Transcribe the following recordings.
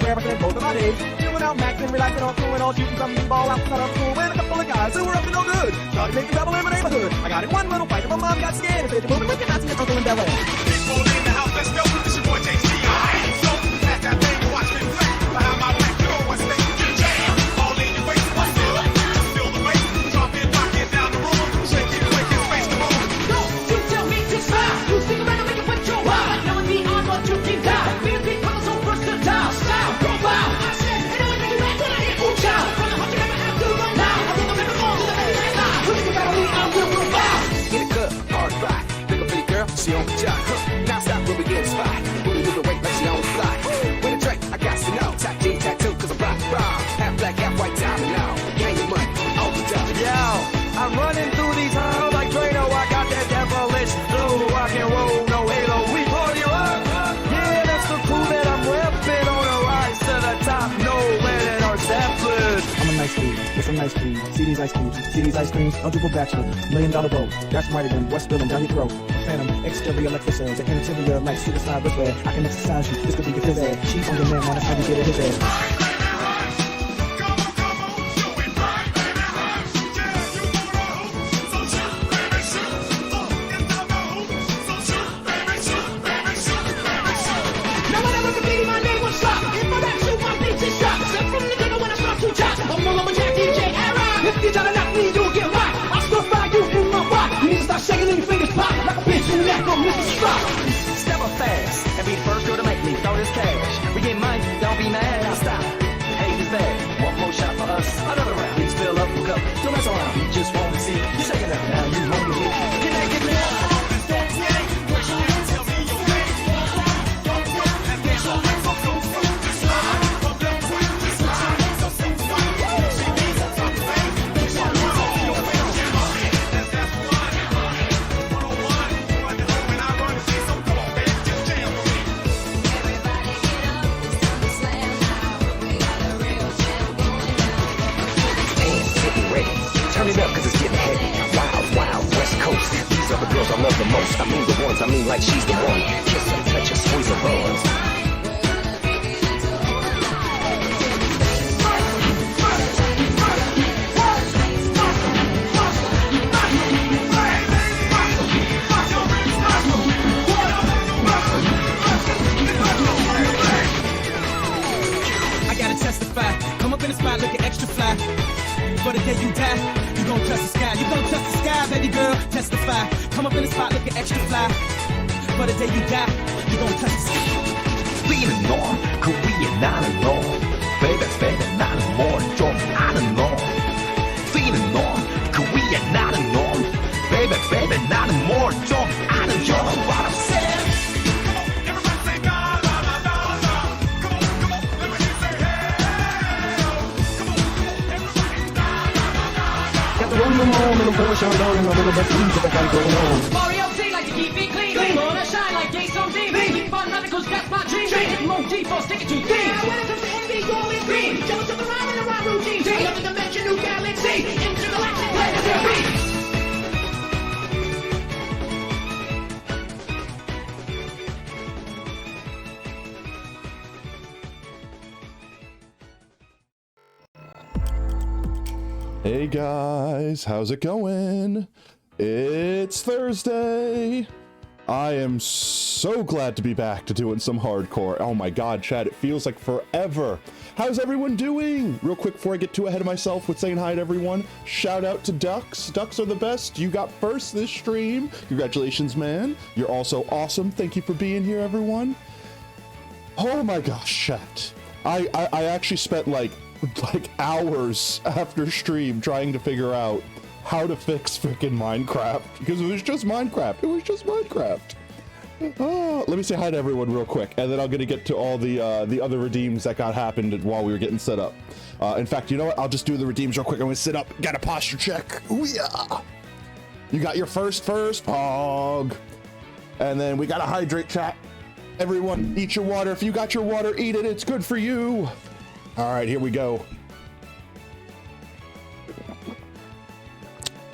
hair, I both of my days. Chilling out, maxing, relaxing, all cool and all shooting some ball outside of school. And a couple of guys who were up to no good. Started making trouble in my neighborhood. I got in one little fight and my mom got scared and said, you're moving with your Nazi uncle in Bel Air. People in the house, let's go. It's your boy JC. So, pass that thing and watch me play. Behind my back, you know what's next. Jam. All in your face, what's up? Feel the bass. Dropping, knocking down the room. Shaking, quaking, space, come on. Don't you tell me to stop. You stick around and make it with your wild. Melody on what you can die. Being big colors so versatile. Style, profile. I said, and I would make you mad when I hit ooh child. From the heart you never have to run down. I will never fall to the very last line. When you battle me, I will provide. In the club, hard rock. Big up, big girl, she on the job. Now stop when we get a spot. Booty with the weight like she on the fly. With a drink, I got to know. Tack jeans, tattoo, cause I'm rock, rock. Half black, half white, diamond now. Hanging money, on the top. Yo, I'm running through these halls like Drano. I got that devilish blue. Rock and roll, no halo. We party rock. Yeah, that's the crew that I'm repping on the rise to the top. No Lennon or Zeppelin. I'm a nice dude with some nice cream. See these ice creams, see these ice creams. Eligible bachelor, $1 million boat. That's mighty than what's spilling down your throat. A phantom, exterior like fizzles, an interior like suicide whisper. I can exercise you, this could be your phys ed. She's on your man, that's how you get it his head. Now whenever graffiti, my name will stop. If I rap, shoot my beats and shot. Step from the ghetto when I start to chop. I'm no longer Jack DJ era. If you try to knock me, you'll get rocked. I'll still fire you in my rock. You need to start shaking and your fingers pop like a bitch in the neck on Mr. Strop. Step up fast and be the first girl to make me throw this cash. We get money, don't be mad, now stop. Hate is bad, one more shot for us, another round. Please fill up, hook up, don't mess around. We just want to see you shake it up. Now you home with me. Can I get me up? Turn it up, cause it's getting heavy. Wild, wild, West Coast. These are the girls I love the most. I mean the ones, I mean like she's the one. Kiss her, touch her, squeeze her bones. I gotta testify. Come up in the spot looking extra fly. For the day you die, you gon' touch the sky. You gon' touch the sky, baby girl. Testify. Come up in the spot looking extra fly. For the day you die, you gon' touch the sky. Feeling on, Korea 나는 너. Baby, baby, 나는 뭘좀 아는 너. Feeling on, Korea 나는 너. Baby, baby, 나는 뭘좀 아는 너. You know what I'm saying? Mario T like to keep it clean. Wanna shine like day some D. Keep on running cause that's my dream. Hit more deep or stick it to theme. Now when it comes to envy, going green. Jealous of around and around routine. Another dimension, new galaxy. Intergalactic planetary. Hey guys, how's it going? It's Thursday. I am so glad to be back to doing some hardcore. Oh my god, Chad, it feels like forever. How's everyone doing? Real quick before I get too ahead of myself with saying hi to everyone, shout out to Ducks. Ducks are the best. You got first this stream. Congratulations, man. You're also awesome. Thank you for being here, everyone. Oh my gosh, chat. I actually spent like hours after stream trying to figure out how to fix freaking Minecraft, because it was just Minecraft. It was just Minecraft. Oh, let me say hi to everyone real quick, and then I'm gonna get to all the other redeems that happened while we were getting set up. In fact, you know what? I'll just do the redeems real quick. I'm gonna sit up. Got a posture check. Ooh, yeah. You got your first, Pog. And then we gotta hydrate, chat. Everyone, eat your water. If you got your water, eat it. It's good for you. All right, here we go.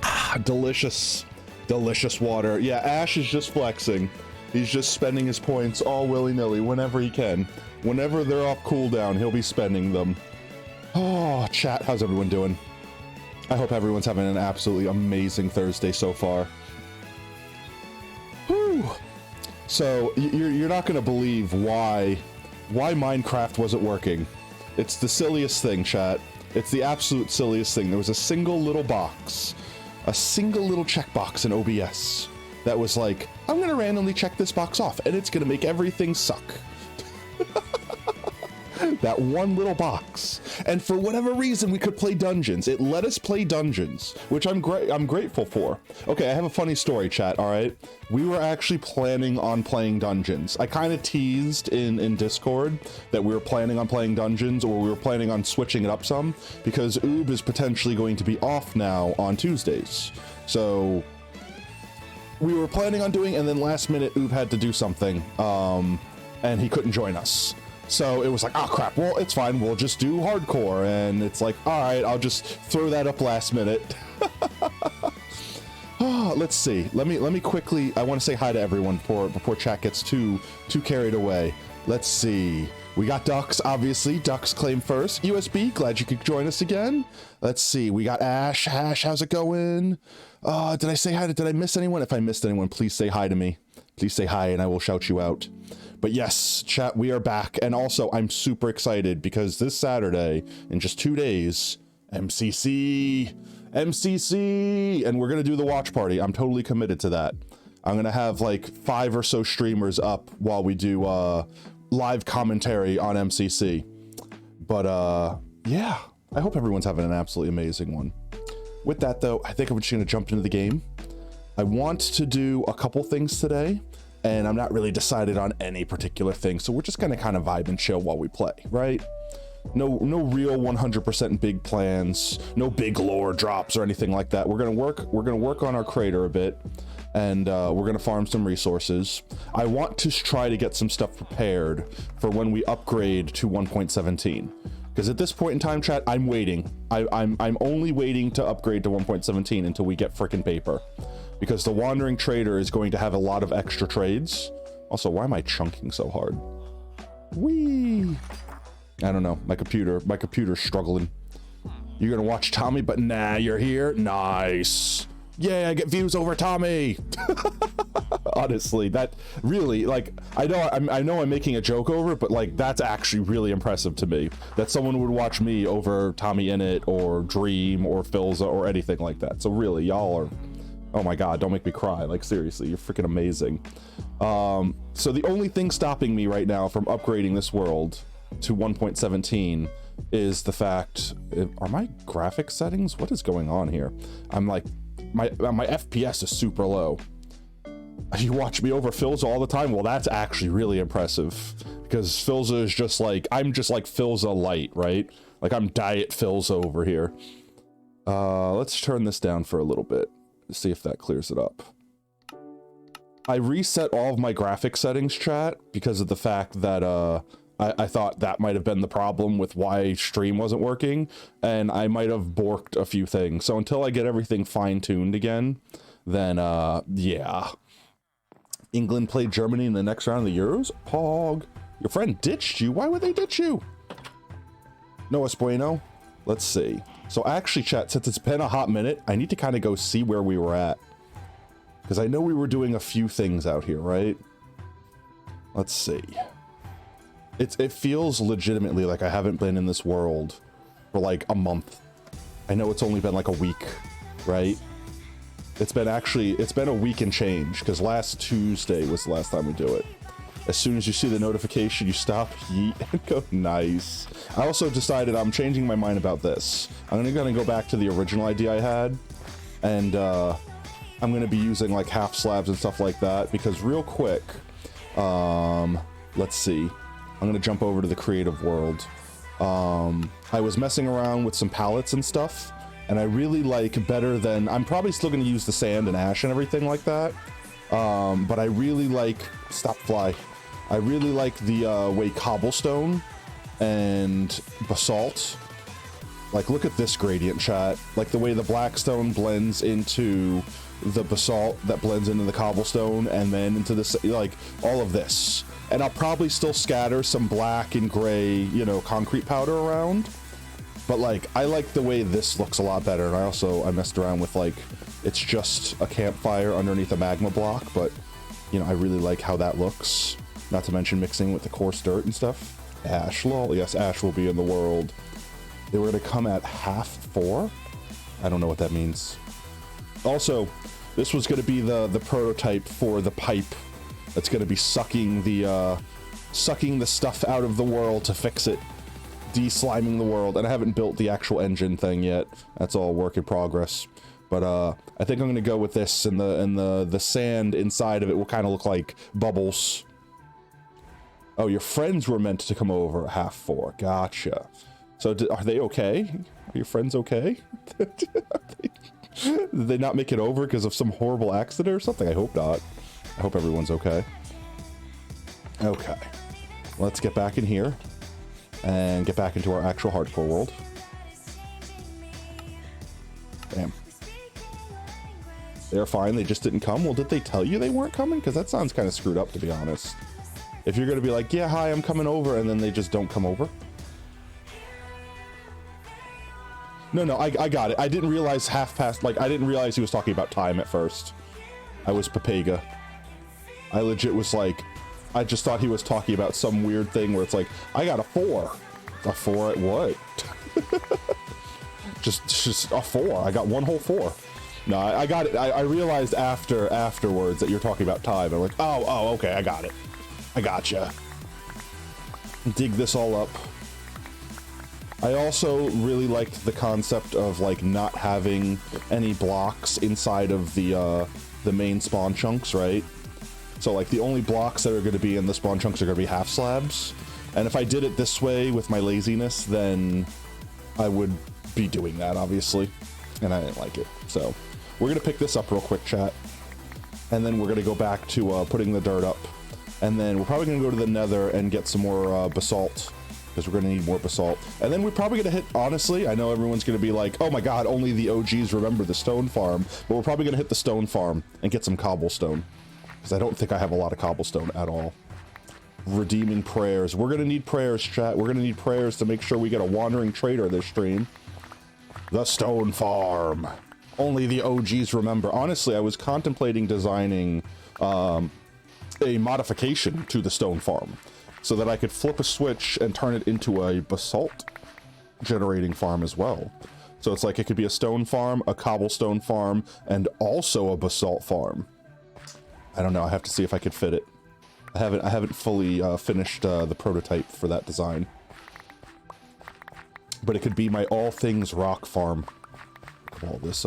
Ah, delicious, delicious water. Yeah, Ash is just flexing. He's just spending his points all willy-nilly whenever he can. Whenever they're off cooldown, he'll be spending them. Oh, chat, how's everyone doing? I hope everyone's having an absolutely amazing Thursday so far. Whew. So, you're not going to believe why Minecraft wasn't working. It's the silliest thing, chat. It's the absolute silliest thing. There was a single little box, a single little checkbox in OBS that was like, I'm going to randomly check this box off, and it's going to make everything suck. That one little box. And for whatever reason, we could play dungeons. It let us play dungeons, which I'm grateful for. Okay, I have a funny story, chat, all right? We were actually planning on playing dungeons. I kind of teased in Discord that we were planning on playing dungeons, or we were planning on switching it up some, because Oob is potentially going to be off now on Tuesdays. So we were planning on doing, and then last minute Oob had to do something, and he couldn't join us. So it was like, oh crap, well, it's fine, we'll just do hardcore. And it's like, all right, I'll just throw that up last minute. Let's see. Let me quickly, I want to say hi to everyone before chat gets too carried away. Let's see. We got Ducks, obviously. Ducks claim first. USB, glad you could join us again. Let's see. We got Ash. Ash, how's it going? Did I say hi? Did I miss anyone? If I missed anyone, please say hi to me. Please say hi and I will shout you out. But yes, chat, we are back. And also, I'm super excited because this Saturday, in just 2 days, MCC, and we're going to do the watch party. I'm totally committed to that. I'm going to have like 5 or so streamers up while we do live commentary on MCC. But yeah, I hope everyone's having an absolutely amazing one. With that, though, I think I'm just going to jump into the game. I want to do a couple things today, and I'm not really decided on any particular thing, so we're just gonna kind of vibe and chill while we play, right? No real 100% big plans, no big lore drops or anything like that. We're gonna work on our crater a bit, and we're gonna farm some resources. I want to try to get some stuff prepared for when we upgrade to 1.17. Because at this point in time, chat, I'm waiting. I'm only waiting to upgrade to 1.17 until we get frickin' paper. Because the Wandering Trader is going to have a lot of extra trades. Also, why am I chunking so hard? Whee! I don't know. My computer's struggling. You're gonna watch Tommy, but nah, you're here? Nice. Yeah, I get views over Tommy. Honestly, that really, like, I know I'm making a joke over it, but like, that's actually really impressive to me. That someone would watch me over Tommy Innit or Dream or Philza or anything like that. So really, y'all are, oh my god, don't make me cry. Like, seriously, you're freaking amazing. So the only thing stopping me right now from upgrading this world to 1.17 is the fact, are my graphics settings? What is going on here? I'm like, my FPS is super low. You watch me over Philza all the time? Well, that's actually really impressive, because Philza is just like, I'm just like Philza light, right? Like, I'm diet Philza over here. Let's turn this down for a little bit. See if that clears it up. I reset all of my graphics settings, chat, because of the fact that I thought that might have been the problem with why stream wasn't working, and I might have borked a few things. So until I get everything fine-tuned again, then yeah. England played Germany in the next round of the Euros? Pog. Your friend ditched you? Why would they ditch you? No bueno. Let's see. So actually, chat, since it's been a hot minute, I need to kind of go see where we were at. Because I know we were doing a few things out here, right? Let's see. It feels legitimately like I haven't been in this world for like a month. I know it's only been like a week, right? It's been a week and change, because last Tuesday was the last time we do it. As soon as you see the notification, you stop, yeet, and go, nice. I also decided I'm changing my mind about this. I'm gonna go back to the original idea I had, and I'm gonna be using like half slabs and stuff like that, because real quick, let's see. I'm gonna jump over to the creative world. I was messing around with some palettes and stuff, and I really like better than, I'm probably still gonna use the sand and ash and everything like that, but I really like, stop fly. I really like the way cobblestone and basalt, like look at this gradient, chat, like the way the blackstone blends into the basalt that blends into the cobblestone, and then into this, like, all of this. And I'll probably still scatter some black and gray, you know, concrete powder around. But, like, I like the way this looks a lot better. And I messed around with, like, it's just a campfire underneath a magma block. But, you know, I really like how that looks. Not to mention mixing with the coarse dirt and stuff. Ash, lol. Yes, Ash will be in the world. They were going to come at 3:30. I don't know what that means. Also, this was going to be the prototype for the pipe that's going to be sucking the stuff out of the world to fix it, de-sliming the world. And I haven't built the actual engine thing yet. That's all work in progress. But I think I'm going to go with this, and the sand inside of it will kind of look like bubbles. Oh, your friends were meant to come over at 3:30. Gotcha. So are they okay? Are your friends okay? Did they not make it over because of some horrible accident or something? I hope not. I hope everyone's okay. Okay. Let's get back in here and get back into our actual hardcore world. Damn. They're fine. They just didn't come. Well, did they tell you they weren't coming? Because that sounds kind of screwed up, to be honest. If you're going to be like, yeah, hi, I'm coming over, and then they just don't come over. No, I got it. I didn't realize I didn't realize he was talking about time at first. I was Papega. I legit was like, I just thought he was talking about some weird thing where it's like, I got a 4. A 4 at what? just a 4. I got one whole 4. No, I got it. I realized afterwards that you're talking about time. I'm like, oh, okay, I got it. I gotcha. Dig this all up. I also really liked the concept of, like, not having any blocks inside of the main spawn chunks, right? So, like, the only blocks that are going to be in the spawn chunks are going to be half slabs. And if I did it this way with my laziness, then I would be doing that, obviously. And I didn't like it. So, we're going to pick this up real quick, chat. And then we're going to go back to putting the dirt up. And then we're probably going to go to the nether and get some more basalt. Because we're going to need more basalt. And then we're probably going to hit, honestly, I know everyone's going to be like, oh my god, only the OGs remember the stone farm. But we're probably going to hit the stone farm and get some cobblestone. Because I don't think I have a lot of cobblestone at all. Redeeming prayers. We're going to need prayers, chat. We're going to need prayers to make sure we get a wandering trader this stream. The stone farm. Only the OGs remember. Honestly, I was contemplating designing a modification to the stone farm, so that I could flip a switch and turn it into a basalt generating farm as well. So it's like it could be a stone farm, a cobblestone farm, and also a basalt farm. I don't know. I have to see if I could fit it. I haven't fully finished the prototype for that design. But it could be my all things rock farm. Call this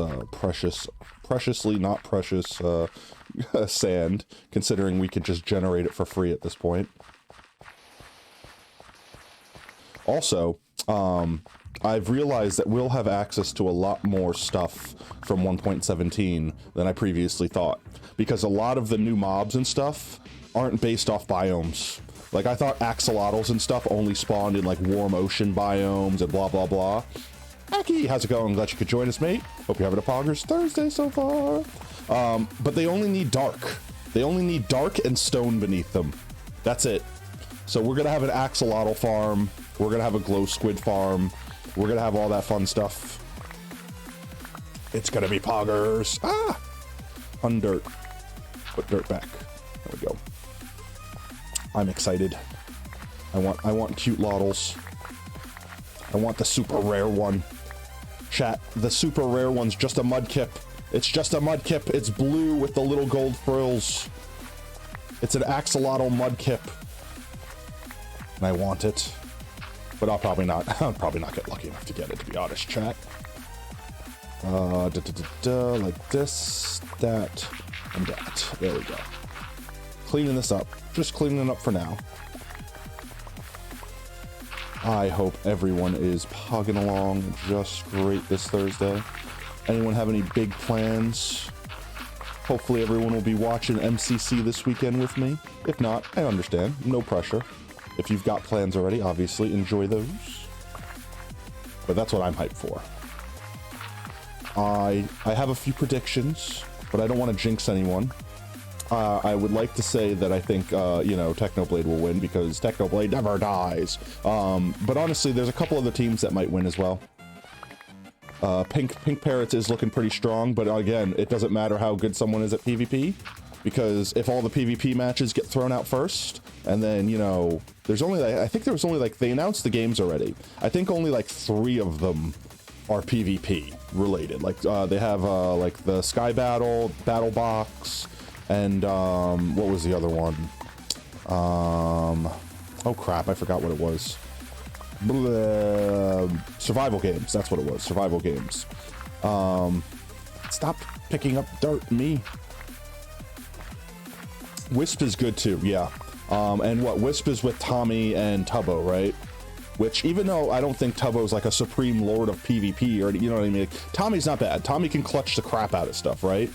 preciously not precious sand, considering we could just generate it for free at this point. Also, I've realized that we'll have access to a lot more stuff from 1.17 than I previously thought, because a lot of the new mobs and stuff aren't based off biomes. Like, I thought axolotls and stuff only spawned in, like, warm ocean biomes and blah, blah, blah. Aki, how's it going? Glad you could join us, mate. Hope you're having a poggers Thursday so far. But they only need dark. They only need dark and stone beneath them. That's it. So we're gonna have an axolotl farm. We're gonna have a glow squid farm. We're gonna have all that fun stuff. It's gonna be poggers. Ah! Undirt. Put dirt back. There we go. I'm excited. I want cute lottles. I want the super rare one. Chat, the super rare one's just a mudkip. It's just a mudkip. It's blue with the little gold frills. It's an axolotl mudkip. And I want it. But I'll probably not get lucky enough to get it, to be honest, chat. Like this, that, and that. There we go. Cleaning this up. Just cleaning it up for now. I hope everyone is pogging along just great this Thursday. Anyone have any big plans? Hopefully everyone will be watching MCC this weekend with me. If not, I understand. No pressure. If you've got plans already, obviously, enjoy those. But that's what I'm hyped for. I have a few predictions. but I don't want to jinx anyone. I would like to say that I think, you know, Technoblade will win because Technoblade never dies. But honestly, there's a couple other teams that might win as well. Pink Parrots is looking pretty strong, but again, it doesn't matter how good someone is at PvP, because if all the PvP matches get thrown out first, and then, you know, there's only, I think there was only like, they announced the games already. I think only like 3 of them are PvP related. Like, they have, like the Sky Battle, Battle Box, and, what was the other one? Oh crap, I forgot what it was. Survival games, that's what it was, survival games. Stop picking up dirt, me. Wisp is good too, yeah. And what, Wisp is with Tommy and Tubbo, right? Which, even though I don't think Tubbo's like a supreme lord of PvP, or, you know what I mean? Like, Tommy's not bad. Tommy can clutch the crap out of stuff, right?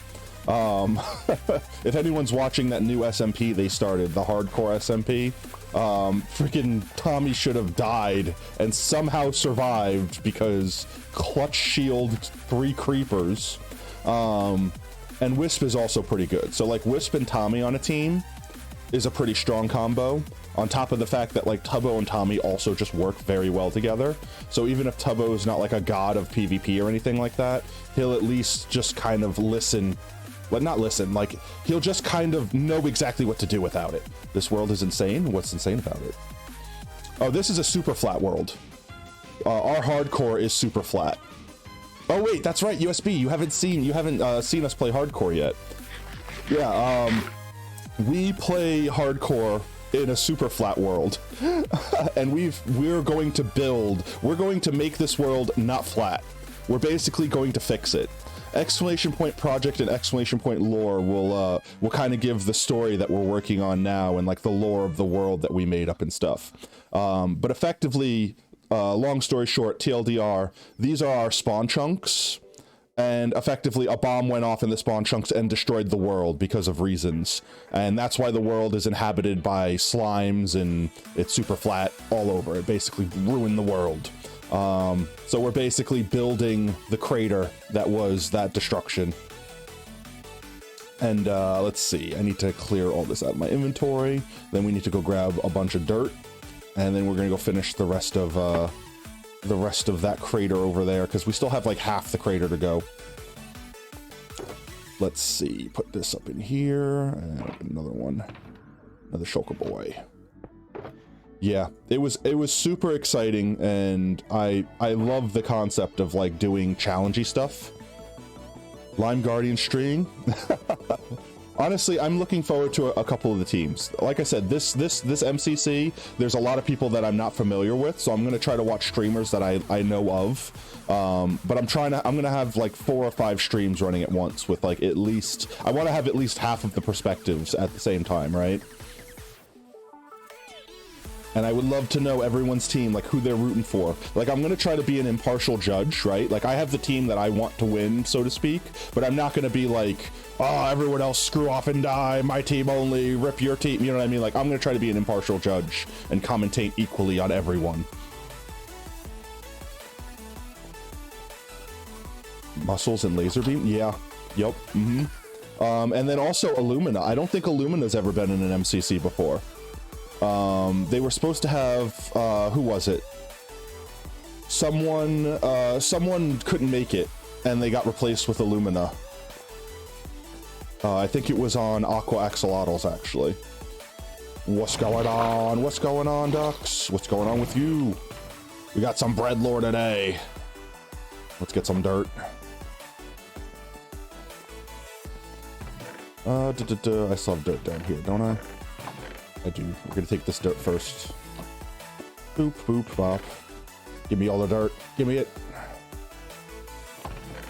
If anyone's watching that new SMP they started, the Hardcore SMP, freaking Tommy should have died and somehow survived because clutch shield 3 creepers. And Wisp is also pretty good. So like Wisp and Tommy on a team is a pretty strong combo, on top of the fact that like Tubbo and Tommy also just work very well together. So even if Tubbo is not like a god of PvP or anything like that, he'll at least just kind of listen. Well, not listen, like, he'll just kind of know exactly what to do without it. This world is insane. What's insane about it? Oh, this is a super flat world. Our hardcore is super flat. Oh wait, that's right, USB. You haven't seen us play hardcore yet. Yeah, we play hardcore in a super flat world, and we're going to make this world not flat. We're basically going to fix it. Exclamation point project and exclamation point lore will kind of give the story that we're working on now and like the lore of the world that we made up and stuff. But effectively, long story short, TLDR, these are our spawn chunks, and effectively a bomb went off in the spawn chunks and destroyed the world because of reasons. And that's why the world is inhabited by slimes and it's super flat all over. It basically ruined the world. So we're basically building the crater that was that destruction. And let's see, I need to clear all this out of my inventory. Then we need to go grab a bunch of dirt, and then we're gonna go finish the rest of that crater over there, because we still have like half the crater to go. Let's see, put this up in here, and another one, another shulker boy. Yeah, it was super exciting, and I love the concept of like doing challengey stuff. Lime Guardian stream. Honestly, I'm looking forward to a couple of the teams. Like I said, this MCC, there's a lot of people that I'm not familiar with, so I'm gonna try to watch streamers that I know of. But I'm gonna have like 4 or 5 streams running at once with like I want to have at least half of the perspectives at the same time, right? And I would love to know everyone's team, like who they're rooting for. Like, I'm gonna try to be an impartial judge, right? Like, I have the team that I want to win, so to speak, but I'm not gonna be like, oh, everyone else screw off and die, my team only, rip your team, you know what I mean? Like, I'm gonna try to be an impartial judge and commentate equally on everyone. Muscles and laser beam? Yeah. Yep. Mm-hmm. And then also Illumina. I don't think Illumina's ever been in an MCC before. They were supposed to have, who was it? Someone couldn't make it, and they got replaced with Illumina. I think it was on Aqua Axolotls, actually. What's going on? What's going on, ducks? What's going on with you? We got some bread lore today. Let's get some dirt. I still have dirt down here, don't I? I do. We're gonna take this dirt first. Boop, boop, bop. Give me all the dirt. Give me it.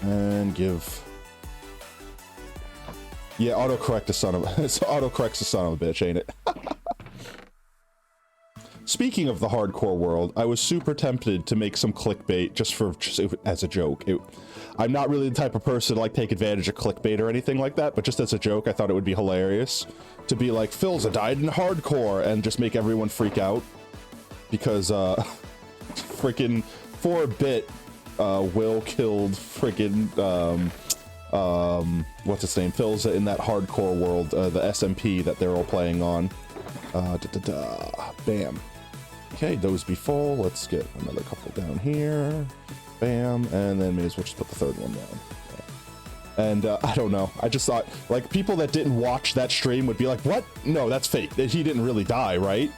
And give. Yeah, autocorrect the son of autocorrect's the son of a bitch, ain't it? Speaking of the hardcore world, I was super tempted to make some clickbait just as a joke. I'm not really the type of person to like take advantage of clickbait or anything like that, but just as a joke, I thought it would be hilarious to be like, Philza died in hardcore, and just make everyone freak out because freaking for a bit, Will killed freaking what's its name, fills in that hardcore world, the SMP that they're all playing on. Bam. Okay, those be full. Let's get another couple down here. Bam, and then may as well just put the third one down. And I don't know, I just thought, like, people that didn't watch that stream would be like, what? No, that's fake. He didn't really die, right?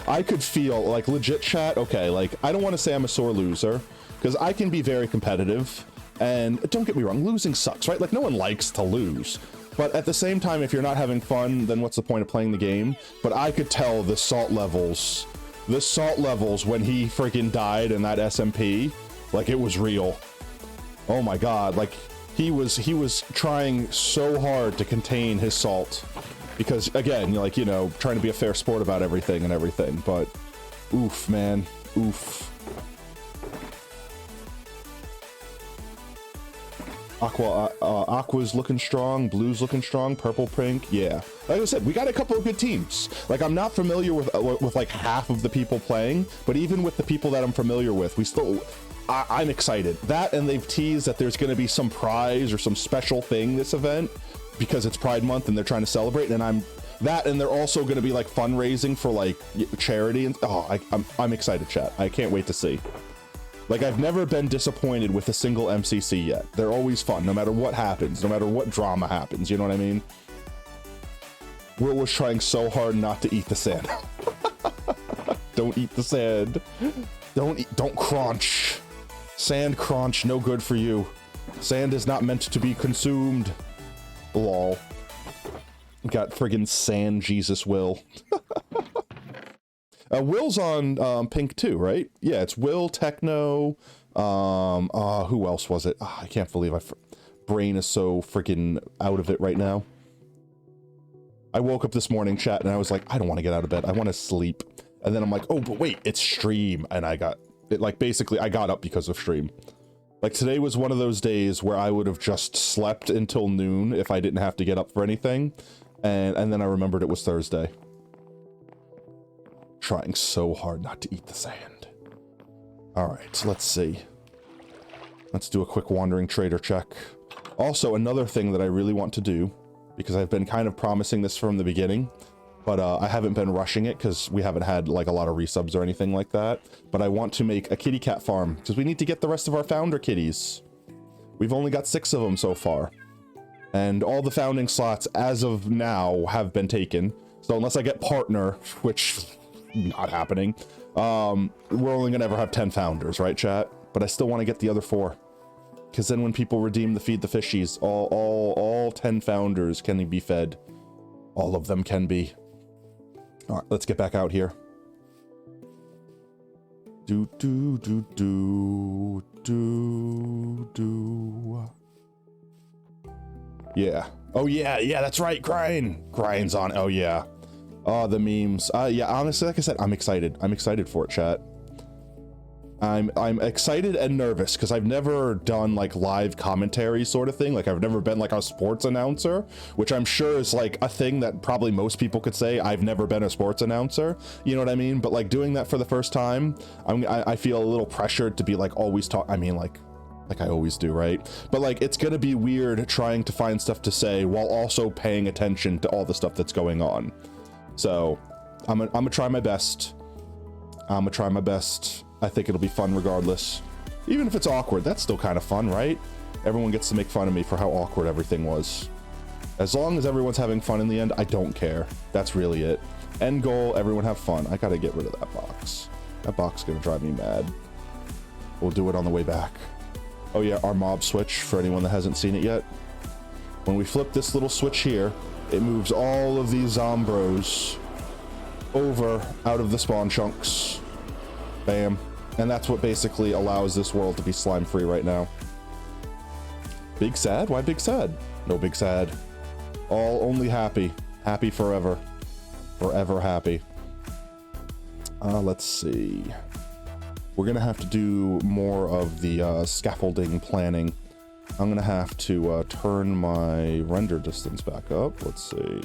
I could feel, like, legit chat, okay, like, I don't want to say I'm a sore loser, because I can be very competitive, and don't get me wrong, losing sucks, right? Like, no one likes to lose. But at the same time, if you're not having fun, then what's the point of playing the game? But I could tell the salt levels when he freaking died in that SMP, like, it was real. Oh my god, like, he was trying so hard to contain his salt. Because, again, like, you know, trying to be a fair sport about everything, but oof, man, oof. Aqua's looking strong, Blue's looking strong, Purple, Pink, yeah. Like I said, we got a couple of good teams. Like, I'm not familiar with like half of the people playing, but even with the people that I'm familiar with, I'm excited. That, and they've teased that there's going to be some prize or some special thing this event because it's Pride Month and they're trying to celebrate. And and they're also going to be like fundraising for like charity. And I'm excited, chat. I can't wait to see. Like, I've never been disappointed with a single MCC yet. They're always fun, no matter what happens, no matter what drama happens. You know what I mean? Will was trying so hard not to eat the sand. Don't eat the sand. Don't crunch. Sand crunch, no good for you. Sand is not meant to be consumed. Lol. Got friggin' sand Jesus Will. Will's on Pink too, right? Yeah, it's Will, Techno, who else was it? I can't believe brain is so freaking out of it right now. I woke up this morning, chat, and I was like, I don't want to get out of bed. I want to sleep. And then I'm like, oh, but wait, it's stream. And I got it, like, basically I got up because of stream. Like, today was one of those days where I would have just slept until noon if I didn't have to get up for anything. And then I remembered it was Thursday. Trying so hard not to eat the sand. All right, so let's see. Let's do a quick wandering trader check. Also, another thing that I really want to do, because I've been kind of promising this from the beginning, but I haven't been rushing it because we haven't had like a lot of resubs or anything like that. But I want to make a kitty cat farm because we need to get the rest of our founder kitties. We've only got 6 of them so far. And all the founding slots as of now have been taken. So unless I get partner, which not happening, we're only gonna ever have 10 founders, right, chat? But I still want to get the other 4. Because then when people redeem the Feed the Fishies, all 10 founders can be fed. All of them can be. All right, let's get back out here. Do. Yeah. Oh yeah, that's right, Grind's on. Oh yeah. Oh, the memes. Yeah, honestly, like I said, I'm excited. I'm excited for it, chat. I'm excited and nervous because I've never done like live commentary sort of thing. Like, I've never been like a sports announcer, which I'm sure is like a thing that probably most people could say. I've never been a sports announcer, you know what I mean? But like doing that for the first time, I feel a little pressured to be like always talk. I mean, like I always do, right? But like, it's gonna be weird trying to find stuff to say while also paying attention to all the stuff that's going on. So I'm gonna try my best. I think it'll be fun regardless. Even if it's awkward, that's still kind of fun, right? Everyone gets to make fun of me for how awkward everything was. As long as everyone's having fun in the end, I don't care. That's really it. End goal, everyone have fun. I gotta get rid of that box. That box is gonna drive me mad. We'll do it on the way back. Oh yeah, our mob switch, for anyone that hasn't seen it yet. When we flip this little switch here, it moves all of these Zombros over out of the spawn chunks. Bam. And that's what basically allows this world to be slime free right now. Big sad? Why big sad? No big sad. All only happy. Happy forever. Forever happy. Let's see. We're gonna have to do more of the scaffolding planning. I'm gonna have to turn my render distance back up. Let's see.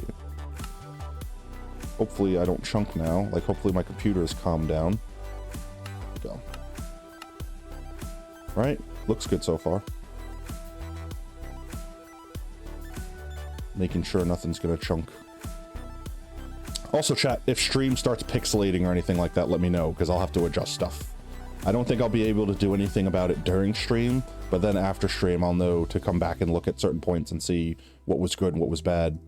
Hopefully I don't chunk now. Like, hopefully my computer has calmed down. Go. Right? Looks good so far. Making sure nothing's gonna chunk. Also, chat, if stream starts pixelating or anything like that, let me know, because I'll have to adjust stuff. I don't think I'll be able to do anything about it during stream, but then after stream, I'll know to come back and look at certain points and see what was good and what was bad.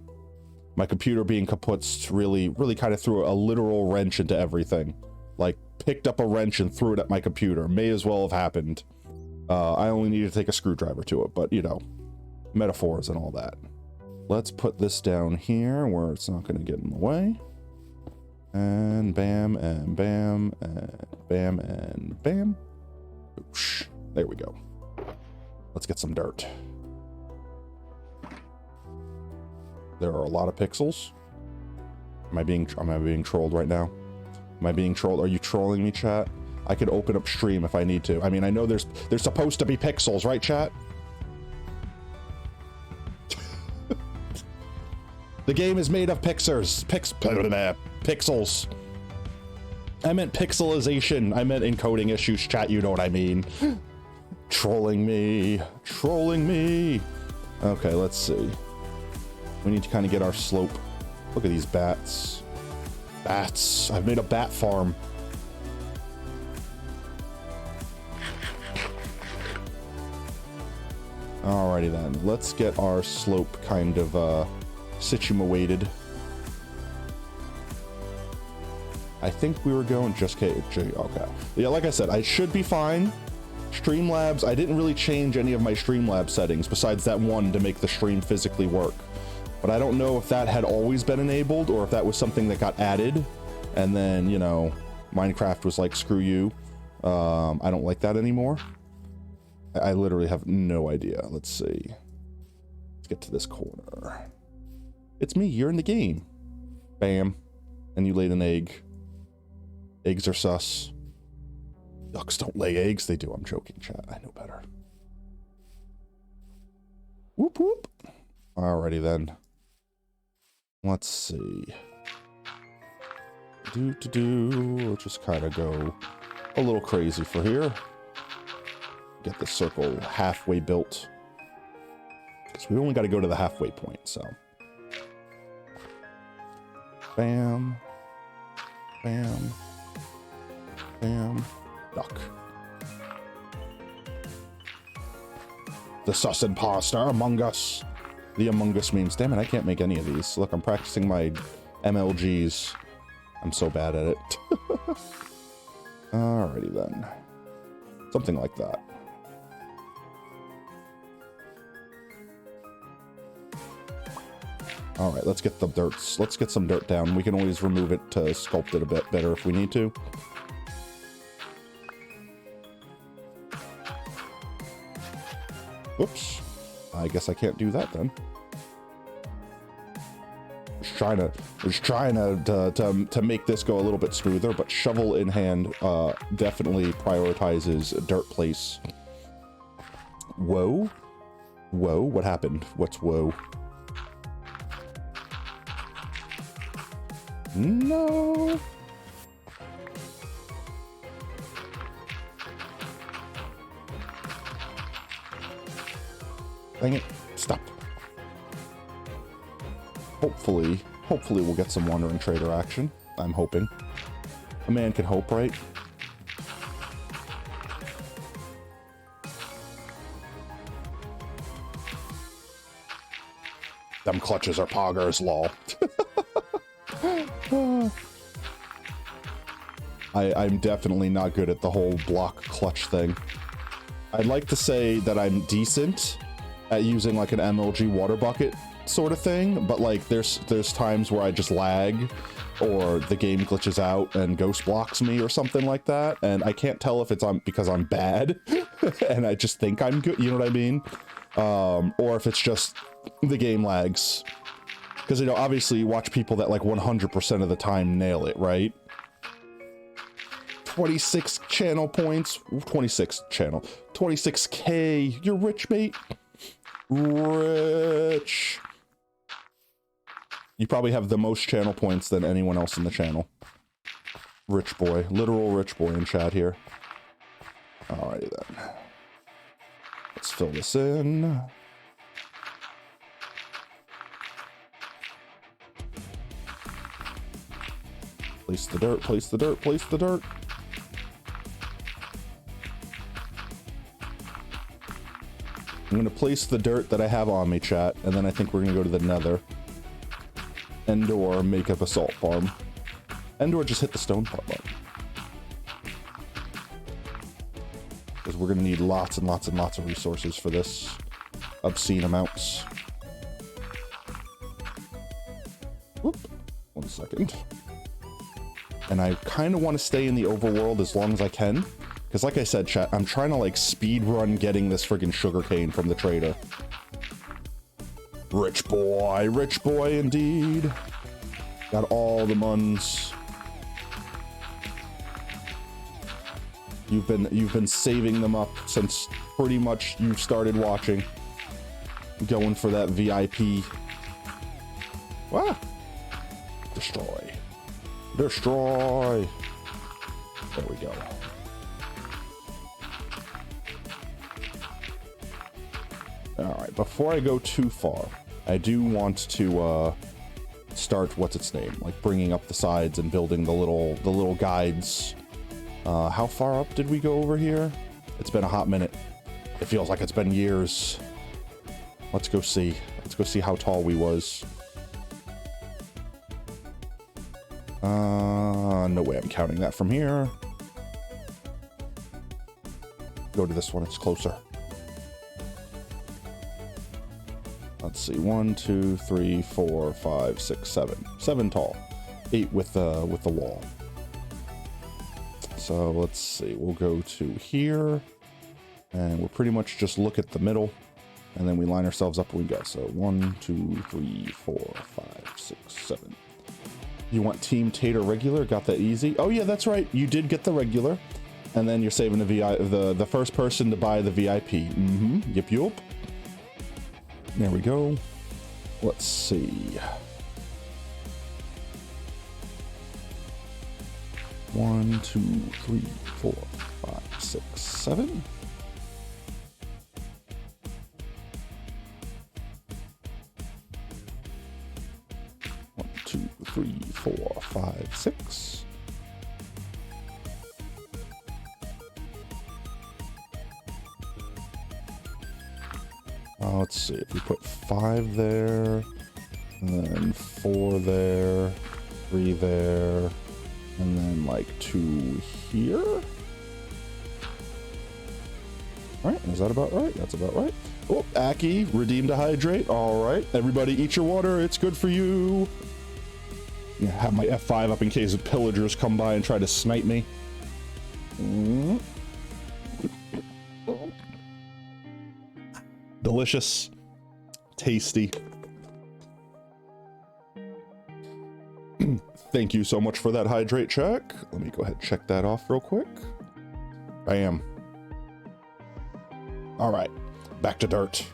My computer being kaput really kind of threw a literal wrench into everything. Like, picked up a wrench and threw it at my computer. May as well have happened. I only needed to take a screwdriver to it, but, you know, metaphors and all that. Let's put this down here where it's not going to get in the way. And bam, and bam, and bam, and bam. Oosh. There we go. Let's get some dirt. There are a lot of pixels. Am I being trolled right now? Am I being trolled? Are you trolling me, chat? I could open up stream if I need to. I mean, I know there's supposed to be pixels, right, chat? The game is made of pixels. Pixels. I meant pixelization. I meant encoding issues, chat. You know what I mean. Trolling me. Trolling me. Okay, let's see. We need to kind of get our slope. Look at these bats. Bats. I've made a bat farm. Alrighty then. Let's get our slope kind of situated. I think we were going just okay. Yeah, like I said, I should be fine. Streamlabs, I didn't really change any of my Streamlabs settings besides that one to make the stream physically work. But I don't know if that had always been enabled or if that was something that got added. And then, you know, Minecraft was like, screw you. I don't like that anymore. I literally have no idea. Let's see. Let's get to this corner. It's me, you're in the game. Bam. And you laid an egg. Eggs are sus. Ducks don't lay eggs. They do. I'm joking, chat. I know better. Whoop, whoop. Alrighty then. Let's see. We'll just kind of go a little crazy for here. Get the circle halfway built. Because we only got to go to the halfway point, so. Bam. Bam. Bam. Duck. The sus imposter among us. The Among Us memes. Damn it, I can't make any of these. Look, I'm practicing my MLGs. I'm so bad at it. Alrighty then. Something like that. Alright, let's get the dirt. Let's get some dirt down. We can always remove it to sculpt it a bit better if we need to. Whoops. I guess I can't do that then. Just trying to make this go a little bit smoother, but shovel in hand definitely prioritizes dirt place. Whoa. Whoa, what happened? What's whoa? No. Dang it. Stop. Hopefully we'll get some Wandering Trader action. I'm hoping. A man can hope, right? Them clutches are poggers, lol. I'm definitely not good at the whole block clutch thing. I'd like to say that I'm decent at using like an MLG water bucket sort of thing, but like there's times where I just lag or the game glitches out and ghost blocks me or something like that, and I can't tell if it's because I'm bad and I just think I'm good, you know what I mean? Or if it's just the game lags. Because, you know, obviously you watch people that like 100% of the time nail it, right? 26 channel points, 26K. You're rich, mate. Rich. You probably have the most channel points than anyone else in the channel. Rich boy, literal rich boy in chat here. Alrighty then. Let's fill this in. Place the dirt, place the dirt, place the dirt. I'm gonna place the dirt that I have on me, chat, and then I think we're gonna go to the nether. Endor make up a salt farm. Endor just hit the stone farm button. Because we're gonna need lots and lots and lots of resources for this. Obscene amounts. Whoop. 1 second. And I kind of want to stay in the overworld as long as I can. Because like I said, chat, I'm trying to like speed run getting this friggin' sugarcane from the trader. Rich boy indeed. Got all the muns. You've been saving them up since pretty much you started watching. Going for that VIP. Wow. Destroy. Destroy. There we go. All right, before I go too far, I do want to start what's its name, like bringing up the sides and building the little guides. How far up did we go over here? It's been a hot minute. It feels like it's been years. Let's go see. Let's go see how tall we was. No way I'm counting that from here. Go to this one, it's closer. Let's see, 1, 2, 3, 4, 5, 6, 7. 7 tall. 8 with the wall. So let's see, we'll go to here. And we'll pretty much just look at the middle. And then we line ourselves up when we go. So 1, 2, 3, 4, 5, 6, 7. You want Team Tater regular? Got that easy. Oh yeah, that's right. You did get the regular. And then you're saving the first person to buy the VIP. Yep, yup. There we go. Let's see. 1, 2, 3, 4, 5, 6, 7. 1, 2, 3, 4, 5, 6. Let's see, if we put 5 there, and then 4 there, 3 there, and then like 2 here. All right, is that about right? That's about right. Oh, Aki, redeemed a hydrate. All right, everybody eat your water. It's good for you. Yeah, have my F5 up in case pillagers come by and try to snipe me. Delicious. Tasty. Thank you so much for that hydrate check. Let me go ahead and check that off real quick. Bam. All right, back to dirt.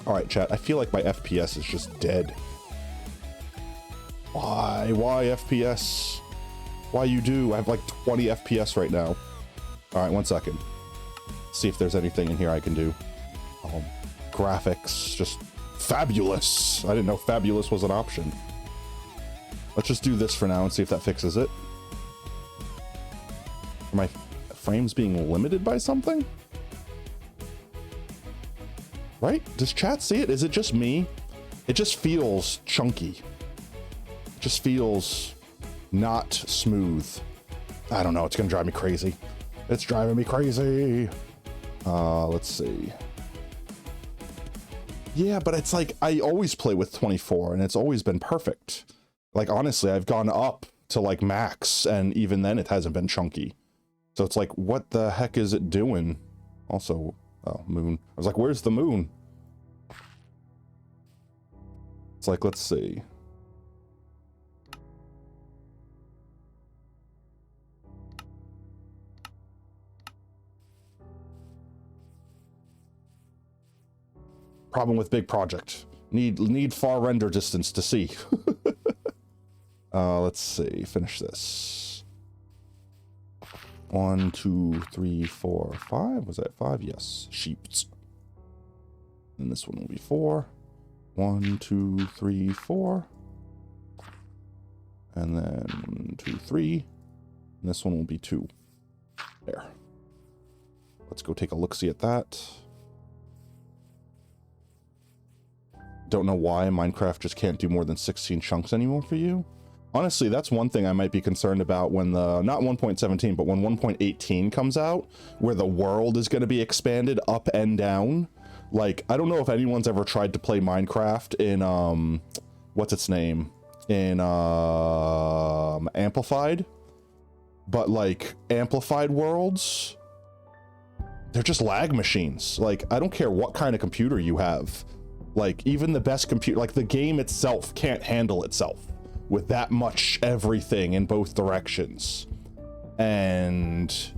All right, chat, I feel like my FPS is just dead. Why FPS? Why you do? I have like 20 FPS right now. All right, 1 second. See if there's anything in here I can do. Graphics, just fabulous. I didn't know fabulous was an option. Let's just do this for now and see if that fixes it. Are my frames being limited by something? Right? Does chat see it? Is it just me? It just feels chunky. It just feels not smooth. I don't know. It's gonna drive me crazy. It's driving me crazy. Let's see. Yeah, but it's like I always play with 24 and it's always been perfect. Like honestly, I've gone up to like max and even then it hasn't been chunky. So it's like, what the heck is it doing? Also, oh, moon. I was like, where's the moon? It's like, let's see. Problem with big project. Need far render distance to see. Let's see. Finish this. 1, 2, 3, 4, 5. Was that 5? Yes. Sheeps. And this one will be 4. 1, 2, 3, 4. And then 1, 2, 3. And this one will be 2. There. Let's go take a look-see at that. Don't know why Minecraft just can't do more than 16 chunks anymore for you. Honestly, that's one thing I might be concerned about when the, not 1.17, but when 1.18 comes out, where the world is going to be expanded up and down. Like, I don't know if anyone's ever tried to play Minecraft in, what's its name? In, Amplified. But, like, Amplified worlds, they're just lag machines. Like, I don't care what kind of computer you have. Like, even the best computer, like, the game itself can't handle itself with that much everything in both directions. And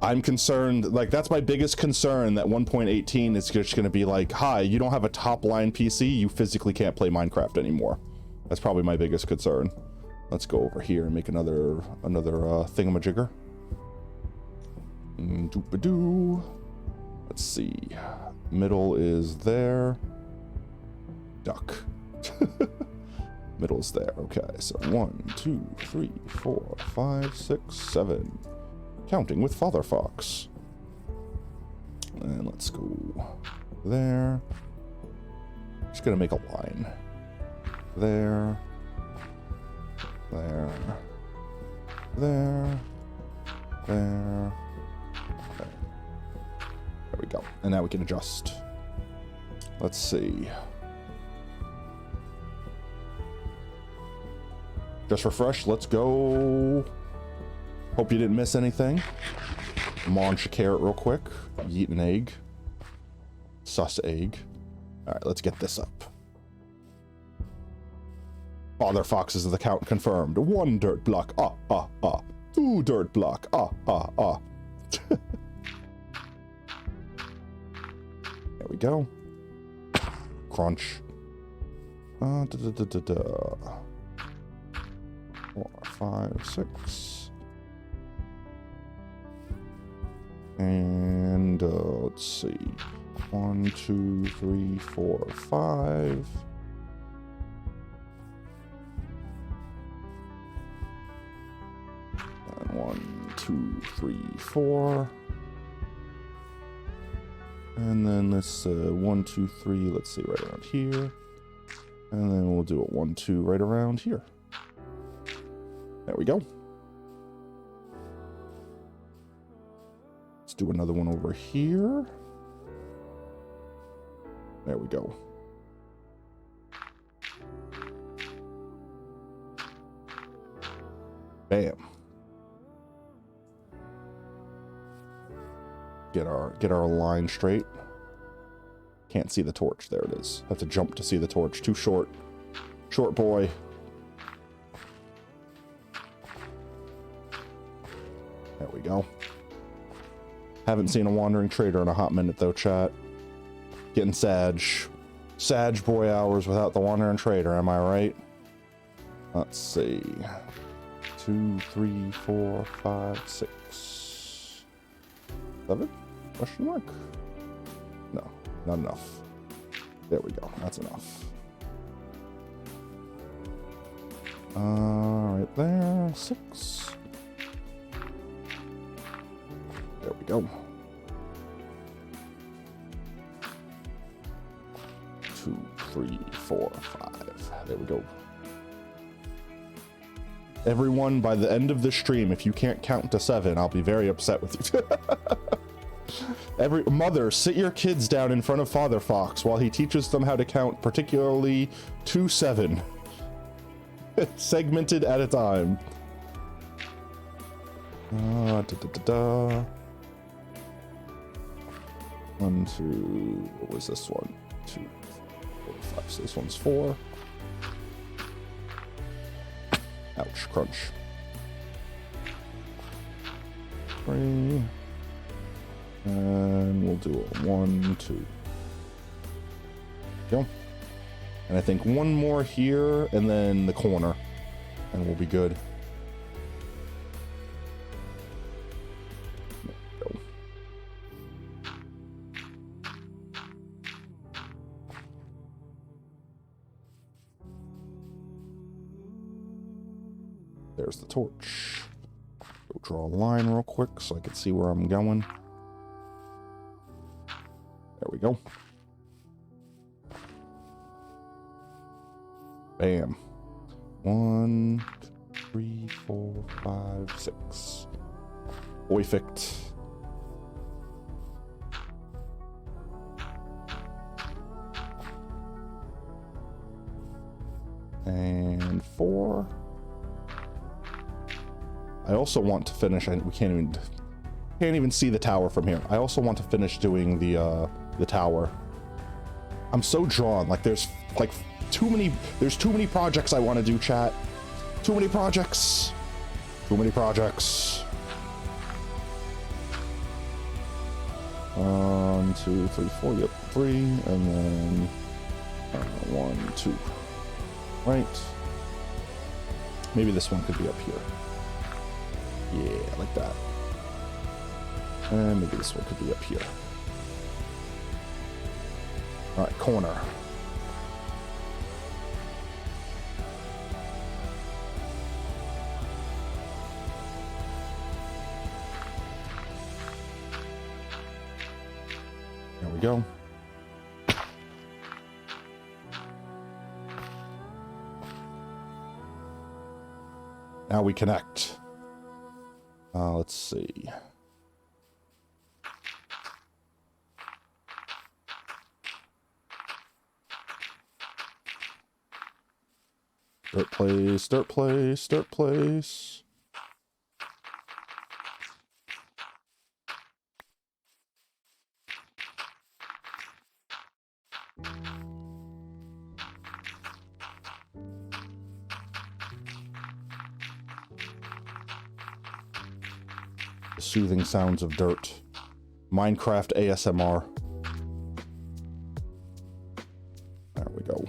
I'm concerned, like, that's my biggest concern, that 1.18 is just going to be like, hi, you don't have a top-line PC, you physically can't play Minecraft anymore. That's probably my biggest concern. Let's go over here and make another thingamajigger. Doop-a-doo. Let's see. Middle is there. Duck. Middle's there. Okay, so 1, 2, 3, 4, 5, 6, 7. Counting with Father Fox. And let's go there. Just gonna make a line. There. There. There. There. There we go. And now we can adjust. Let's see. Just refresh. Let's go. Hope you didn't miss anything. Munch a carrot real quick. Yeet an egg. Sus egg. Alright, let's get this up. Father Fox's the count confirmed. 1 dirt block. 2 dirt block. There we go. Crunch. 4, 5, 6. And let's see. 1, 2, 3, 4, 5. And 1, 2, 3, 4. And then this 1, 2, 3, let's see, right around here. And then we'll do a 1, 2 right around here. There we go. Let's do another one over here. There we go. Bam. Get our line straight. Can't see the torch. There it is. Have to jump to see the torch. Too short. Short boy. There we go. Haven't seen a wandering trader in a hot minute though, chat. Getting Sag boy hours without the wandering trader, am I right? Let's see. 2, 3, 4, 5, 6, 7? Question mark? No, not enough. There we go. That's enough. Right there. 6. There we go. 2, 3, 4, 5. There we go. Everyone, by the end of the stream, if you can't count to 7, I'll be very upset with you. Mother, sit your kids down in front of Father Fox while he teaches them how to count, particularly to 7. Segmented at a time. 1, 2, what was this one? 2, 4, 5, so this one's 4. Ouch, crunch. 3. And we'll do a 1, 2. Go. And I think one more here, and then the corner, and we'll be good. Go. There's the torch. Go draw a line real quick so I can see where I'm going. There we go. Bam. 1, 2, 3, 4, 5, 6. Perfect. And 4. I also want to finish, and we can't even see the tower from here. I also want to finish doing the tower. I'm so drawn. Like there's like too many projects I want to do, chat. Too many projects. Too many projects. 1, 2, 3, 4. Yep, 3, and then 1, 2. Right. Maybe this one could be up here. Yeah, like that. And maybe this one could be up here. All right, corner. There we go. Now we connect. Let's see. Start place, start place, start place. The soothing sounds of dirt. Minecraft ASMR. There we go.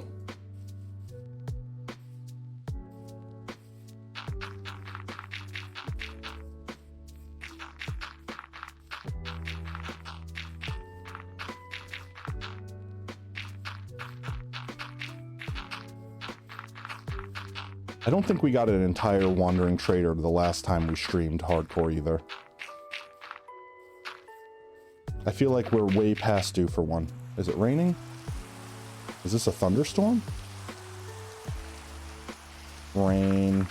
I don't think we got an entire Wandering Trader the last time we streamed Hardcore either. I feel like we're way past due for one. Is it raining? Is this a thunderstorm? Rain.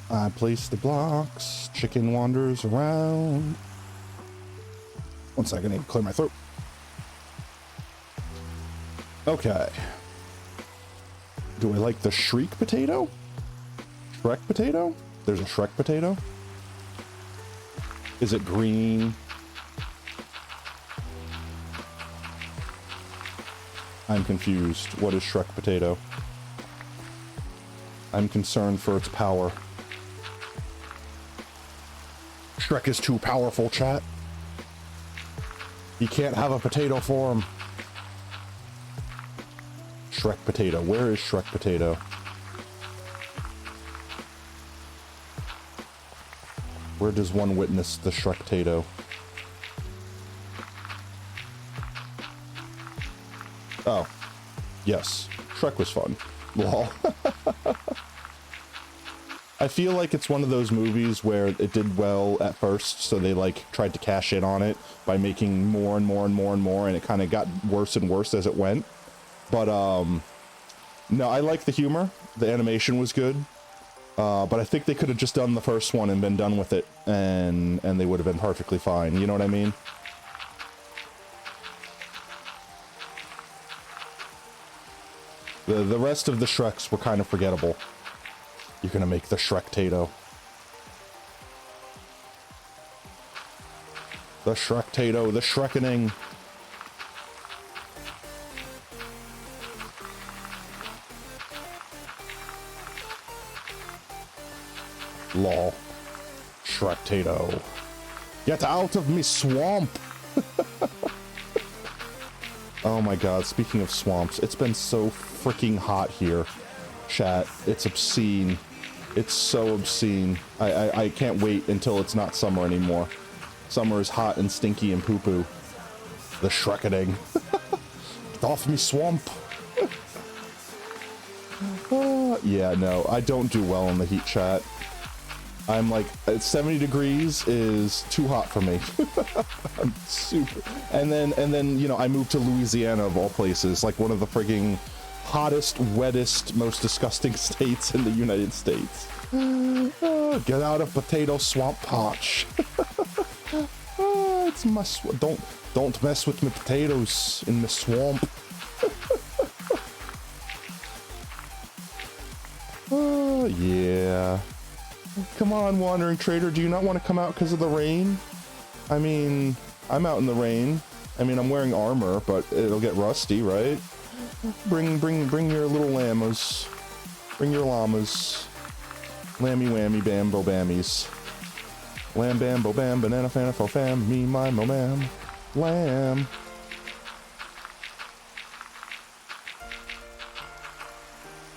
I place the blocks. Chicken wanders around. 1 second, I need to clear my throat. Okay. Do I like the Shriek potato? Shrek potato? There's a Shrek potato? Is it green? I'm confused. What is Shrek potato? I'm concerned for its power. Shrek is too powerful, chat. He can't have a potato form. Shrek potato. Where is Shrek potato? Where does one witness the Shrek potato? Oh, yes. Shrek was fun. Lol. I feel like it's one of those movies where it did well at first, so they like tried to cash in on it by making more and more and more and more, and it kind of got worse and worse as it went. But no, I like the humor. The animation was good. But I think they could have just done the first one and been done with it, and they would have been perfectly fine. You know what I mean? The rest of the Shreks were kind of forgettable. You're gonna make the Shrek-tato. The Shrek-tato, the Shrekening. Lol. Shrek-tato. Get out of me swamp! Oh my god, speaking of swamps, it's been so freaking hot here. Chat, it's obscene. It's so obscene. I can't wait until it's not summer anymore. Summer is hot and stinky and poo-poo. The Shrekading. Get off me swamp! Yeah, no, I don't do well in the heat, chat. I'm like, 70 degrees is too hot for me. I'm super. And then, you know, I moved to Louisiana of all places, like one of the frigging hottest, wettest, most disgusting states in the United States. Get out of potato swamp patch. It's my don't mess with my potatoes in the swamp. Oh yeah. Come on, Wandering Trader, do you not want to come out because of the rain? I mean, I'm out in the rain. I mean, I'm wearing armor, but it'll get rusty, right? Bring your little llamas. Bring your llamas. Lammy whammy bambo bammies. Lamb bambo bam banana fana fo fam me my mo mam. Lamb.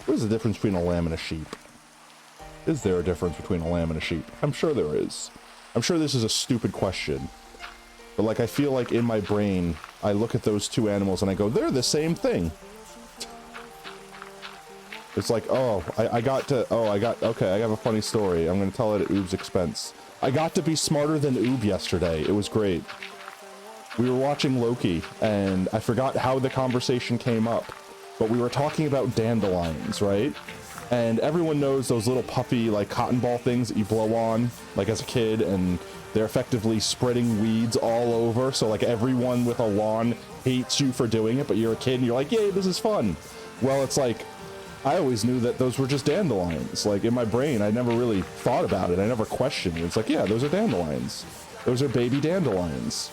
What is the difference between a lamb and a sheep? Is there a difference between a lamb and a sheep? I'm sure there is. I'm sure this is a stupid question. But like, I feel like in my brain, I look at those two animals and I go, they're the same thing. It's like, oh, okay, I have a funny story. I'm going to tell it at Oob's expense. I got to be smarter than Oob yesterday. It was great. We were watching Loki, and I forgot how the conversation came up, but we were talking about dandelions, right? And everyone knows those little puffy, like, cotton ball things that you blow on, like, as a kid, and they're effectively spreading weeds all over, so, like, everyone with a lawn hates you for doing it, but you're a kid, and you're like, yay, this is fun. Well, it's like, I always knew that those were just dandelions. Like, in my brain, I never really thought about it. I never questioned it. It's like, yeah, those are dandelions. Those are baby dandelions.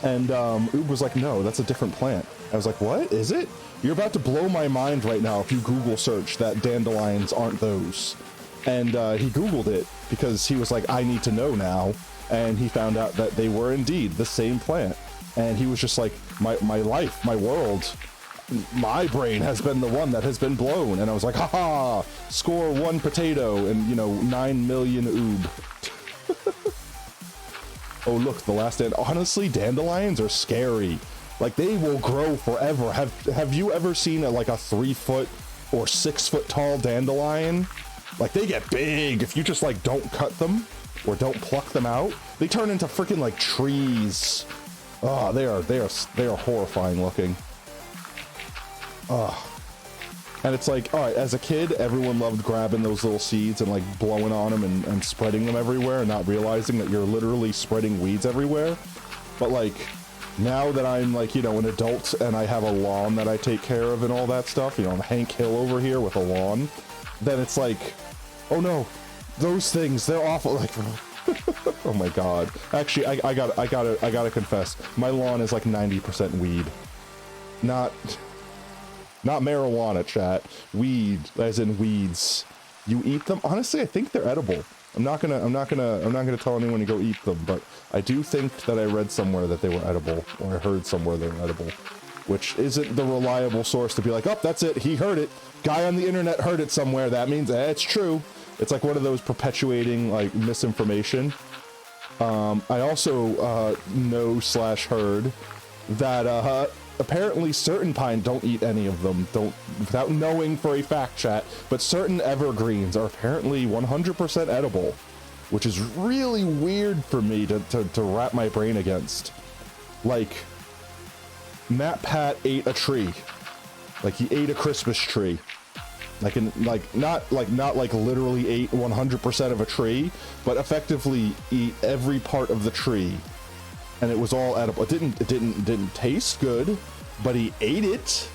And Oob was like, no, that's a different plant. I was like, what? Is it? You're about to blow my mind right now if you Google search that dandelions aren't those. And he Googled it because he was like, I need to know now. And he found out that they were indeed the same plant. And he was just like, my life, my world, my brain has been the one that has been blown. And I was like, haha, score 1 potato and, you know, 9 million Oob. Oh, look, the last honestly, dandelions are scary. Like, they will grow forever. Have you ever seen a 3-foot or 6-foot tall dandelion? Like, they get big if you just like don't cut them or don't pluck them out. They turn into freaking like trees. Oh, they are horrifying looking. Oh. And it's like, all right, as a kid, everyone loved grabbing those little seeds and like blowing on them and spreading them everywhere and not realizing that you're literally spreading weeds everywhere. But like, now that I'm like, you know, an adult and I have a lawn that I take care of and all that stuff, you know, Hank Hill over here with a lawn, then it's like, oh no, those things, they're awful. Like, oh my God. Actually, I gotta confess, my lawn is like 90% weed. Not marijuana, chat. Weed, as in weeds. You eat them? Honestly, I think they're edible. I'm not gonna tell anyone to go eat them, but I do think that I read somewhere that they were edible, or I heard somewhere they were edible, which isn't the reliable source to be like, oh, that's it, he heard it. Guy on the internet heard it somewhere, that means it's true. It's like one of those perpetuating like misinformation. I also know/heard that apparently certain pine, don't eat any of them, without knowing for a fact, chat, but certain evergreens are apparently 100% edible, which is really weird for me to wrap my brain against. Like, Matt Pat ate a tree. Like, he ate a Christmas tree. Not literally ate 100% of a tree, but effectively eat every part of the tree. And it was all edible. It didn't taste good, but he ate it.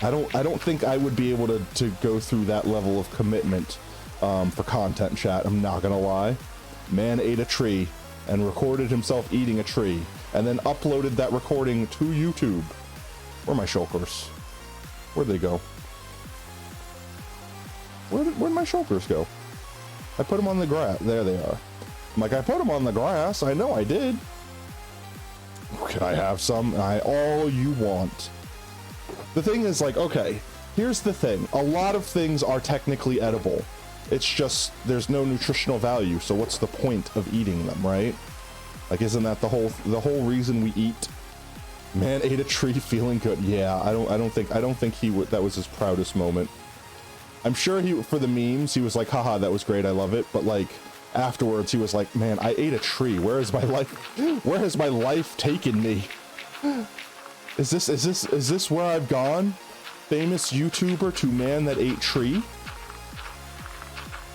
I don't think I would be able to go through that level of commitment for content, chat. I'm not gonna lie. Man ate a tree and recorded himself eating a tree, and then uploaded that recording to YouTube. Where are my shulkers? Where'd they go? Where'd my shulkers go? I put them on the grass. There they are. I'm like, I put them on the grass. I know I did. Can I have some? All you want. The thing is, like, okay, here's the thing. A lot of things are technically edible. It's just there's no nutritional value. So what's the point of eating them, right? Like, isn't that the whole reason we eat? Man ate a tree feeling good. Yeah, I don't think he would. That was his proudest moment. I'm sure for the memes he was like, haha, that was great, I love it. But like afterwards he was like, man, I ate a tree. Where has my life taken me? Is this where I've gone? Famous YouTuber to man that ate tree?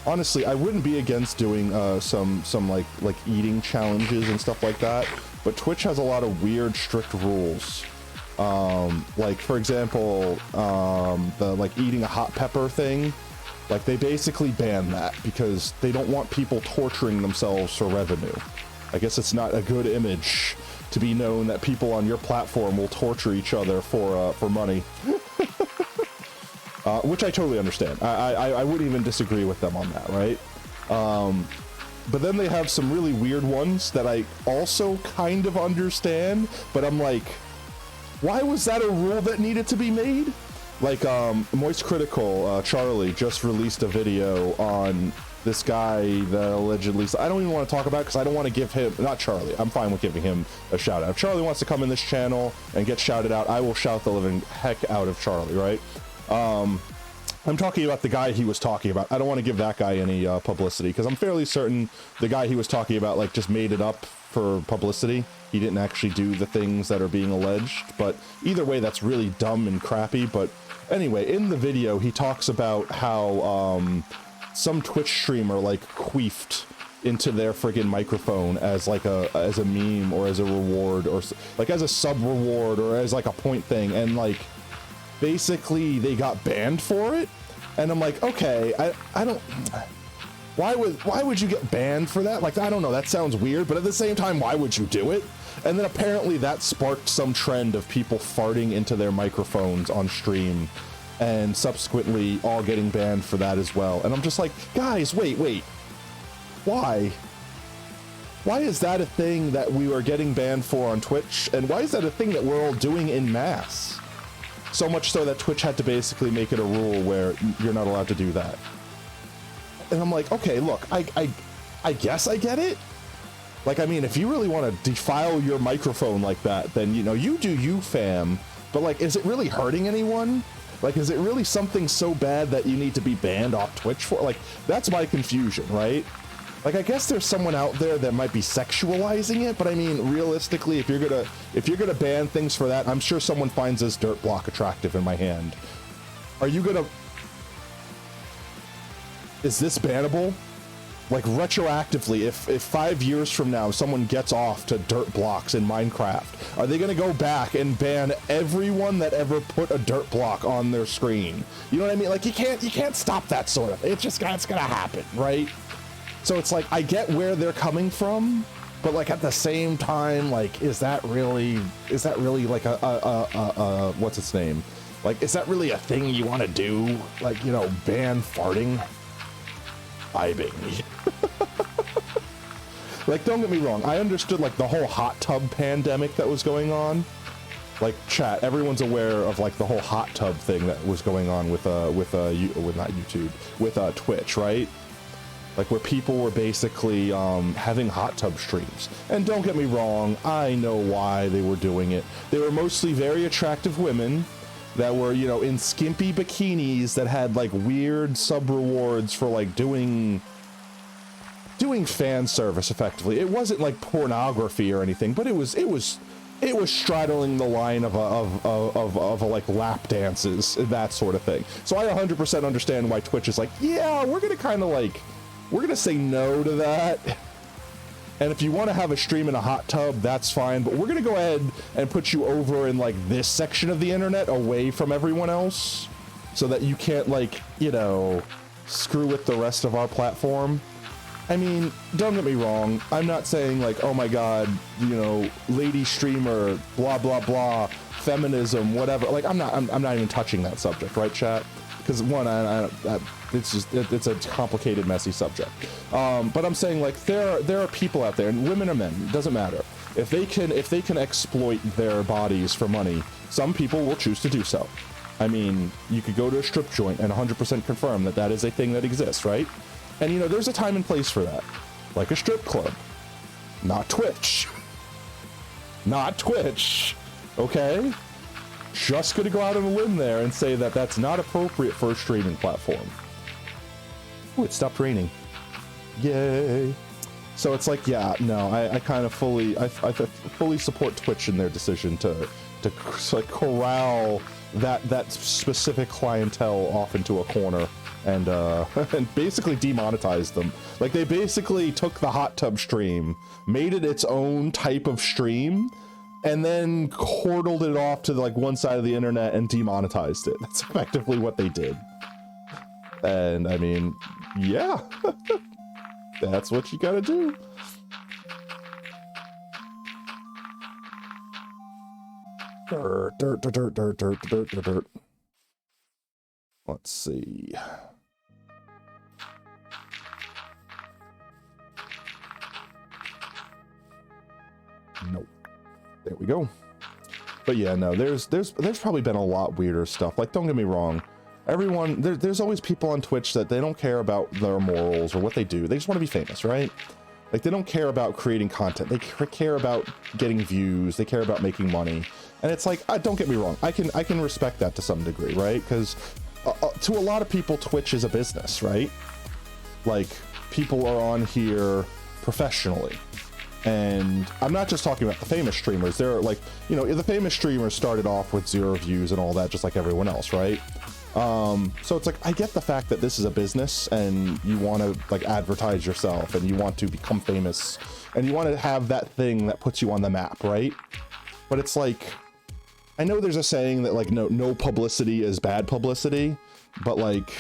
Honestly, I wouldn't be against doing some like eating challenges and stuff like that, but Twitch has a lot of weird, strict rules. Like for example, the like eating a hot pepper thing, like they basically ban that because they don't want people torturing themselves for revenue. I guess it's not a good image to be known that people on your platform will torture each other for money. Which I totally understand. I wouldn't even disagree with them on that, right? But then they have some really weird ones that I also kind of understand, but I'm like, why was that a rule that needed to be made? Like, Moist Critical, Charlie, just released a video on this guy that allegedly, I don't even want to talk about it because I don't want to give him, not Charlie, I'm fine with giving him a shout out. If Charlie wants to come in this channel and get shouted out, I will shout the living heck out of Charlie, right? I'm talking about the guy he was talking about. I don't want to give that guy any publicity because I'm fairly certain the guy he was talking about like just made it up for publicity. He didn't actually do the things that are being alleged, but either way, that's really dumb and crappy. But anyway, in the video, he talks about how some Twitch streamer like queefed into their friggin' microphone as like as a meme or as a reward or like as a sub reward or as like a point thing, and like basically they got banned for it. And I'm like, okay, I don't, why would you get banned for that? Like, I don't know, that sounds weird, but at the same time, why would you do it? And then apparently that sparked some trend of people farting into their microphones on stream and subsequently all getting banned for that as well. And I'm just like, guys, wait, why is that a thing that we are getting banned for on Twitch? And why is that a thing that we're all doing in mass? So much so that Twitch had to basically make it a rule where you're not allowed to do that. And I'm like, okay, look, I guess I get it. Like, I mean, if you really want to defile your microphone like that, then, you know, you do you, fam. But like, is it really hurting anyone? Like, is it really something so bad that you need to be banned off Twitch for? Like, that's my confusion, right? Like, I guess there's someone out there that might be sexualizing it, but I mean, realistically, if you're gonna ban things for that, I'm sure someone finds this dirt block attractive in my hand. Are you gonna... Is this bannable? Like, retroactively, if 5 years from now someone gets off to dirt blocks in Minecraft, are they gonna go back and ban everyone that ever put a dirt block on their screen? You know what I mean? Like, you can't stop that sort of... It's gonna happen, right? So it's like, I get where they're coming from, but like at the same time, like, is that really like a what's its name? Like, is that really a thing you want to do? Like, you know, ban farting? Vibing. Like, don't get me wrong. I understood like the whole hot tub pandemic that was going on. Like, chat, everyone's aware of like the whole hot tub thing that was going on with not YouTube, with Twitch, right? Like, where people were basically having hot tub streams. And don't get me wrong, I know why they were doing it. They were mostly very attractive women that were, you know, in skimpy bikinis that had like weird sub rewards for like doing fan service effectively. It wasn't like pornography or anything, but it was straddling the line of a like lap dances, that sort of thing. So I 100% understand why Twitch is like, yeah, we're gonna kind of like, we're gonna say no to that. And if you want to have a stream in a hot tub, that's fine, but we're gonna go ahead and put you over in like this section of the internet away from everyone else so that you can't, like, you know, screw with the rest of our platform. I mean, don't get me wrong, I'm not saying like, oh my god, you know, lady streamer, blah blah blah, feminism, whatever. Like, I'm not even touching that subject, right, chat? because one, it's just it's a complicated, messy subject. But I'm saying, like, there are people out there, and women or men, it doesn't matter. If they can exploit their bodies for money, some people will choose to do so. I mean, you could go to a strip joint and 100% confirm that that is a thing that exists, right? And you know, there's a time and place for that, like a strip club, not Twitch. Not Twitch, okay? Just gonna go out on a limb there and say that that's not appropriate for a streaming platform. Oh, it stopped raining. Yay. So it's like, yeah, no, I kind of fully support Twitch in their decision to like corral that specific clientele off into a corner and and basically demonetize them. Like, they basically took the hot tub stream, made it its own type of stream, and then cordled it off to like one side of the internet and demonetized it. That's effectively what they did. And I mean, yeah, that's what you gotta do. Dirt. Let's see. Nope. There we go. But yeah, no, there's probably been a lot weirder stuff. Like, don't get me wrong, everyone, there's always people on Twitch that they don't care about their morals or what they do. They just want to be famous, right? Like, they don't care about creating content. They care about getting views. They care about making money. And it's like, don't get me wrong, I can respect that to some degree, right? Because to a lot of people, Twitch is a business, right? Like, people are on here professionally. And I'm not just talking about the famous streamers. There are, like, you know, the famous streamers started off with 0 views and all that, just like everyone else, right? So it's like, I get the fact that this is a business and you want to like advertise yourself and you want to become famous and you want to have that thing that puts you on the map, right? But it's like, I know there's a saying that like no publicity is bad publicity, but like,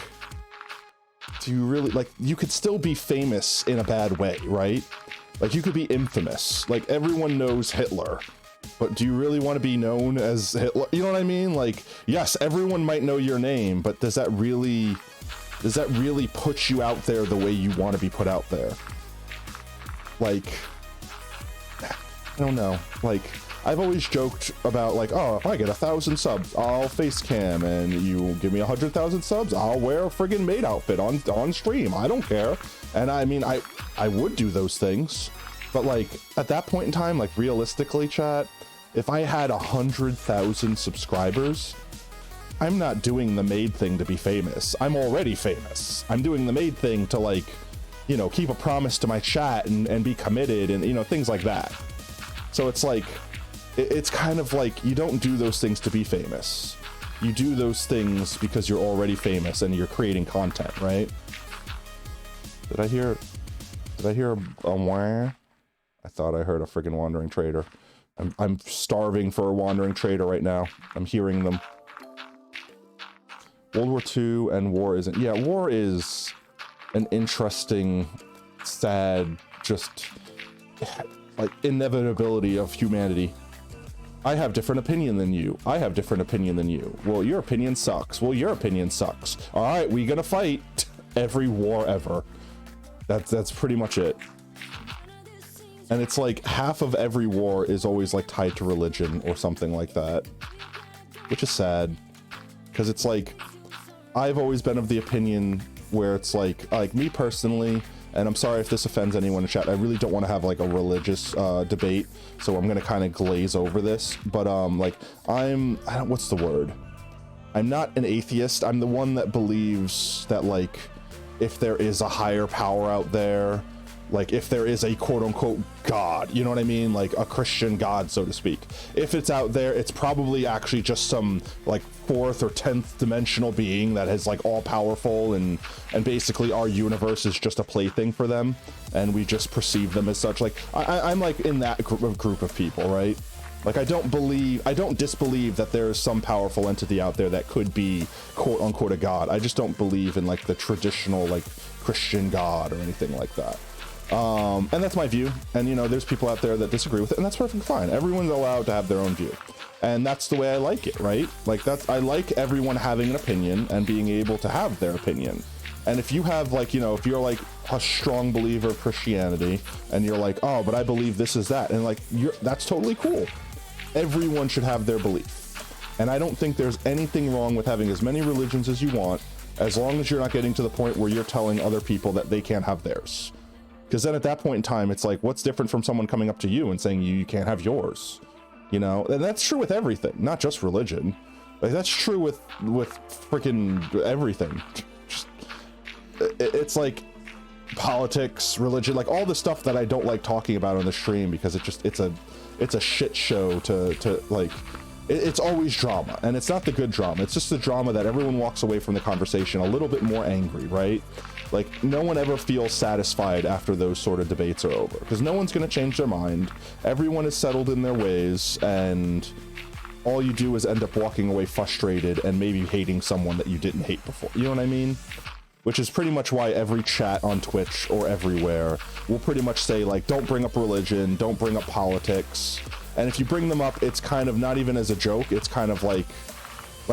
do you really, like, you could still be famous in a bad way, right? Like, you could be infamous. Like, everyone knows Hitler, but do you really want to be known as Hitler? You know what I mean? Like, yes, everyone might know your name, but does that really put you out there the way you want to be put out there? Like, I don't know. Like, I've always joked about, like, oh, if I get 1,000 subs, I'll face cam, and you give me 100,000 subs, I'll wear a friggin' maid outfit on stream. I don't care. And I mean, I would do those things, but like, at that point in time, like, realistically, chat, if I had 100,000 subscribers, I'm not doing the maid thing to be famous. I'm already famous. I'm doing the maid thing to, like, you know, keep a promise to my chat and be committed and, you know, things like that. So it's like, it's kind of like, you don't do those things to be famous. You do those things because you're already famous and you're creating content, right? Did I hear a wah? I thought I heard a friggin' wandering trader. I'm starving for a wandering trader right now. I'm hearing them. World War II and war isn't. Yeah, war is an interesting, sad, just like inevitability of humanity. I have different opinion than you. I have different opinion than you. Well, your opinion sucks. Well, your opinion sucks. All right, we gonna fight every war ever. That's pretty much it. And it's like half of every war is always like tied to religion or something like that, which is sad, because it's like, I've always been of the opinion where it's like me personally, and I'm sorry if this offends anyone in chat, I really don't want to have like a religious debate, so I'm gonna kind of glaze over this, but like, what's the word? I'm not an atheist. I'm the one that believes that, like, if there is a higher power out there, like if there is a quote-unquote God, you know what I mean, like a Christian God, so to speak, if it's out there, it's probably actually just some like 4th or 10th dimensional being that is like all powerful, and basically our universe is just a plaything for them and we just perceive them as such. Like I'm like in that group of people, right? Like, I don't disbelieve that there is some powerful entity out there that could be quote-unquote a god. I just don't believe in like the traditional like Christian God or anything like that. And that's my view. And, you know, there's people out there that disagree with it, and that's perfectly fine. Everyone's allowed to have their own view. And that's the way I like it, right? Like, I like everyone having an opinion and being able to have their opinion. And if you have, like, you know, if you're like a strong believer of Christianity and you're like, oh, but I believe this is that, and like, that's totally cool. Everyone should have their belief. And I don't think there's anything wrong with having as many religions as you want, as long as you're not getting to the point where you're telling other people that they can't have theirs. Because then at that point in time, it's like, what's different from someone coming up to you and saying you can't have yours? You know, and that's true with everything, not just religion. Like, that's true with freaking everything. It's like politics, religion, like all the stuff that I don't like talking about on the stream, because it's a shit show to like, it's always drama, and it's not the good drama. It's just the drama that everyone walks away from the conversation a little bit more angry, right? Like, no one ever feels satisfied after those sort of debates are over, because no one's going to change their mind. Everyone is settled in their ways, and all you do is end up walking away frustrated and maybe hating someone that you didn't hate before. You know what I mean? Which is pretty much why every chat on Twitch or everywhere will pretty much say, like, don't bring up religion, don't bring up politics. And if you bring them up, it's kind of not even as a joke. It's kind of like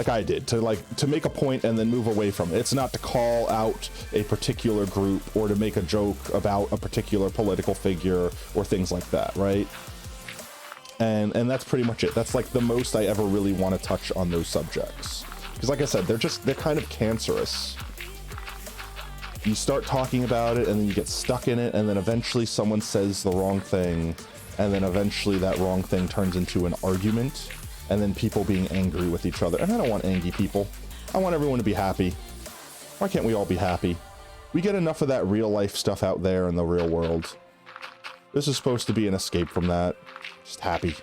I did, to make a point and then move away from it. It's not to call out a particular group or to make a joke about a particular political figure or things like that, right? And that's pretty much it. That's like the most I ever really want to touch on those subjects. Because like I said, they're kind of cancerous. You start talking about it and then you get stuck in it, and then eventually someone says the wrong thing, and then eventually that wrong thing turns into an argument, and then people being angry with each other. And I don't want angry people. I want everyone to be happy. Why can't we all be happy? We get enough of that real life stuff out there in the real world. This is supposed to be an escape from that. Just happy.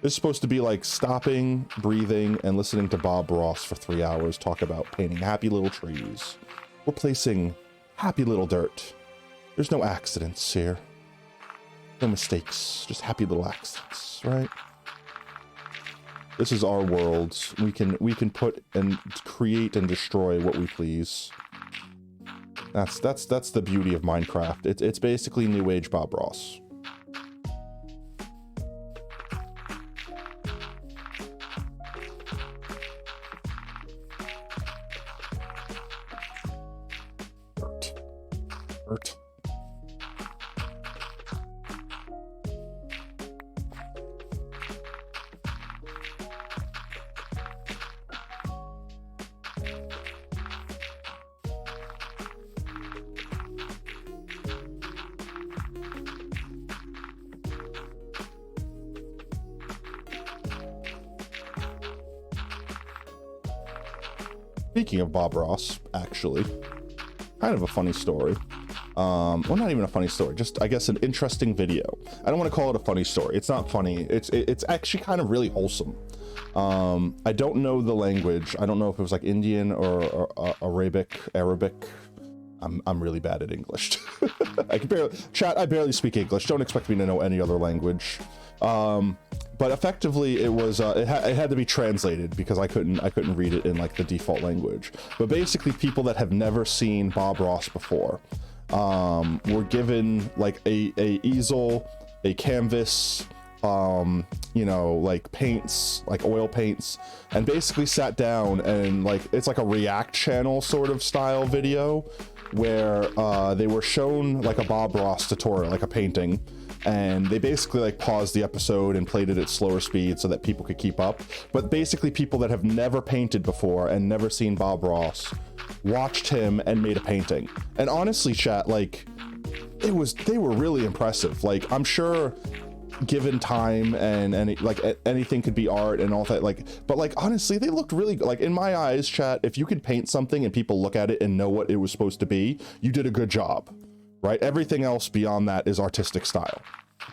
This is supposed to be like stopping, breathing, and listening to Bob Ross for 3 hours talk about painting happy little trees. Replacing happy little dirt. There's no accidents here. No mistakes. Just happy little accidents, right? This is our world. We can put and create and destroy what we please. That's the beauty of Minecraft. It's basically New Age Bob Ross. Hurt. Speaking of Bob Ross, actually, kind of a funny story. Well, not even a funny story, just, I guess, an interesting video. I don't want to call it a funny story. It's not funny. It's actually kind of really wholesome. I don't know the language. I don't know if it was like Indian or Arabic. I'm really bad at English. I barely speak English. Don't expect me to know any other language. But effectively it was, it had to be translated because I couldn't read it in like the default language. But basically people that have never seen Bob Ross before, were given like a easel, a canvas, you know, like paints, like oil paints, and basically sat down and like, it's like a React channel sort of style video where they were shown like a Bob Ross tutorial, like a painting, and they basically like paused the episode and played it at slower speed so that people could keep up. But basically people that have never painted before and never seen Bob Ross watched him and made a painting. And honestly, chat, like, they were really impressive. Like, I'm sure given time and like anything could be art and all that, like, but like honestly they looked really, like, in my eyes, chat, if you could paint something and people look at it and know what it was supposed to be, you did a good job, right? Everything else beyond that is artistic style.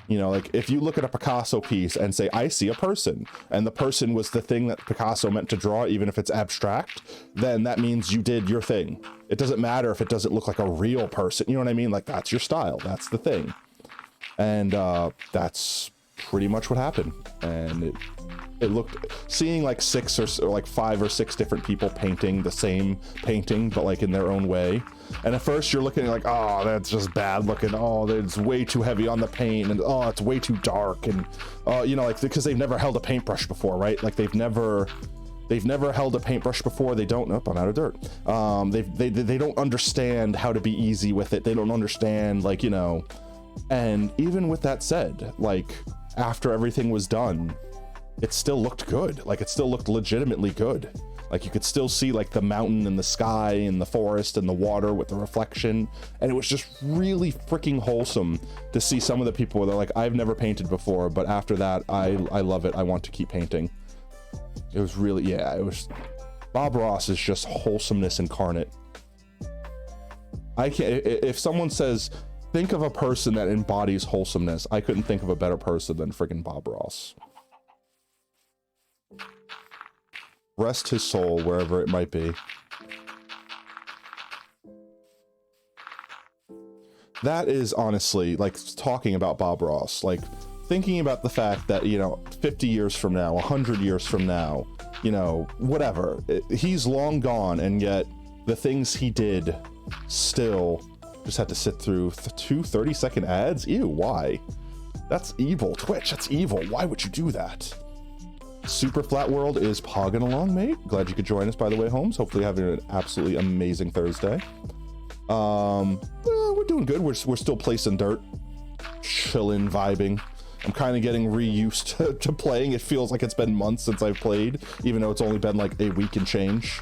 You know, like if you look at a Picasso piece and say, I see a person, and the person was the thing that Picasso meant to draw, even if it's abstract, then that means you did your thing. It doesn't matter if it doesn't look like a real person, you know what I mean? Like, that's your style, that's the thing. And that's pretty much what happened. And it looked, seeing like 6 or like 5 or 6 different people painting the same painting, but like in their own way. And at first you're looking like, oh, that's just bad looking. Oh, it's way too heavy on the paint, and oh, it's way too dark. And you know, like, because they've never held a paintbrush before, right? Like they've never held a paintbrush before. They don't, nope, I'm out of dirt. They don't understand how to be easy with it. They don't understand, like, you know. And even with that said, like, after everything was done, it still looked good. Like, it still looked legitimately good. Like, you could still see like the mountain and the sky and the forest and the water with the reflection. And it was just really freaking wholesome to see some of the people where they're like, I've never painted before, but after that, I love it. I want to keep painting. It was really, yeah, it was, Bob Ross is just wholesomeness incarnate. I can't, if someone says, think of a person that embodies wholesomeness, I couldn't think of a better person than freaking Bob Ross. Rest his soul wherever it might be. That is honestly, like, talking about Bob Ross, like, thinking about the fact that, you know, 50 years from now, 100 years from now, you know, whatever, he's long gone, and yet the things he did still just had to sit through 2 30-second ads. Ew, why? That's evil. Twitch, that's evil. Why would you do that? Superflat World is pogging along, mate. Glad you could join us, by the way, Holmes. Hopefully having an absolutely amazing Thursday. We're doing good. We're still placing dirt, chilling, vibing. I'm kind of getting reused to playing. It feels like it's been months since I've played, even though it's only been like a week and change.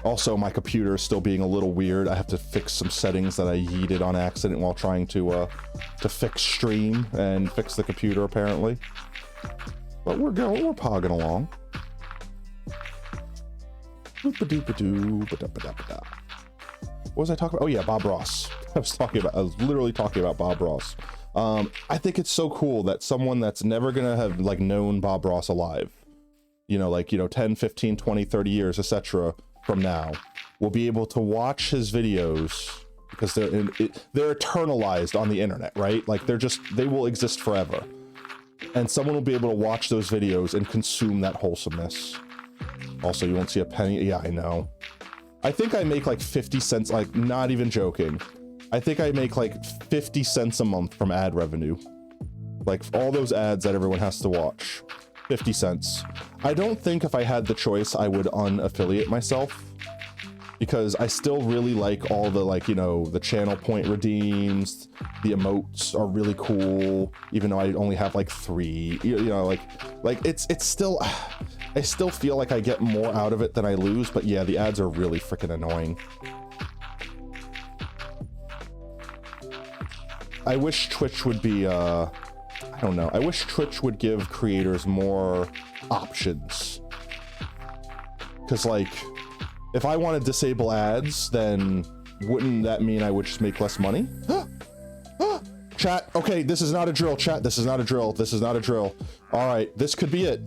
Also, my computer is still being a little weird. I have to fix some settings that I yeeted on accident while trying to fix stream and fix the computer, apparently. But we're pogging along. What was I talking about? Oh yeah, Bob Ross. I was literally talking about Bob Ross. I think it's so cool that someone that's never gonna have like known Bob Ross alive, you know, like, you know, 10, 15, 20, 30 years, etc. from now, will be able to watch his videos because they're eternalized on the internet, right? Like they will exist forever. And someone will be able to watch those videos and consume that wholesomeness. Also, you won't see a penny. Yeah, I know. I think I make like 50 cents, like, not even joking. I think I make like 50 cents a month from ad revenue. Like all those ads that everyone has to watch. 50 cents. I don't think if I had the choice, I would unaffiliate myself, because I still really like all the, like, you know, the channel point redeems, the emotes are really cool, even though I only have like 3, you know, like it's still, I still feel like I get more out of it than I lose, but yeah, the ads are really freaking annoying. I wish Twitch would be, I don't know, I wish Twitch would give creators more options. Because, like, if I want to disable ads, then wouldn't that mean I would just make less money? Chat, okay, this is not a drill, chat, this is not a drill, this is not a drill. All right, this could be it.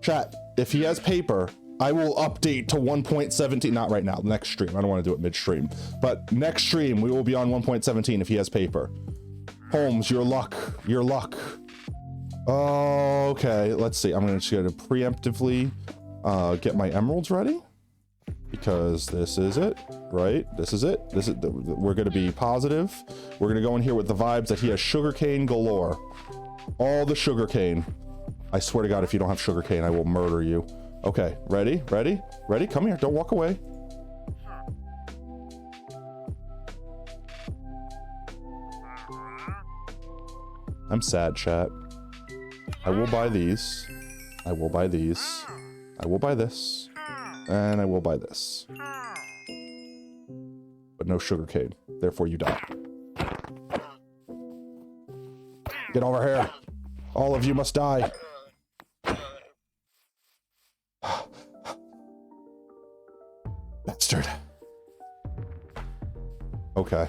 Chat, if he has paper, I will update to 1.17, not right now, next stream. I don't want to do it mid-stream, but next stream, we will be on 1.17 if he has paper. Holmes, your luck, your luck. Okay, let's see, I'm just gonna preemptively get my emeralds ready, because this is it, right? This is it. We're gonna be positive. We're gonna go in here with the vibes that he has sugarcane galore. All the sugarcane. I swear to God, if you don't have sugarcane, I will murder you. Okay, ready? Ready? Ready? Come here, don't walk away. I'm sad, chat. I will buy these. I will buy these. I will buy this. And I will buy this. But no sugarcane. Therefore, you die. Get over here. All of you must die. Bastard. Okay.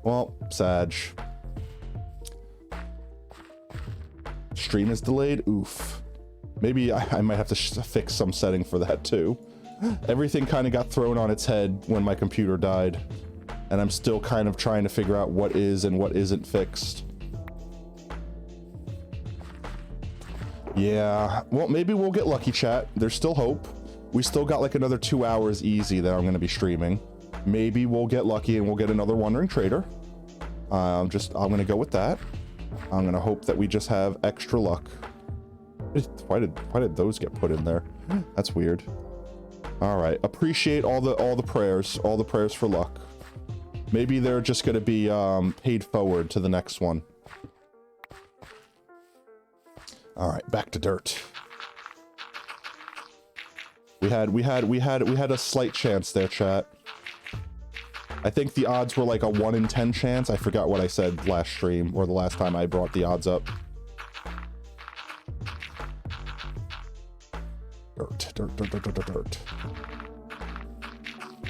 Well, Sag. Stream is delayed? Oof. Maybe I might have to fix some setting for that too. Everything kind of got thrown on its head when my computer died, and I'm still kind of trying to figure out what is and what isn't fixed. Yeah, well, maybe we'll get lucky, chat. There's still hope. We still got like another 2 hours easy that I'm going to be streaming. Maybe we'll get lucky and we'll get another Wandering Trader. I'm going to go with that. I'm going to hope that we just have extra luck. Why did those get put in there? That's weird. All right, appreciate all the prayers for luck. Maybe they're just going to be paid forward to the next one. All right, back to dirt. We had a slight chance there, chat. I think the odds were like a 1 in 10 chance. I forgot what I said last stream or the last time I brought the odds up. Dirt.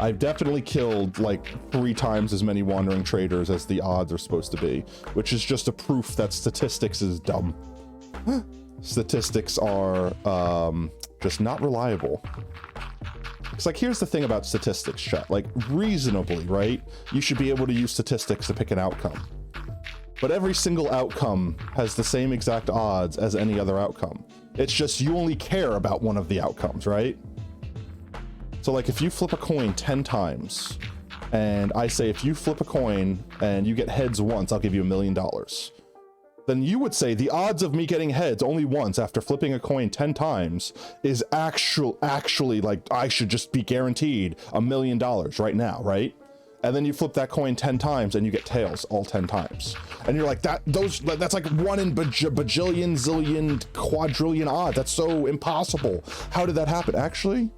I've definitely killed like 3 times as many Wandering Traders as the odds are supposed to be, which is just a proof that statistics is dumb. Statistics are just not reliable. It's like, here's the thing about statistics, chat. Like, reasonably, right? You should be able to use statistics to pick an outcome. But every single outcome has the same exact odds as any other outcome. It's just you only care about one of the outcomes, right? So like if you flip a coin 10 times, and I say if you flip a coin and you get heads once, I'll give you $1 million. Then you would say the odds of me getting heads only once after flipping a coin 10 times is actually like I should just be guaranteed $1 million right now, right? And then you flip that coin 10 times and you get tails all 10 times. And you're like, that's like 1 in bajillion, zillion, quadrillion odds. That's so impossible. How did that happen? Actually,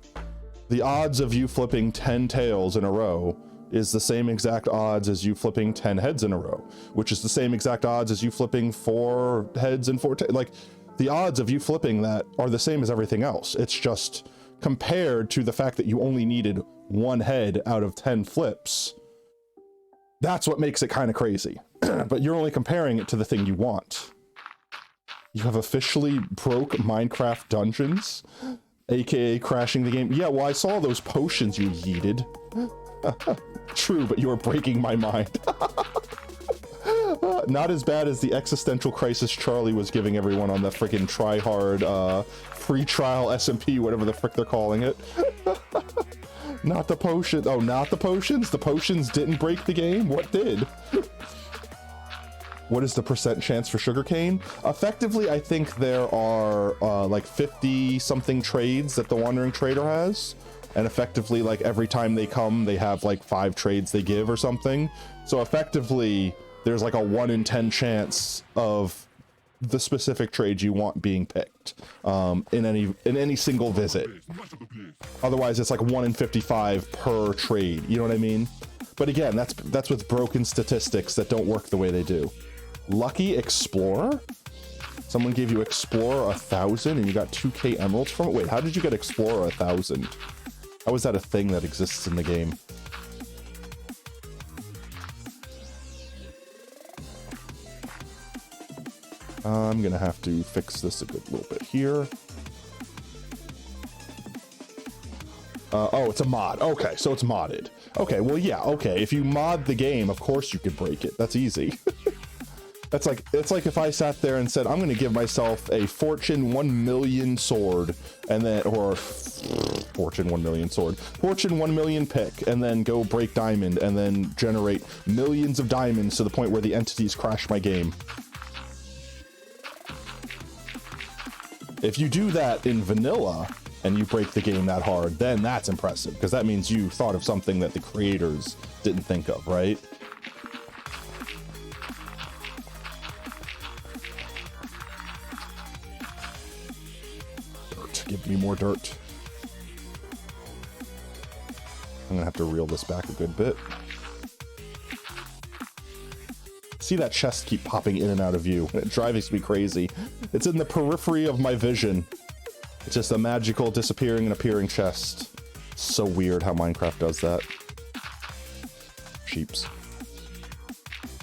the odds of you flipping 10 tails in a row is the same exact odds as you flipping 10 heads in a row, which is the same exact odds as you flipping 4 heads and 4 tails. Like, the odds of you flipping that are the same as everything else. It's just compared to the fact that you only needed 1 head out of 10 flips. That's what makes it kind of crazy. But you're only comparing it to the thing you want. You have officially broke Minecraft dungeons, aka crashing the game. Yeah, well, I saw those potions you yeeted. True, but you are breaking my mind. Not as bad as the existential crisis Charlie was giving everyone on the freaking try-hard free trial SMP, whatever the frick they're calling it. Not the potion. Oh, not the potions? The potions didn't break the game? What did? What is the % chance for sugarcane? Effectively, I think there are like 50-something trades that the Wandering Trader has. And effectively, like every time they come, they have like 5 trades they give or something. So effectively, there's like a 1 in 10 chance of the specific trade you want being picked in any single visit. Otherwise, it's like 1 in 55 per trade. You know what I mean? But again, that's with broken statistics that don't work the way they do. Lucky Explorer? Someone gave you Explorer 1,000 and you got 2k emeralds from it? Wait, how did you get Explorer 1,000? How is that a thing that exists in the game? I'm gonna have to fix this a good little bit here. Oh, it's a mod. Okay, so it's modded. Okay, well, yeah, okay. If you mod the game, of course you could break it. That's easy. It's like if I sat there and said, I'm gonna give myself a Fortune 1 million sword, and then, or Fortune 1 million sword, Fortune 1 million pick, and then go break diamond, and then generate millions of diamonds to the point where the entities crash my game. If you do that in vanilla, and you break the game that hard, then that's impressive, because that means you thought of something that the creators didn't think of, right? Give me more dirt. I'm gonna have to reel this back a good bit. See that chest keep popping in and out of view. It drives me crazy. It's in the periphery of my vision. It's just a magical disappearing and appearing chest. So weird how Minecraft does that. Sheeps.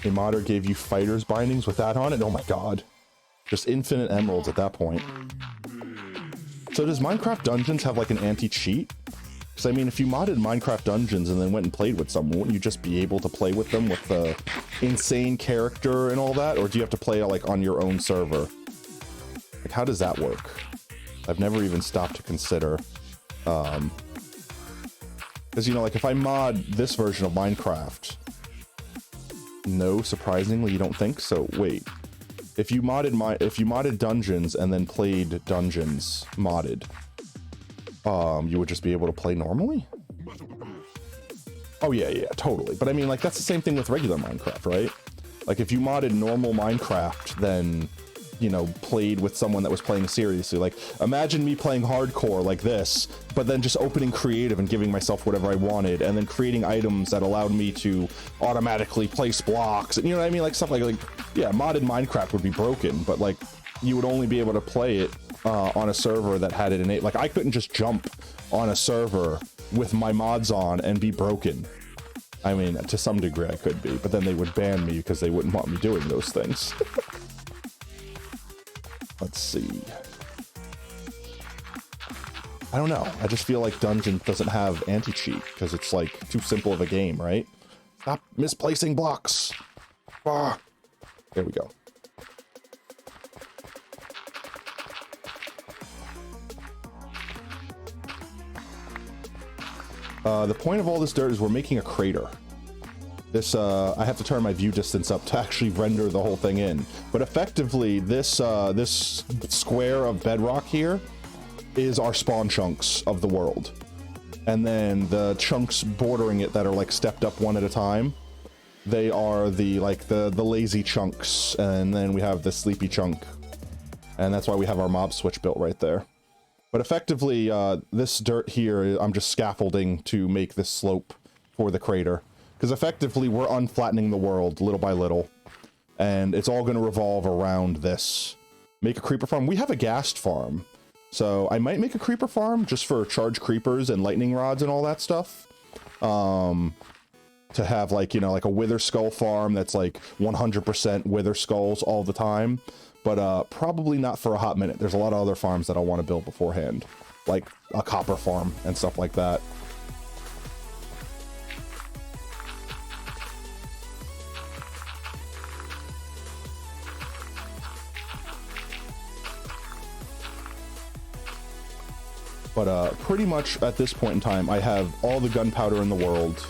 A modder gave you fighter's bindings with that on it? Oh my god. Just infinite emeralds at that point. So does Minecraft Dungeons have like an anti-cheat? Because I mean, if you modded Minecraft Dungeons and then went and played with someone, wouldn't you just be able to play with them with the insane character and all that? Or do you have to play like on your own server? Like, how does that work? I've never even stopped to consider. Because, you know, like, if I mod this version of Minecraft... No, surprisingly, you don't think? So, wait. If you modded Dungeons and then played Dungeons modded, you would just be able to play normally? Oh, yeah, totally. But I mean, like, that's the same thing with regular Minecraft, right? Like, if you modded normal Minecraft, then, you know, played with someone that was playing seriously. Like, imagine me playing hardcore like this, but then just opening creative and giving myself whatever I wanted, and then creating items that allowed me to automatically place blocks. And, you know what I mean? Like, stuff like, yeah, modded Minecraft would be broken, but, like, you would only be able to play it on a server that had it innate. Like, I couldn't just jump on a server with my mods on and be broken. I mean, to some degree I could be, but then they would ban me because they wouldn't want me doing those things. Let's see. I don't know. I just feel like Dungeon doesn't have anti-cheat because it's like too simple of a game, right? Stop misplacing blocks. Ah. There we go. The point of all this dirt is we're making a crater. This, I have to turn my view distance up to actually render the whole thing in. But effectively, this square of bedrock here is our spawn chunks of the world. And then the chunks bordering it that are like stepped up one at a time, they are the lazy chunks. And then we have the sleepy chunk. And that's why we have our mob switch built right there. But effectively, this dirt here, I'm just scaffolding to make this slope for the crater. Because effectively, we're unflattening the world little by little. And it's all going to revolve around this. Make a creeper farm. We have a ghast farm. So I might make a creeper farm just for charge creepers and lightning rods and all that stuff. To have, like, you know, like a wither skull farm that's like 100% wither skulls all the time. But probably not for a hot minute. There's a lot of other farms that I want to build beforehand. Like a copper farm and stuff like that. But pretty much at this point in time, I have all the gunpowder in the world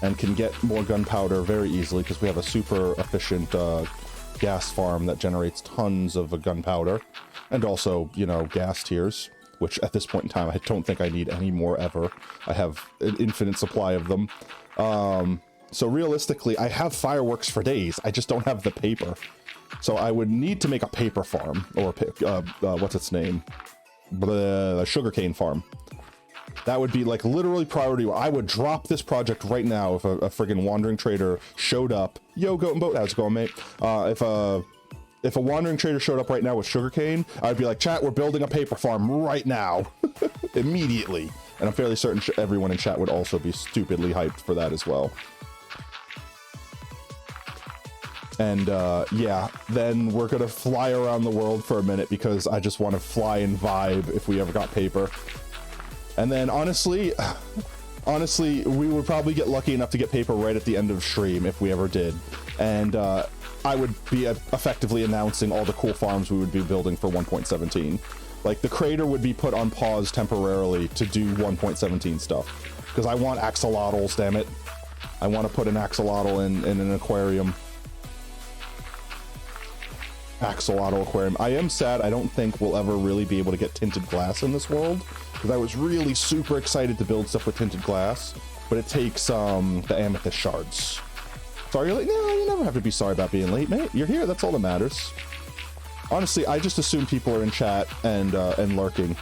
and can get more gunpowder very easily because we have a super efficient gas farm that generates tons of gunpowder and also, you know, gas tiers, which at this point in time, I don't think I need any more ever. I have an infinite supply of them. So realistically, I have fireworks for days. I just don't have the paper. So I would need to make a paper farm or what's its name? The sugarcane farm. That would be like literally priority. I would drop this project right now if a friggin' wandering trader showed up. Yo, Goat and Boat, how's it going, mate? If a wandering trader showed up right now with sugarcane, I'd be like, chat, we're building a paper farm right now. Immediately. And I'm fairly certain everyone in chat would also be stupidly hyped for that as well. And yeah, then we're gonna fly around the world for a minute because I just want to fly and vibe if we ever got paper. And then honestly, we would probably get lucky enough to get paper right at the end of stream if we ever did. And I would be effectively announcing all the cool farms we would be building for 1.17. Like the crater would be put on pause temporarily to do 1.17 stuff. Because I want axolotls, damn it. I want to put an axolotl in an aquarium. Axolotl aquarium. I am sad I don't think we'll ever really be able to get tinted glass in this world, because I was really super excited to build stuff with tinted glass, but it takes the amethyst shards. Sorry, you're late? No, you never have to be sorry about being late, mate. You're here, that's all that matters. Honestly, I just assume people are in chat and lurking.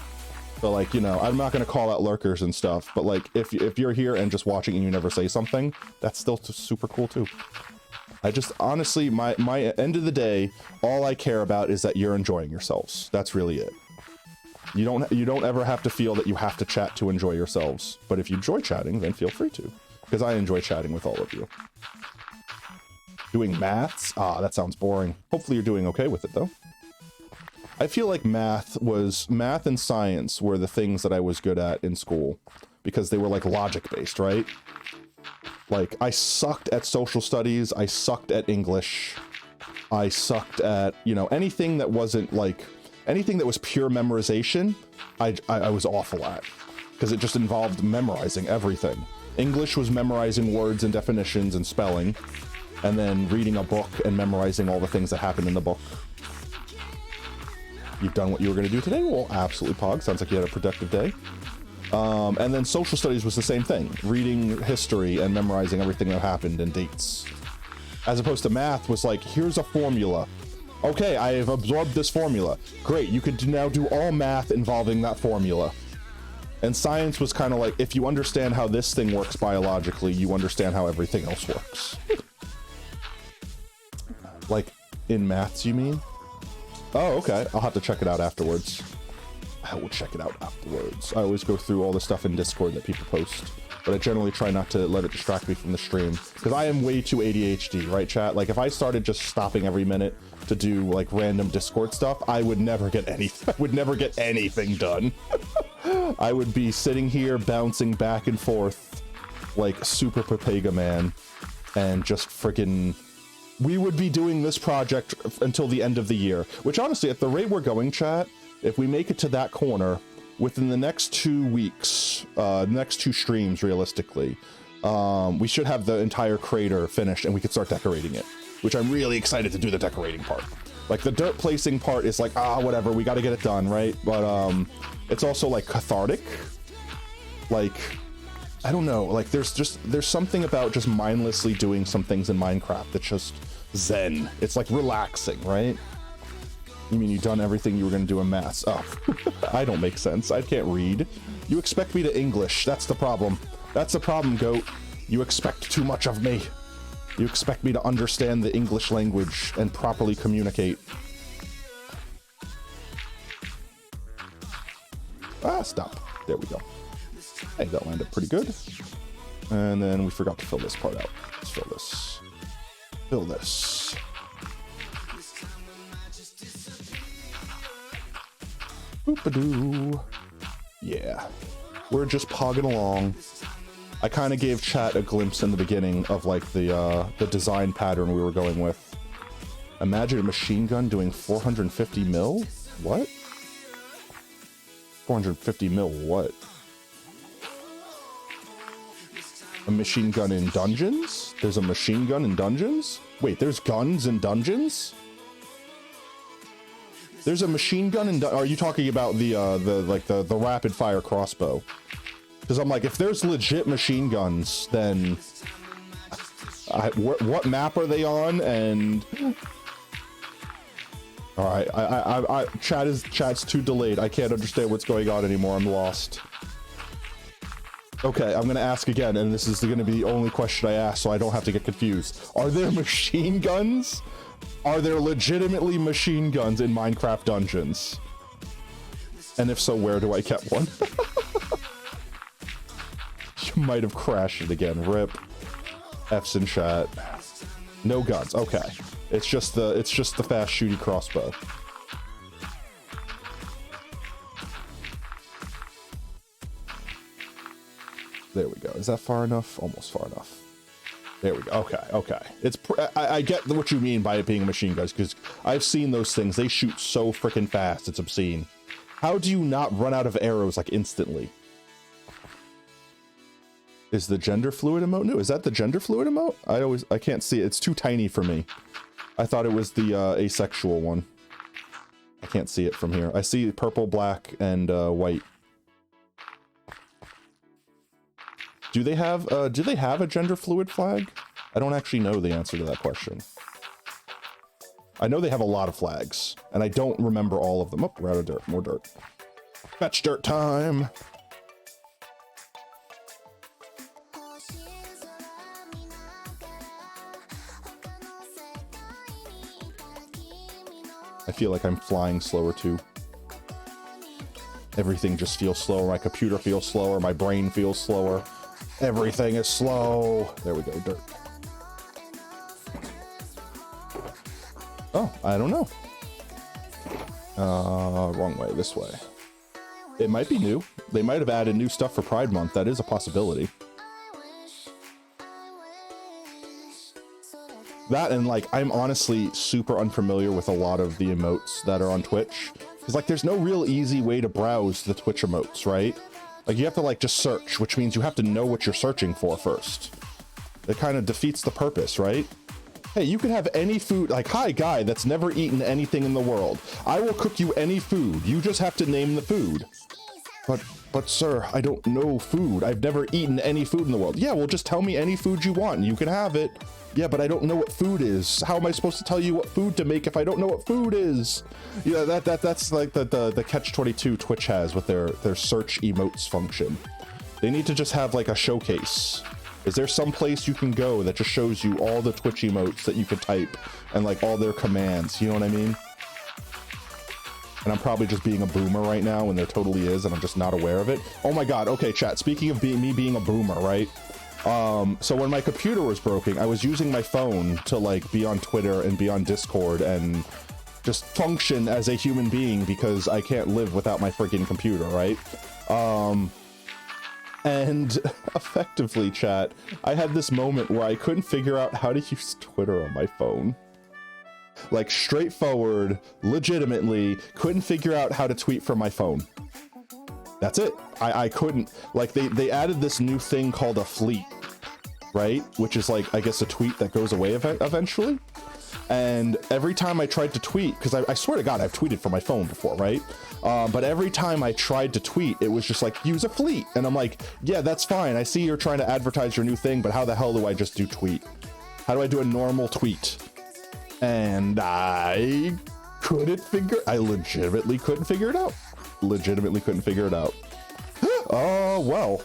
So, like, you know, I'm not going to call out lurkers and stuff, but like, if you're here and just watching and you never say something, that's still super cool too. I just, honestly, my end of the day, all I care about is that you're enjoying yourselves. That's really it. You don't ever have to feel that you have to chat to enjoy yourselves. But if you enjoy chatting, then feel free to. Because I enjoy chatting with all of you. Doing maths? Ah, that sounds boring. Hopefully you're doing okay with it, though. I feel like math and science were the things that I was good at in school. Because they were, like, logic-based, right? Like, I sucked at social studies, I sucked at English, I sucked at, you know, anything that wasn't, like, Anything that was pure memorization, I was awful at, because it just involved memorizing everything. English was memorizing words and definitions and spelling, and then reading a book and memorizing all the things that happened in the book. You've done what you were going to do today? Well, absolutely, Pog. Sounds like you had a productive day. And then social studies was the same thing. Reading history and memorizing everything that happened and dates. As opposed to math was like, here's a formula. Okay, I have absorbed this formula. Great, you could now do all math involving that formula. And science was kind of like, if you understand how this thing works biologically, you understand how everything else works. Like, in maths, you mean? Oh, okay. I'll have to check it out afterwards. I will check it out afterwards. I always go through all the stuff in Discord that people post, but I generally try not to let it distract me from the stream, because I am way too ADHD, right, chat? Like, if I started just stopping every minute to do, like, random Discord stuff, I would never get anything done. I would be sitting here bouncing back and forth like Super Pepega Man, and just freaking... We would be doing this project until the end of the year, which honestly, at the rate we're going, chat, if we make it to that corner within the next 2 weeks, next 2 streams, realistically, we should have the entire crater finished and we could start decorating it, which I'm really excited to do the decorating part. Like, the dirt placing part is like, whatever, we got to get it done, right? But it's also like cathartic. Like, I don't know, like there's something about just mindlessly doing some things in Minecraft that's just zen. It's like relaxing, right? You mean you've done everything you were going to do in maths? Oh, I don't make sense. I can't read. You expect me to English. That's the problem. That's the problem, goat. You expect too much of me. You expect me to understand the English language and properly communicate. Stop. There we go. Hey, that lined up pretty good. And then we forgot to fill this part out. Let's fill this. Fill this. Boop-a-doo. Yeah. We're just pogging along. I kind of gave chat a glimpse in the beginning of like the design pattern we were going with. Imagine a machine gun doing 450 mil? What? 450 mil what? A machine gun in dungeons? There's a machine gun in dungeons? Wait, there's guns in dungeons? There's a machine gun in are you talking about the rapid fire crossbow? Because I'm like, if there's legit machine guns, then what map are they on? And all right, chat's too delayed. I can't understand what's going on anymore. I'm lost. Okay, I'm going to ask again, and this is going to be the only question I ask, so I don't have to get confused. Are there machine guns? Are there legitimately machine guns in Minecraft dungeons? And if so, where do I get one? You might have crashed it again. Rip. F's in chat. No guns. Okay. It's just the fast shooty crossbow. There we go. Is that far enough? Almost far enough. There we go. Okay, okay. It's I get what you mean by it being a machine gun, because I've seen those things. They shoot so freaking fast. It's obscene. How do you not run out of arrows like instantly? Is the gender fluid emote new? Is that the gender fluid emote? I can't see it. It's too tiny for me. I thought it was the asexual one. I can't see it from here. I see purple, black, and white. Do they have a gender fluid flag? I don't actually know the answer to that question. I know they have a lot of flags, and I don't remember all of them. Oh, we're out of dirt. More dirt. Fetch dirt time. I feel like I'm flying slower too. Everything just feels slower. My computer feels slower. My brain feels slower. Everything is slow. There we go, dirt. Oh, I don't know. Wrong way, this way. It might be new. They might have added new stuff for Pride Month. That is a possibility. That and like, I'm honestly super unfamiliar with a lot of the emotes that are on Twitch. Because like there's no real easy way to browse the Twitch emotes, right? Like you have to like just search, which means you have to know what you're searching for first. It kind of defeats the purpose, right? Hey, you can have any food, like, hi guy that's never eaten anything in the world. I will cook you any food. You just have to name the food. But sir, I don't know food. I've never eaten any food in the world. Yeah, well, just tell me any food you want and you can have it. Yeah, but I don't know what food is. How am I supposed to tell you what food to make if I don't know what food is? Yeah, that's like the catch-22 Twitch has with their search emotes function. They need to just have like a showcase. Is there some place you can go that just shows you all the Twitch emotes that you could type and like all their commands? You know what I mean? And I'm probably just being a boomer right now when there totally is, and I'm just not aware of it. Oh my God. Okay, chat. Speaking of me being a boomer, right? So when my computer was broken, I was using my phone to like be on Twitter and be on Discord and just function as a human being because I can't live without my freaking computer, right? And effectively, chat, I had this moment where I couldn't figure out how to use Twitter on my phone. Like straightforward, legitimately, couldn't figure out how to tweet from my phone. That's it. I couldn't, like they added this new thing called a fleet, right? Which is like, I guess a tweet that goes away eventually. And every time I tried to tweet, because I swear to God, I've tweeted from my phone before, right? But every time I tried to tweet, it was just like, use a fleet. And I'm like, yeah, that's fine. I see you're trying to advertise your new thing, but how the hell do I just do tweet? How do I do a normal tweet? And I legitimately couldn't figure it out. Legitimately couldn't figure it out. Oh, well.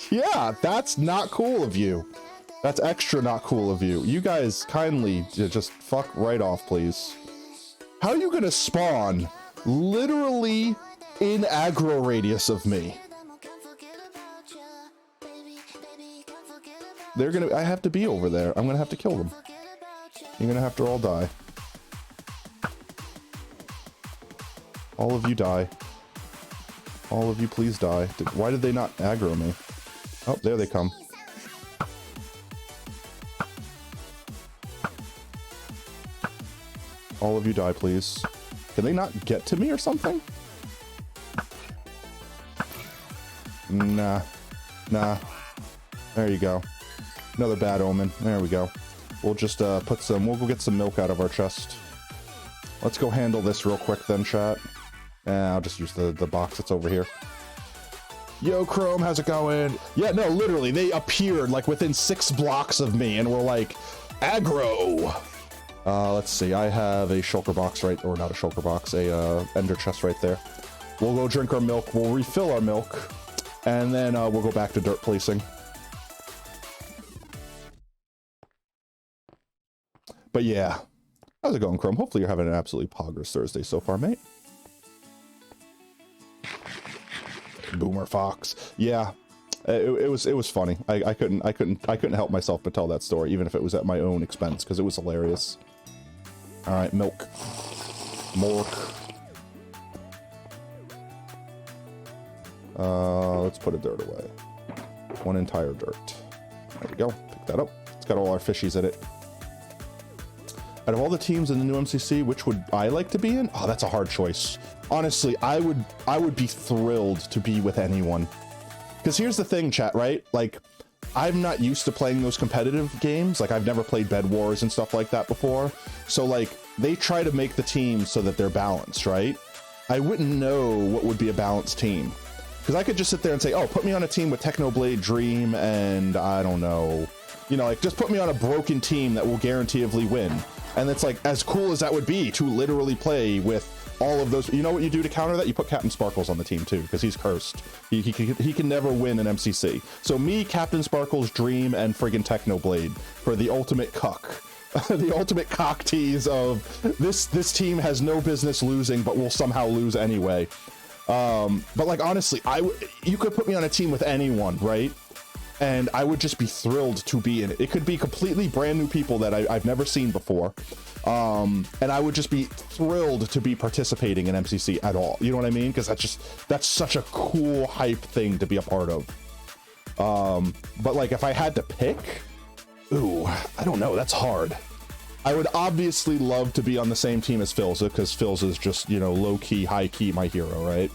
Yeah, that's not cool of you. That's extra not cool of you. You guys kindly just fuck right off, please. How are you gonna spawn literally in aggro radius of me? They're gonna, I have to be over there. I'm gonna have to kill them. You're gonna have to all die. All of you die. All of you please die. Why did they not aggro me? Oh, there they come. All of you die, please. Can they not get to me or something? Nah. Nah. There you go. Another bad omen. There we go. We'll just we'll go get some milk out of our chest. Let's go handle this real quick then, chat. I'll just use the box that's over here. Yo, Chrome, how's it going? Yeah, no, literally, they appeared like within 6 blocks of me and were like, aggro! Let's see, I have a shulker box right, or not a shulker box, a ender chest right there. We'll go drink our milk, we'll refill our milk, and then we'll go back to dirt placing. But yeah, how's it going, Chrome? Hopefully you're having an absolutely poggers Thursday so far, mate. Boomer Fox. Yeah, it was funny. I couldn't help myself but tell that story, even if it was at my own expense, because it was hilarious. All right, milk. Let's put a dirt away. 1 entire dirt. There we go. Pick that up. It's got all our fishies in it. Out of all the teams in the new MCC, which would I like to be in? Oh, that's a hard choice. Honestly, I would be thrilled to be with anyone. Because here's the thing, chat, right? Like, I'm not used to playing those competitive games. Like, I've never played Bed Wars and stuff like that before. So, like, they try to make the teams so that they're balanced, right? I wouldn't know what would be a balanced team. Because I could just sit there and say, oh, put me on a team with Technoblade, Dream, and I don't know. You know, like, just put me on a broken team that will guaranteeably win. And it's like, as cool as that would be to literally play with all of those. You know what you do to counter that? You put Captain Sparkles on the team too, because he's cursed. He can never win an MCC. So me, Captain Sparkles, Dream, and friggin' Technoblade for the ultimate cuck. The ultimate cock tease of this team has no business losing, but will somehow lose anyway. But like, honestly, you could put me on a team with anyone, right? And I would just be thrilled to be in it. It could be completely brand new people that I've never seen before. And I would just be thrilled to be participating in MCC at all. You know what I mean? Because that's such a cool, hype thing to be a part of. But like, if I had to pick, ooh, I don't know. That's hard. I would obviously love to be on the same team as Philza, because Philza's just, you know, low-key, high-key my hero, right?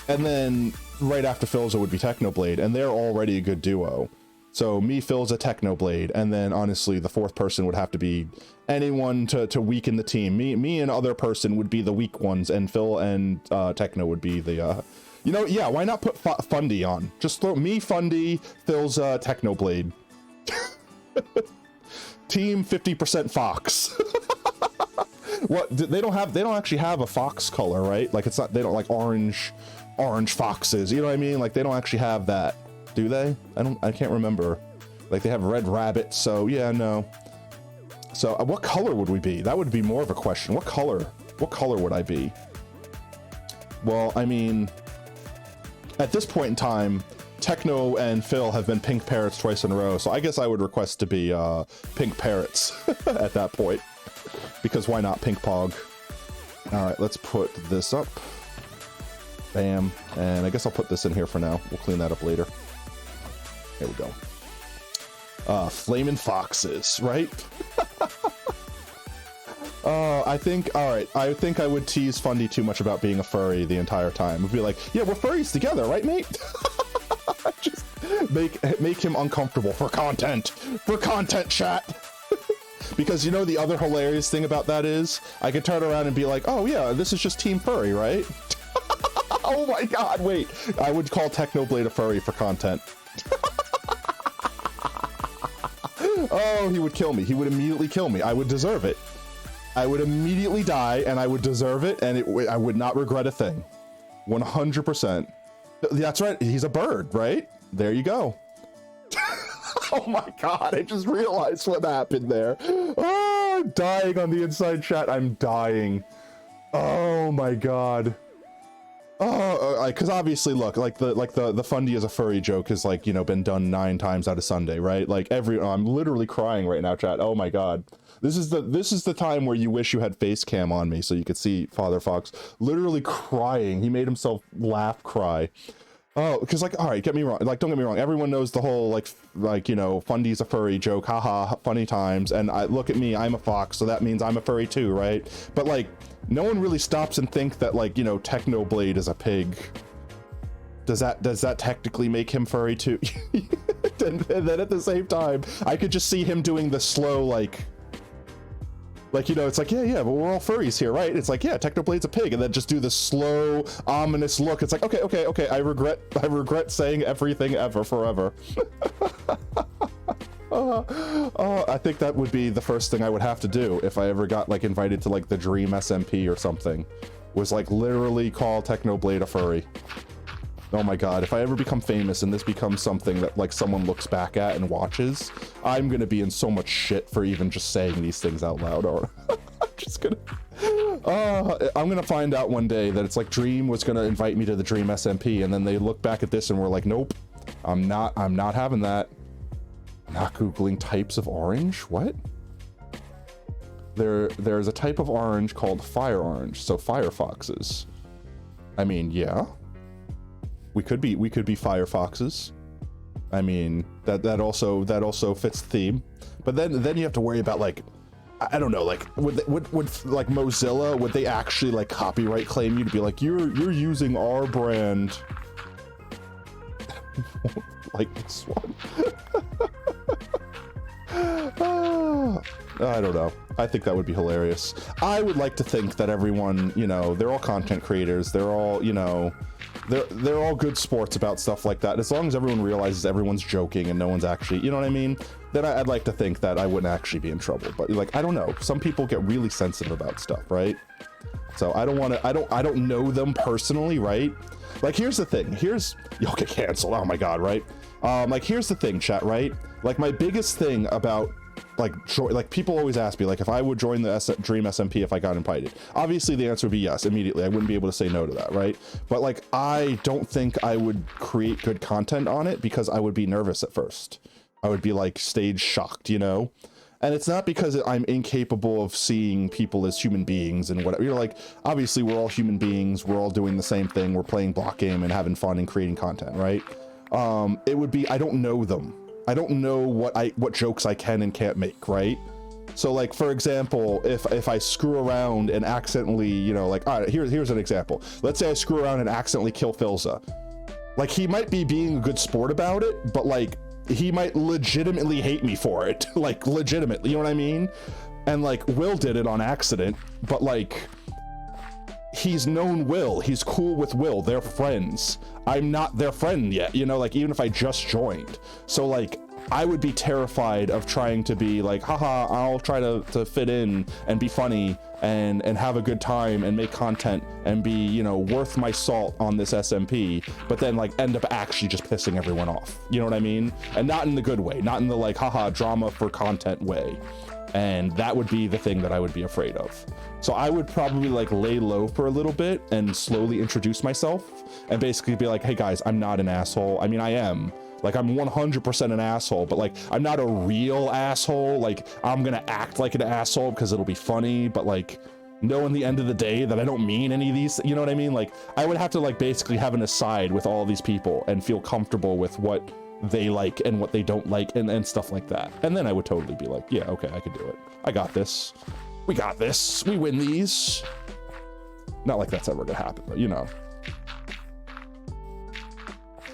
And then right after Philza would be Technoblade, and they're already a good duo. So me, Philza, Technoblade, and then honestly the fourth person would have to be anyone to weaken the team. Me and other person would be the weak ones, and Phil and Techno would be the you know, yeah, why not put Fundy on? Just throw me, Fundy, Philza, Technoblade. Team 50% Fox. What, they don't actually have a fox color, right? Like, it's not, they don't like orange foxes, you know what I mean? Like, they don't actually have that, do they? I can't remember. Like, they have red rabbits, so yeah, no. So what color would we be? That would be more of a question. What color would I be? Well, I mean, at this point in time, Techno and Phil have been pink parrots twice in a row, so I guess I would request to be pink parrots at that point, because why not pink pog? All right, let's put this up. Bam. And I guess I'll put this in here for now. We'll clean that up later. There we go. Flamin' foxes, right? I think I would tease Fundy too much about being a furry the entire time. I'd be like, yeah, we're furries together, right, mate? Just make him uncomfortable for content chat. Because you know the other hilarious thing about that is I could turn around and be like, oh yeah, this is just Team Furry, right? Oh my god, wait. I would call Technoblade a furry for content. Oh, he would kill me. He would immediately kill me. I would deserve it. I would immediately die, and I would deserve it, and I would not regret a thing. 100%. That's right. He's a bird, right? There you go. Oh my god, I just realized what happened there. Oh, I'm dying on the inside chat. I'm dying. Oh my god. Oh, because obviously, look, like the Fundy as a furry joke has, like, you know, been done 9 times out of Sunday, right? Like I'm literally crying right now, chat. Oh my god, this is the time where you wish you had face cam on me so you could see Father Fox literally crying. He made himself laugh, cry. Oh, because, like, all right, get me wrong, like, don't get me wrong, everyone knows the whole like you know, Fundy's a furry joke, haha, funny times, and look at me, I'm a fox, so that means I'm a furry too, right? But like, no one really stops and think that, like, you know, Technoblade is a pig. Does that technically make him furry too? And then at the same time, I could just see him doing the slow, like, you know, it's like, yeah, but we're all furries here, right? It's like, yeah, Technoblade's a pig, and then just do the slow, ominous look. It's like, okay, I regret saying everything ever, forever. I think that would be the first thing I would have to do if I ever got, like, invited to, like, the Dream SMP or something. Was, like, literally call Technoblade a furry. Oh my god, if I ever become famous and this becomes something that, like, someone looks back at and watches, I'm gonna be in so much shit for even just saying these things out loud. Or I'm just gonna... I'm gonna find out one day that it's like Dream was gonna invite me to the Dream SMP, and then they look back at this and we're like, nope, I'm not having that. Not Googling types of orange? What? There's a type of orange called fire orange, so fire foxes. I mean, yeah. We could be fire foxes. I mean, that also fits the theme. But then you have to worry about, like, I don't know, like, would like Mozilla, would they actually, like, copyright claim you to be like, you're using our brand? Like this one. I don't know. I think that would be hilarious. I would like to think that everyone, you know, they're all content creators. They're all, you know, they're all good sports about stuff like that. As long as everyone realizes everyone's joking and no one's actually, you know what I mean? Then I'd like to think that I wouldn't actually be in trouble. But, like, I don't know. Some people get really sensitive about stuff, right? So I don't want to, I don't know them personally, right? Like, here's the thing. You'll get canceled. Oh my god, right? Like, here's the thing, chat, right? Like, my biggest thing about, like people always ask me, like, if I would join the Dream SMP if I got invited. Obviously the answer would be yes, immediately. I wouldn't be able to say no to that, right? But, like, I don't think I would create good content on it because I would be nervous at first. I would be, like, stage shocked, you know? And it's not because I'm incapable of seeing people as human beings and whatever. You're like, obviously we're all human beings, we're all doing the same thing, we're playing block game and having fun and creating content, right? It would be, I don't know them. I don't know what jokes I can and can't make, right? So like, for example, if I screw around and accidentally, you know, like, all right, here's an example. Let's say I screw around and accidentally kill Philza. Like, he might be being a good sport about it, but like, he might legitimately hate me for it. Like, legitimately, you know what I mean? And like, Will did it on accident, but like, he's known Will, he's cool with Will, they're friends. I'm not their friend yet, you know, like, even if I just joined. So like, I would be terrified of trying to be like, haha, I'll try to fit in and be funny and have a good time and make content and be, you know, worth my salt on this SMP, but then like end up actually just pissing everyone off. You know what I mean? And not in the good way, not in the like, haha, drama for content way. And that would be the thing that I would be afraid of. So I would probably like lay low for a little bit and slowly introduce myself and basically be like, hey guys, I'm not an asshole. I mean, I am. Like, I'm 100% an asshole, but like, I'm not a real asshole. Like, I'm gonna act like an asshole because it'll be funny, but like, know in the end of the day that I don't mean any of these, you know what I mean? Like, I would have to like basically have an aside with all these people and feel comfortable with what they like and what they don't like and stuff like that. And then I would totally be like, yeah, okay, I can do it. I got this. We got this. We win these. Not like that's ever gonna happen, but you know.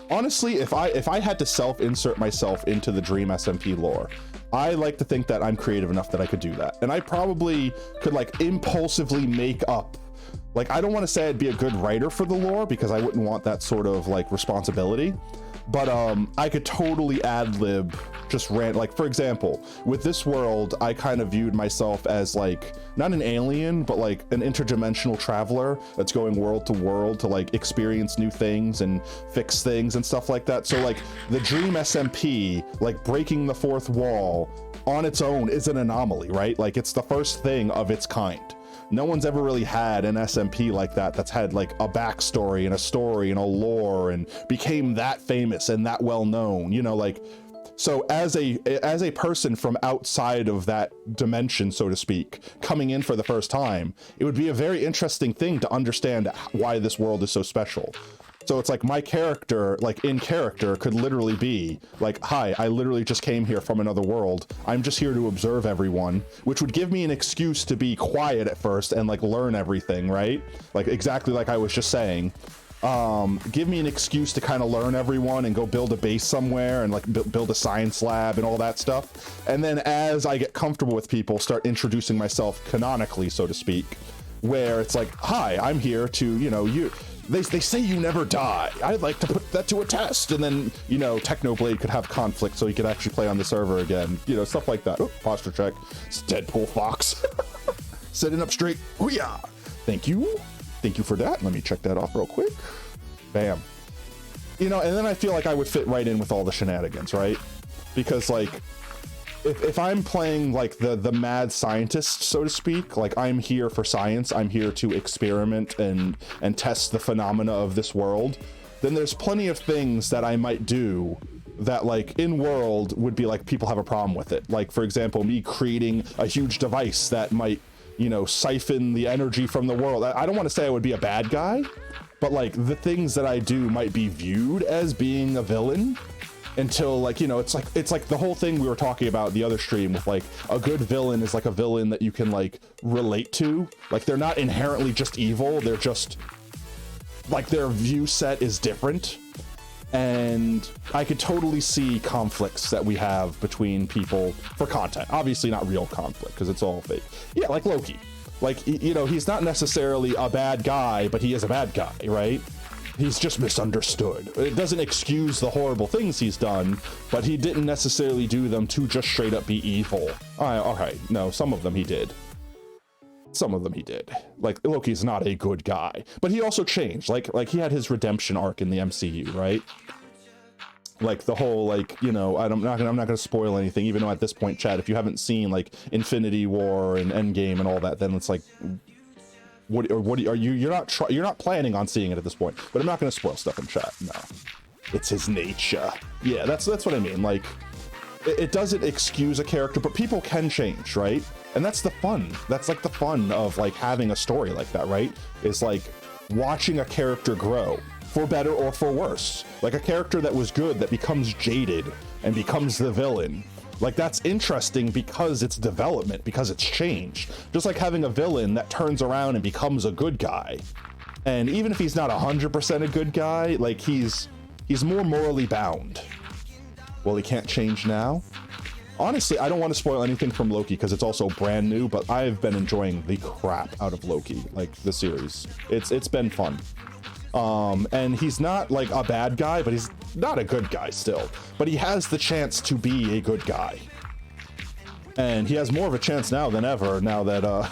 Honestly, if I had to self-insert myself into the Dream SMP lore, I like to think that I'm creative enough that I could do that. And I probably could like impulsively make up, like, I don't want to say I'd be a good writer for the lore because I wouldn't want that sort of like responsibility, but I could totally ad-lib just like, for example, with this world, I kind of viewed myself as like, not an alien, but like an interdimensional traveler that's going world to world to like experience new things and fix things and stuff like that. So like the Dream SMP, like breaking the fourth wall on its own is an anomaly, right? Like, it's the first thing of its kind. No one's ever really had an SMP like that that's had like a backstory and a story and a lore and became that famous and that well known, you know, like. So as a person from outside of that dimension, so to speak, coming in for the first time, it would be a very interesting thing to understand why this world is so special. So it's like my character, like in character, could literally be like, hi, I literally just came here from another world. I'm just here to observe everyone, which would give me an excuse to be quiet at first and like learn everything, right? Like exactly like I was just saying. Give me an excuse to kind of learn everyone and go build a base somewhere and like build a science lab and all that stuff. And then as I get comfortable with people, start introducing myself canonically, so to speak, where it's like, hi, I'm here to, you know, they say you never die. I'd like to put that to a test. And then, you know, Technoblade could have conflict so he could actually play on the server again, you know, stuff like that. Oh, posture check. It's Deadpool Fox. Sitting up straight. Hoo-yah. Thank you. Thank you for that. Let me check that off real quick. Bam. You know, and then I feel like I would fit right in with all the shenanigans, right? Because like, if I'm playing like the mad scientist, so to speak, like I'm here for science, I'm here to experiment and test the phenomena of this world, then there's plenty of things that I might do that like in world would be like people have a problem with it. Like, for example, me creating a huge device that might, you know, siphon the energy from the world. I don't want to say I would be a bad guy, but like the things that I do might be viewed as being a villain until like, you know, it's like the whole thing we were talking about the other stream with like a good villain is like a villain that you can like relate to. Like they're not inherently just evil. They're just like their view set is different. And I could totally see conflicts that we have between people for content. Obviously not real conflict because it's all fake. Yeah, like Loki. Like, you know, he's not necessarily a bad guy, but he is a bad guy, right? He's just misunderstood. It doesn't excuse the horrible things he's done, but he didn't necessarily do them to just straight up be evil. All right, no, some of them he did. Some of them he did. Like, Loki's not a good guy, but he also changed. Like he had his redemption arc in the MCU, right? Like the whole, like, you know, I'm not gonna spoil anything, even though at this point, Chad, if you haven't seen like Infinity War and Endgame and all that, then it's like, what are you? You're not planning on seeing it at this point. But I'm not gonna spoil stuff in chat. No, it's his nature. Yeah, that's what I mean. Like, it doesn't excuse a character, but people can change, right? And that's the fun. That's like the fun of like having a story like that, right? Is like watching a character grow. for better or for worse. Like a character that was good that becomes jaded and becomes the villain. Like that's interesting because it's development, because it's change. Just like having a villain that turns around and becomes a good guy. And even if he's not 100% a good guy, like he's more morally bound. Well, he can't change now. Honestly, I don't want to spoil anything from Loki because it's also brand new, but I've been enjoying the crap out of Loki, like the series. It's been fun. And he's not like a bad guy, but he's not a good guy still. But he has the chance to be a good guy. And he has more of a chance now than ever, now that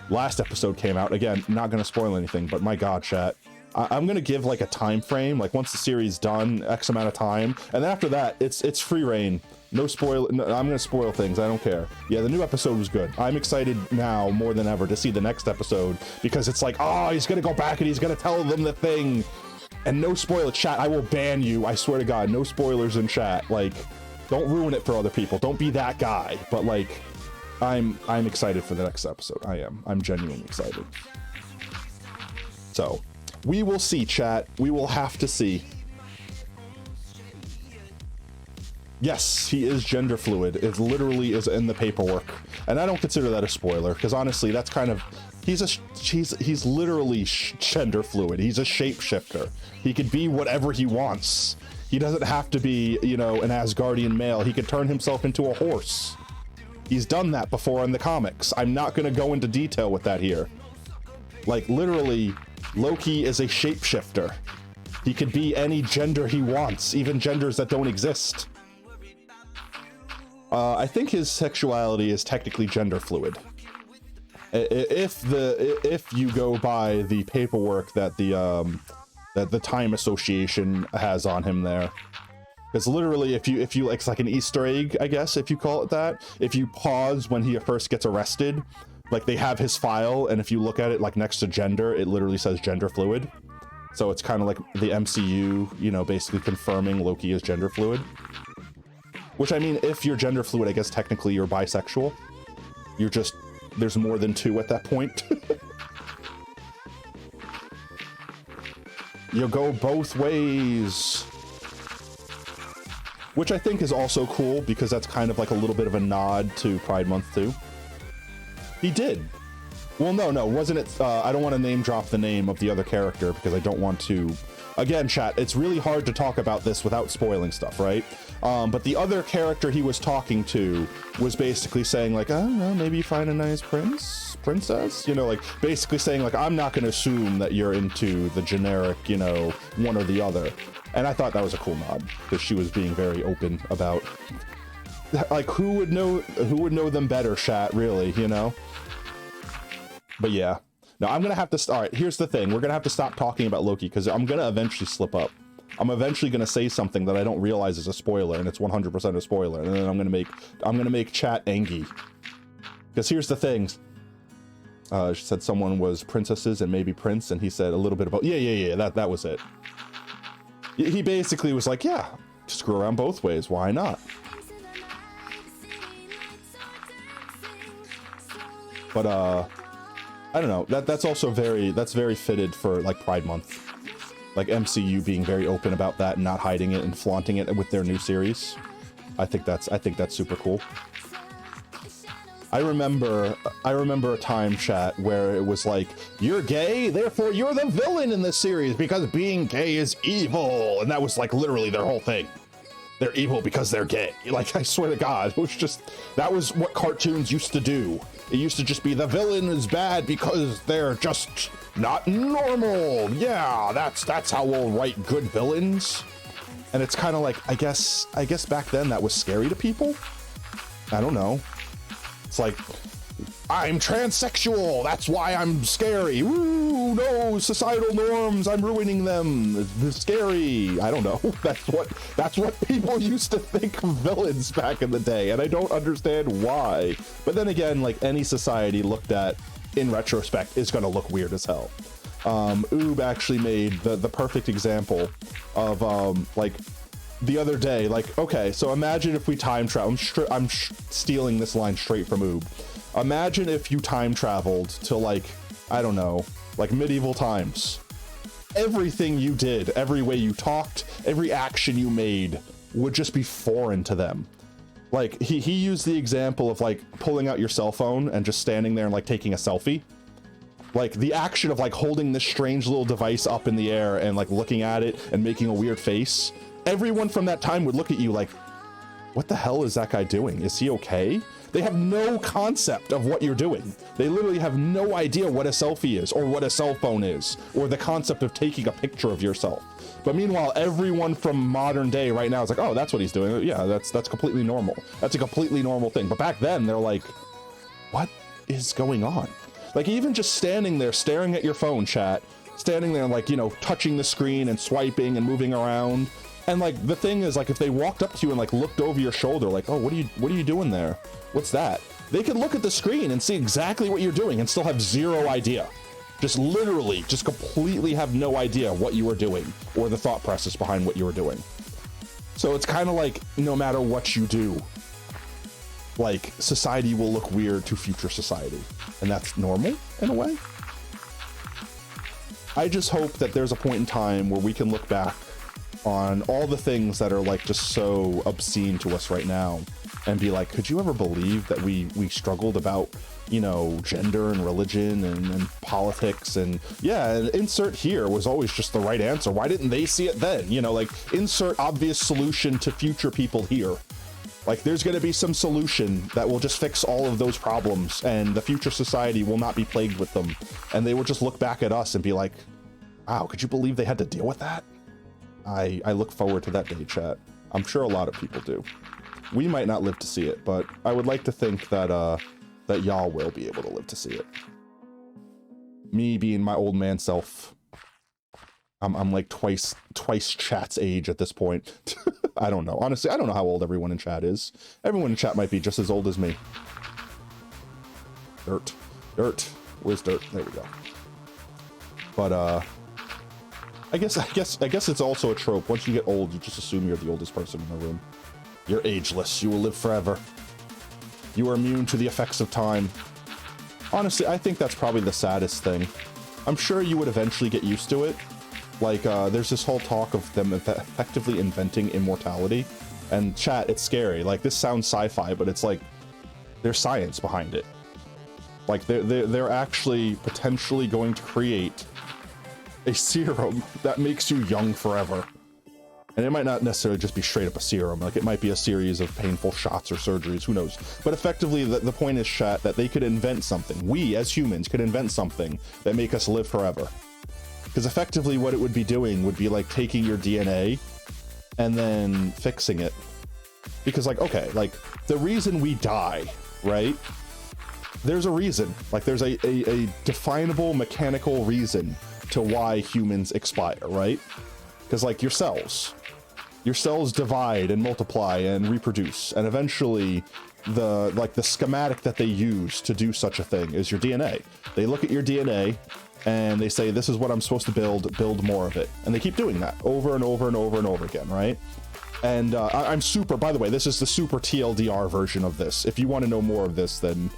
last episode came out. Again, not going to spoil anything, but my God, chat. I'm going to give like a time frame, like once the series done, X amount of time. And then after that, it's free reign. No spoil. No, I'm gonna spoil things. I don't care. Yeah, the new episode was good. I'm excited now more than ever to see the next episode because it's like, oh, he's gonna go back and he's gonna tell them the thing. And no spoiler, chat. I will ban you. I swear to God, no spoilers in chat. Like, don't ruin it for other people. Don't be that guy. But like, I'm excited for the next episode. I am. I'm genuinely excited. So, we will see, chat. We will have to see. Yes, he is gender fluid. It literally is in the paperwork. And I don't consider that a spoiler, because honestly, that's kind of... He's literally gender fluid. He's a shapeshifter. He could be whatever he wants. He doesn't have to be, you know, an Asgardian male. He could turn himself into a horse. He's done that before in the comics. I'm not going to go into detail with that here. Like, literally, Loki is a shapeshifter. He could be any gender he wants, even genders that don't exist. I think his sexuality is technically gender fluid. If you go by the paperwork that the Time Association has on him there, because literally if you it's like an Easter egg, I guess, if you call it that. If you pause when he first gets arrested, like they have his file, and if you look at it like next to gender, it literally says gender fluid. So it's kind of like the MCU, you know, basically confirming Loki is gender fluid. Which, I mean, if you're gender fluid, I guess technically you're bisexual. You're just, there's more than two at that point. You go both ways. Which I think is also cool, because that's kind of like a little bit of a nod to Pride Month too. He did. Well, no, wasn't it? I don't want to name drop the name of the other character, because I don't want to... Again, chat, it's really hard to talk about this without spoiling stuff, right? But the other character he was talking to was basically saying, like, I don't know, maybe you find a nice princess? You know, like, basically saying, like, I'm not going to assume that you're into the generic, you know, one or the other. And I thought that was a cool nod, because she was being very open about, like, who would know them better, chat, really, you know? But yeah. Now, I'm going to have to... All right, here's the thing. We're going to have to stop talking about Loki, because I'm going to eventually slip up. I'm eventually going to say something that I don't realize is a spoiler, and it's 100% a spoiler, and then I'm going to make chat angry. Because here's the thing. She said someone was princesses and maybe prince, and he said a little bit about... Yeah, that was it. He basically was like, yeah, screw around both ways. Why not? But, I don't know. That's also very fitted for like Pride Month, like MCU being very open about that and not hiding it and flaunting it with their new series. I think that's super cool. I remember a time, chat, where it was like, you're gay, therefore you're the villain in this series because being gay is evil, and that was like literally their whole thing. They're evil because they're gay. Like, I swear to God, it was just, that was what cartoons used to do. It used to just be the villain is bad because they're just not normal. Yeah, that's how we'll write good villains. And it's kind of like, I guess back then that was scary to people. I don't know. It's like, I'm transsexual, that's why I'm scary. Ooh, no, societal norms, I'm ruining them. They're scary. I don't know. That's what people used to think of villains back in the day, and I don't understand why. But then again, like any society looked at in retrospect is gonna look weird as hell. Oob actually made the perfect example of like the other day, like, okay, so imagine if we time travel. I'm stealing this line straight from Oob. Imagine if you time traveled to, like, I don't know, like medieval times, everything you did, every way you talked, every action you made would just be foreign to them. Like he used the example of like pulling out your cell phone and just standing there and like taking a selfie. Like the action of like holding this strange little device up in the air and like looking at it and making a weird face. Everyone from that time would look at you like, what the hell is that guy doing? Is he okay? They have no concept of what you're doing. They literally have no idea what a selfie is or what a cell phone is or the concept of taking a picture of yourself. But meanwhile, everyone from modern day right now is like, oh, that's what he's doing. Yeah, that's completely normal. That's a completely normal thing. But back then they're like, what is going on? Like even just standing there staring at your phone, chat, standing there like, you know, touching the screen and swiping and moving around. And like the thing is, like if they walked up to you and like looked over your shoulder like, oh, what are you doing there? What's that? They could look at the screen and see exactly what you're doing and still have zero idea. Just literally just completely have no idea what you were doing or the thought process behind what you were doing. So it's kind of like no matter what you do, like society will look weird to future society, and that's normal in a way. I just hope that there's a point in time where we can look back on all the things that are like just so obscene to us right now and be like, could you ever believe that we struggled about, you know, gender and religion and politics, and yeah, and insert here was always just the right answer. Why didn't they see it then? You know, like insert obvious solution to future people here. Like there's going to be some solution that will just fix all of those problems and the future society will not be plagued with them. And they will just look back at us and be like, wow, could you believe they had to deal with that? I look forward to that day, chat. I'm sure a lot of people do. We might not live to see it, but I would like to think that that y'all will be able to live to see it. Me being my old man self, I'm like twice chat's age at this point. I don't know. Honestly, I don't know how old everyone in chat is. Everyone in chat might be just as old as me. Dirt. Where's Dirt? There we go. But I guess it's also a trope. Once you get old, you just assume you're the oldest person in the room. You're ageless. You will live forever. You are immune to the effects of time. Honestly, I think that's probably the saddest thing. I'm sure you would eventually get used to it. Like, there's this whole talk of them effectively inventing immortality. And chat, it's scary. Like, this sounds sci-fi, but it's like, there's science behind it. Like, they're actually potentially going to create a serum that makes you young forever. And it might not necessarily just be straight up a serum. Like, it might be a series of painful shots or surgeries, who knows. But effectively, the point is, chat, that they could invent something. We, as humans, could invent something that make us live forever. Because effectively what it would be doing would be like taking your DNA and then fixing it. Because like, okay, like the reason we die, right? There's a reason. Like there's a definable mechanical reason to why humans expire, right? Because like your cells divide and multiply and reproduce, and eventually the schematic that they use to do such a thing is your DNA. They look at your DNA and they say, this is what I'm supposed to build more of it. And they keep doing that over and over and over and over again, right? And I'm super, by the way, this is the super TLDR version of this. If you want to know more of this, then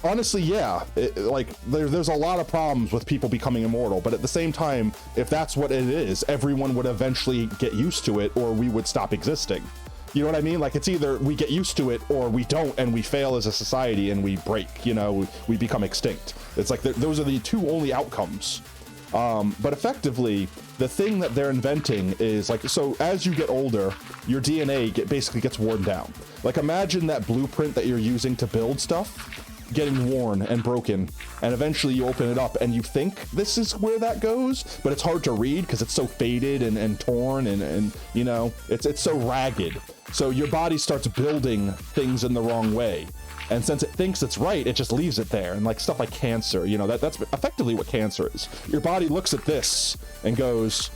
honestly, yeah, like there's a lot of problems with people becoming immortal, but at the same time, if that's what it is, everyone would eventually get used to it or we would stop existing. You know what I mean? Like it's either we get used to it or we don't and we fail as a society and we break, you know, we become extinct. It's like those are the two only outcomes. But effectively, the thing that they're inventing is like, so as you get older, your DNA basically gets worn down. Like imagine that blueprint that you're using to build stuff getting worn and broken, and eventually you open it up and you think this is where that goes, but it's hard to read because it's so faded and torn and you know, it's so ragged. So your body starts building things in the wrong way. And since it thinks it's right, it just leaves it there. And like stuff like cancer, you know, that's effectively what cancer is. Your body looks at this and goes,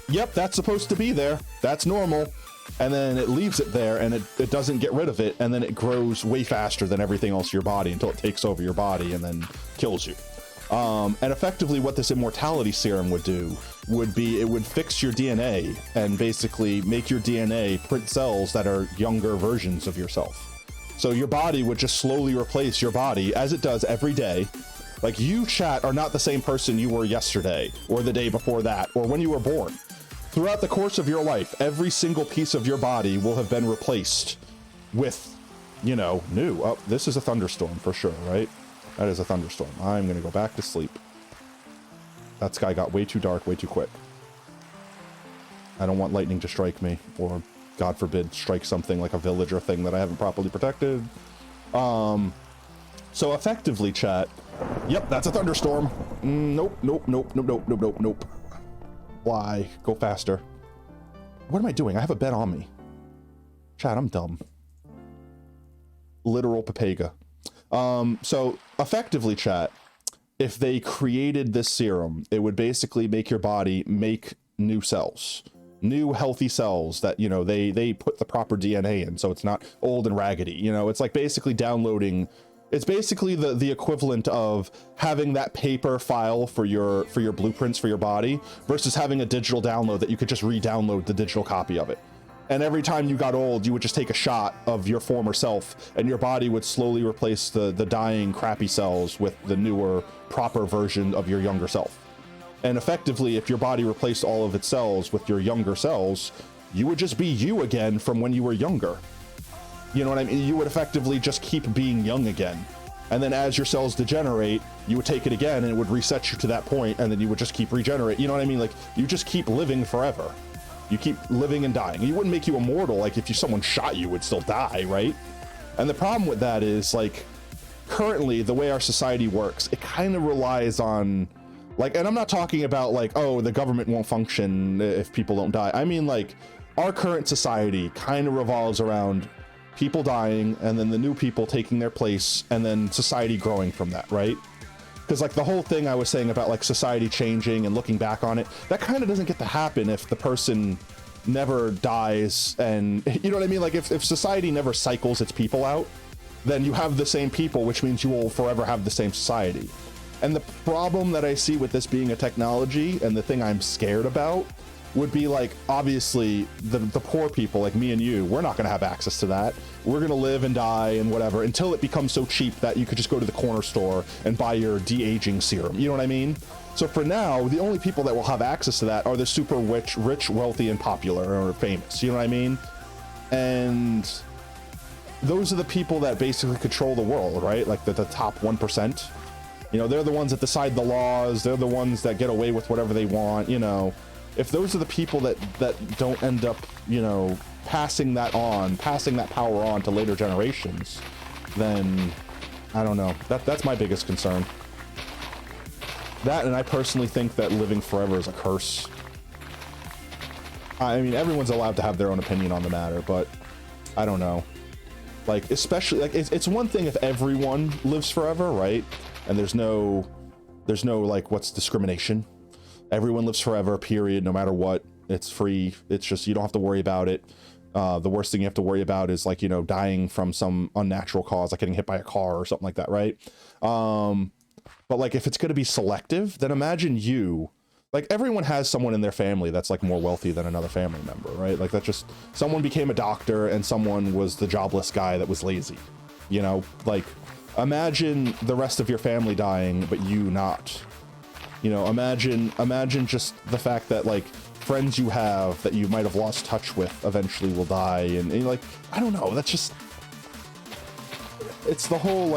yep, that's supposed to be there. That's normal. And then it leaves it there and it doesn't get rid of it. And then it grows way faster than everything else in your body until it takes over your body and then kills you. And effectively what this immortality serum would do would be, it would fix your DNA and basically make your DNA print cells that are younger versions of yourself. So your body would just slowly replace your body as it does every day. Like, you, chat, are not the same person you were yesterday, or the day before that, or when you were born. Throughout the course of your life, every single piece of your body will have been replaced with, you know, new. Oh, this is a thunderstorm for sure, right? That is a thunderstorm. I'm gonna go back to sleep. That sky got way too dark, way too quick. I don't want lightning to strike me, or God forbid, strike something like a villager thing that I haven't properly protected. So effectively, chat, yep, that's a thunderstorm. Nope, nope, nope, nope, nope, nope, nope, nope. Fly, go faster. What am I doing? I have a bed on me. Chat, I'm dumb. Literal Papega. So effectively, chat, if they created this serum, it would basically make your body make new cells. New healthy cells that, you know, they put the proper DNA in, so it's not old and raggedy. You know, it's like basically downloading. It's basically the equivalent of having that paper file for your blueprints for your body versus having a digital download that you could just re-download the digital copy of it. And every time you got old, you would just take a shot of your former self, and your body would slowly replace the dying crappy cells with the newer proper version of your younger self. And effectively, if your body replaced all of its cells with your younger cells, you would just be you again from when you were younger. You know what I mean? You would effectively just keep being young again. And then as your cells degenerate, you would take it again and it would reset you to that point, and then you would just keep regenerate. You know what I mean? Like, you just keep living forever. You keep living and dying. It wouldn't make you immortal. Like, if someone shot you, would still die, right? And the problem with that is, like, currently the way our society works, it kind of relies on, like, and I'm not talking about like, oh, the government won't function if people don't die. I mean, like, our current society kind of revolves around people dying and then the new people taking their place and then society growing from that, right? Because like the whole thing I was saying about like society changing and looking back on it, that kind of doesn't get to happen if the person never dies. And you know what I mean? Like, if society never cycles its people out, then you have the same people, which means you will forever have the same society. And the problem that I see with this being a technology, and the thing I'm scared about, would be like, obviously the poor people like me and you, we're not going to have access to that. We're going to live and die and whatever until it becomes so cheap that you could just go to the corner store and buy your de-aging serum. You know what I mean? So for now, the only people that will have access to that are the super rich, wealthy, and popular, or famous. You know what I mean? And those are the people that basically control the world, right? Like the top 1%. You know, they're the ones that decide the laws. They're the ones that get away with whatever they want, you know. If those are the people that don't end up, you know, passing that power on to later generations, then I don't know. That's my biggest concern. That, and I personally think that living forever is a curse. I mean, everyone's allowed to have their own opinion on the matter, but I don't know. Like, especially, like, it's one thing if everyone lives forever, right? And there's no like, what's discrimination? Everyone lives forever, period, no matter what. It's free. It's just, you don't have to worry about it. The worst thing you have to worry about is, like, you know, dying from some unnatural cause, like getting hit by a car or something like that, right? But like, if it's going to be selective, then imagine you, like, everyone has someone in their family that's like more wealthy than another family member, right? Like, that's just, someone became a doctor and someone was the jobless guy that was lazy, you know? Like, imagine the rest of your family dying, but you not. You know, imagine just the fact that, like, friends you have that you might have lost touch with eventually will die, and like, I don't know, that's just, it's the whole,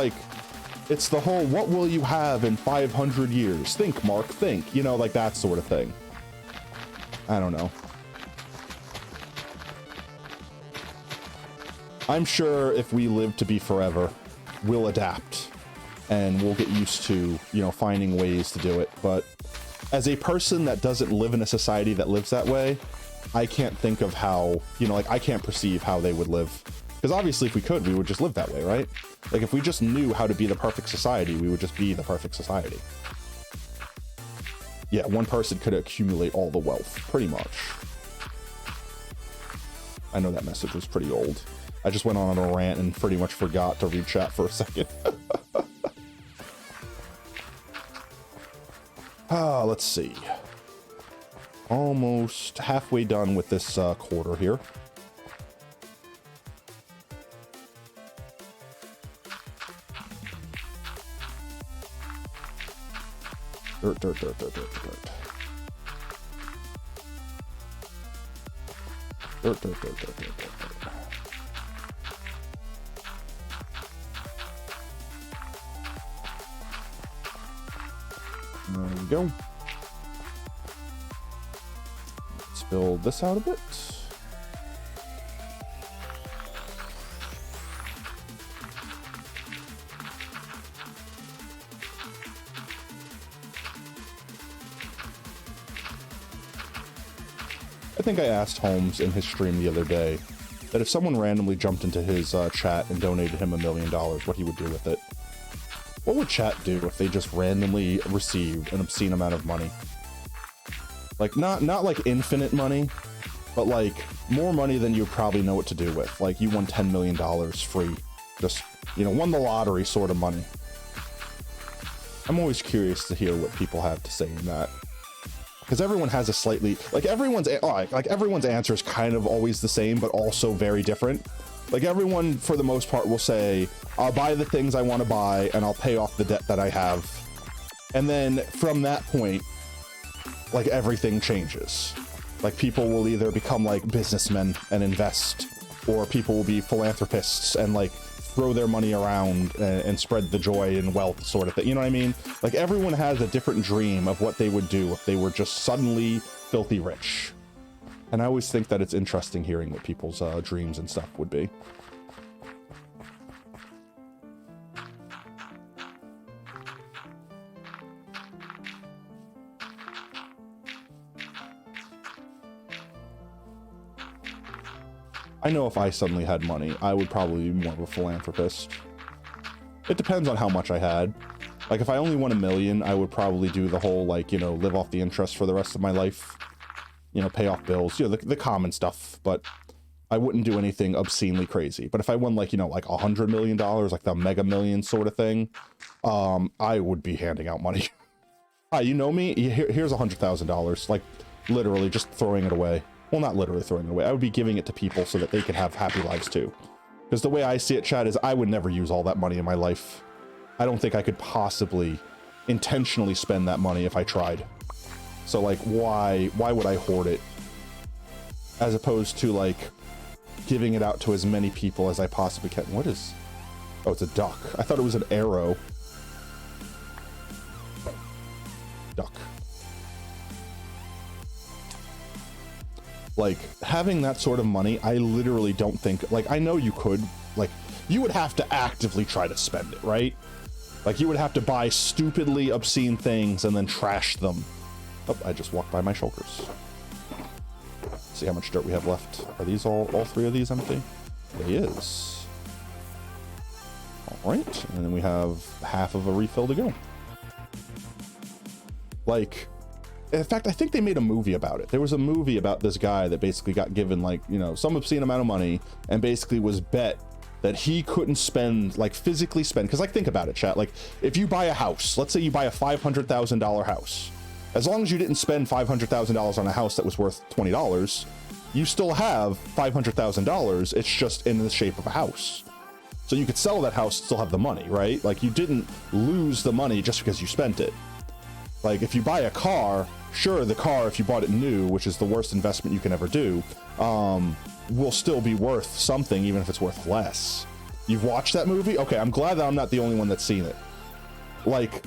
what will you have in 500 years? Think, Mark, think, you know, like that sort of thing. I don't know. I'm sure if we live to be forever, we'll adapt. And we'll get used to, you know, finding ways to do it. But as a person that doesn't live in a society that lives that way, I can't think of how, you know, like, I can't perceive how they would live. Because obviously if we could, we would just live that way, right? Like, if we just knew how to be the perfect society, we would just be the perfect society. Yeah, one person could accumulate all the wealth, pretty much. I know that message was pretty old. I just went on a rant and pretty much forgot to read chat for a second. Let's see. Almost halfway done with this quarter here. Dirt, dirt, dirt, dirt, dirt, dirt. Dirt, dirt, dirt, dirt, dirt, dirt. There we go. Let's build this out a bit. I think I asked Holmes in his stream the other day that if someone randomly jumped into his chat and donated him $1 million, what he would do with it. What would chat do if they just randomly received an obscene amount of money? Like, not like infinite money, but like more money than you probably know what to do with. Like, you won $10 million free. Just, you know, won the lottery sort of money. I'm always curious to hear what people have to say in that. Because everyone has a slightly, like everyone's answer is kind of always the same, but also very different. Like everyone, for the most part, will say, I'll buy the things I want to buy and I'll pay off the debt that I have. And then from that point, like everything changes. Like people will either become like businessmen and invest, or people will be philanthropists and like throw their money around and spread the joy and wealth sort of thing. You know what I mean? Like everyone has a different dream of what they would do if they were just suddenly filthy rich. And I always think that it's interesting hearing what people's dreams and stuff would be. I know if I suddenly had money, I would probably be more of a philanthropist. It depends on how much I had. Like, if I only won $1 million, I would probably do the whole, like, you know, live off the interest for the rest of my life. You know, pay off bills, you know, the common stuff, but I wouldn't do anything obscenely crazy. But if I won, like, you know, like $100 million, like the Mega Million sort of thing, I would be handing out money. Hi, you know me? Here's $100,000, like, literally just throwing it away. Well, not literally throwing it away. I would be giving it to people so that they can have happy lives too. Because the way I see it, Chad, is I would never use all that money in my life. I don't think I could possibly intentionally spend that money if I tried. So, like, why would I hoard it? As opposed to, like, giving it out to as many people as I possibly can. What is... Oh, it's a duck. I thought it was an arrow. Duck. Like, having that sort of money, I literally don't think... Like, I know you could... Like, you would have to actively try to spend it, right? Like, you would have to buy stupidly obscene things and then trash them. Oh, I just walked by my shoulders. See how much dirt we have left. Are these all three of these empty? They is. All right, and then we have half of a refill to go. Like, in fact, I think they made a movie about it. There was a movie about this guy that basically got given, like, you know, some obscene amount of money and basically was bet that he couldn't spend, like, physically spend. Because, like, think about it, chat. Like, if you buy a house, let's say you buy a $500,000 house. As long as you didn't spend $500,000 on a house that was worth $20, you still have $500,000. It's just in the shape of a house. So you could sell that house and still have the money, right? Like, you didn't lose the money just because you spent it. Like, if you buy a car, sure, the car, if you bought it new, which is the worst investment you can ever do, will still be worth something, even if it's worth less. You've watched that movie? Okay, I'm glad that I'm not the only one that's seen it. Like,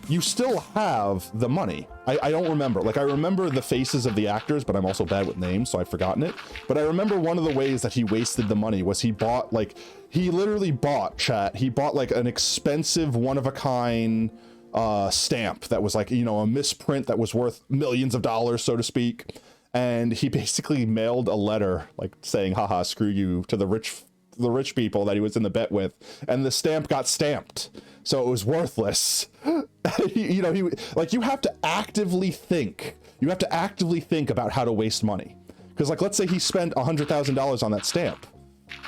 you still have the money. I don't remember. Like, I remember the faces of the actors, but I'm also bad with names, so I've forgotten it. But I remember one of the ways that he wasted the money was he bought, like, he literally bought, chat, he bought, like, an expensive, one-of-a-kind stamp that was, like, you know, a misprint that was worth millions of dollars, so to speak. And he basically mailed a letter, like, saying, haha, screw you, to the rich people that he was in the bet with, and the stamp got stamped, so it was worthless. You know, like, you have to actively think. You have to actively think about how to waste money. Because, like, let's say he spent $100,000 on that stamp.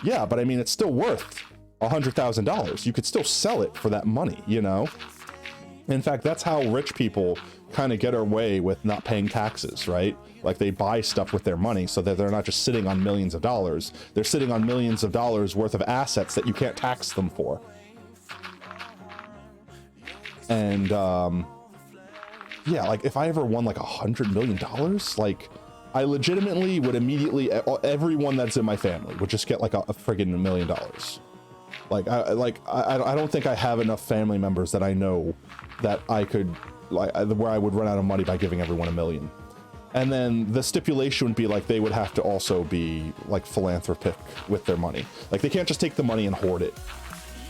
Yeah, but I mean, it's still worth $100,000. You could still sell it for that money, you know? In fact, that's how rich people kind of get away with not paying taxes, right? Like, they buy stuff with their money so that they're not just sitting on millions of dollars. They're sitting on millions of dollars worth of assets that you can't tax them for. And yeah, like if I ever won like $100 million, like I legitimately would immediately, everyone that's in my family would just get like a friggin' $1 million. Like I don't think I have enough family members that I know that I could, like, where I would run out of money by giving everyone $1 million. And then the stipulation would be like they would have to also be like philanthropic with their money. Like they can't just take the money and hoard it.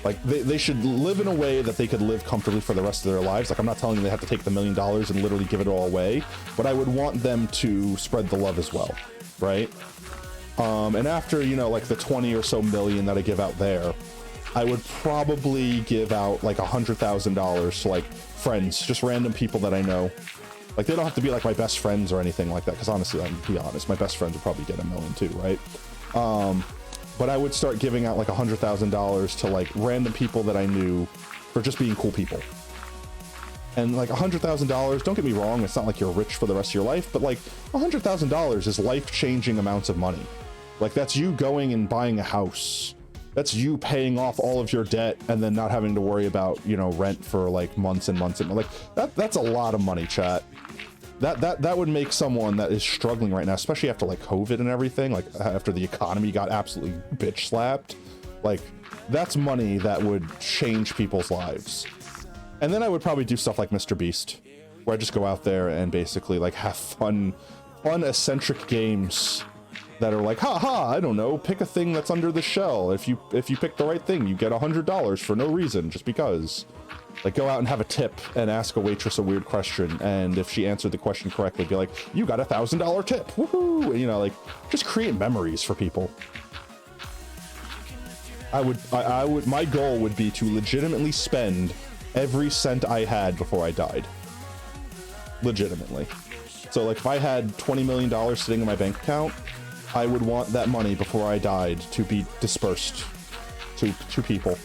Like they should live in a way that they could live comfortably for the rest of their lives. Like I'm not telling them they have to take the $1 million and literally give it all away, but I would want them to spread the love as well, right? And after, you know, like the 20 or so million that I give out there, I would probably give out like $100,000 to like friends, just random people that I know. Like they don't have to be like my best friends or anything like that, because honestly, I'm gonna be honest, my best friends would probably get $1 million too, right? But I would start giving out like $100,000 to like random people that I knew for just being cool people. And like $100,000, don't get me wrong, it's not like you're rich for the rest of your life, but like $100,000 is life-changing amounts of money. Like that's you going and buying a house. That's you paying off all of your debt and then not having to worry about, you know, rent for like months and months and like that's a lot of money, chat. That would make someone that is struggling right now, especially after like COVID and everything, like after the economy got absolutely bitch slapped, like that's money that would change people's lives. And then I would probably do stuff like Mr. Beast, where I just go out there and basically like have fun eccentric games that are like, haha, I don't know, pick a thing that's under the shell. If you pick the right thing, you get $100 for no reason, just because. Like go out and have a tip and ask a waitress a weird question, and if she answered the question correctly, be like, you got $1,000 tip, woohoo! And, you know, like just create memories for people. I would, my goal would be to legitimately spend every cent I had before I died. Legitimately. So like if I had $20 million sitting in my bank account, I would want that money before I died to be dispersed to people.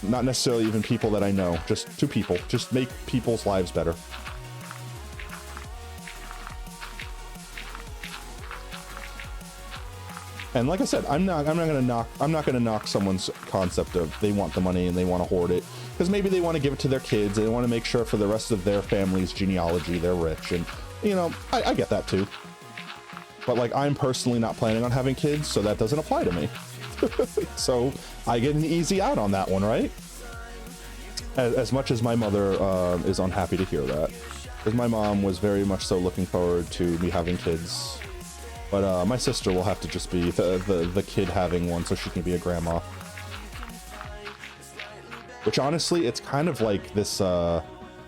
Not necessarily even people that I know, just to people. Just make people's lives better. And like I said, I'm not gonna knock someone's concept of they want the money and they want to hoard it, because maybe they want to give it to their kids and they want to make sure for the rest of their family's genealogy they're rich, and you know, I get that too. But like I'm personally not planning on having kids, so that doesn't apply to me. So I get an easy out on that one, right? As much as my mother is unhappy to hear that, because my mom was very much so looking forward to me having kids. But my sister will have to just be the kid having one so she can be a grandma. Which honestly, it's kind of like this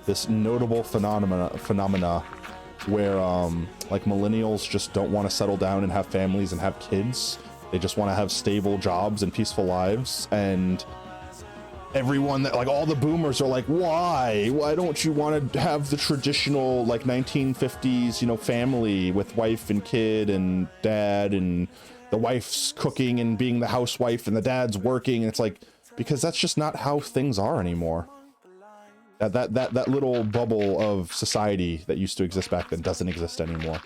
this notable phenomena where like millennials just don't want to settle down and have families and have kids. They just want to have stable jobs and peaceful lives, and everyone that like all the boomers are like, why don't you want to have the traditional like 1950s, you know, family with wife and kid and dad, and the wife's cooking and being the housewife and the dad's working, and it's like, because that's just not how things are anymore. That little bubble of society that used to exist back then doesn't exist anymore.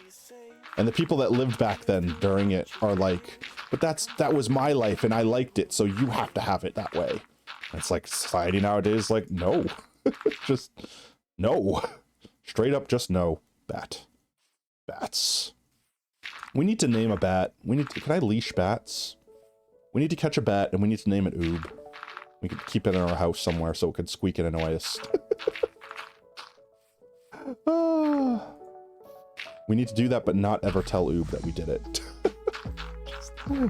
And the people that lived back then during it are like, but that was my life and I liked it, so you have to have it that way. And it's like society nowadays, like, no. Just no. Straight up, just no. Bats. We need to name a bat. Can I leash bats? We need to catch a bat and we need to name it Oob. We could keep it in our house somewhere so it could squeak and annoy us. We need to do that, but not ever tell Oob that we did it.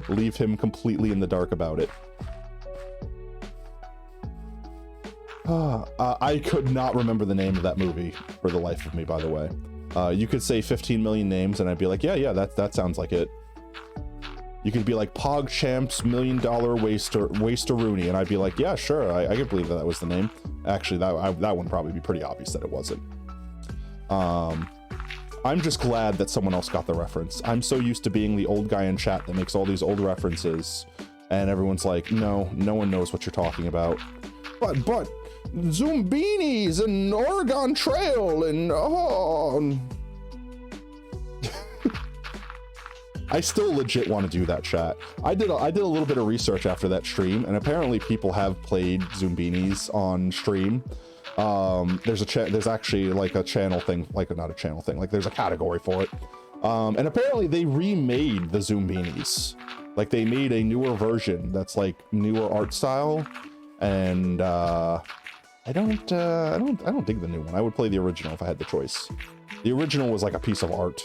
Leave him completely in the dark about it. I could not remember the name of that movie for the life of me, by the way. You could say 15 million names and I'd be like, yeah, that sounds like it. You could be like PogChamp's $1 Million Waster-Rooney, and I'd be like, yeah, sure, I could believe that was the name. Actually, that one probably be pretty obvious that it wasn't. I'm just glad that someone else got the reference. I'm so used to being the old guy in chat that makes all these old references, and everyone's like, no one knows what you're talking about. But Zoombinis and Oregon Trail and I still legit want to do that, chat. I did a little bit of research after that stream, and apparently people have played Zoombinis on stream. There's actually like a channel thing, like not a channel thing, like there's a category for it. And apparently they remade the Zoom beanies. Like they made a newer version that's like newer art style, and I don't dig the new one. I would play the original if I had the choice. The original was like a piece of art.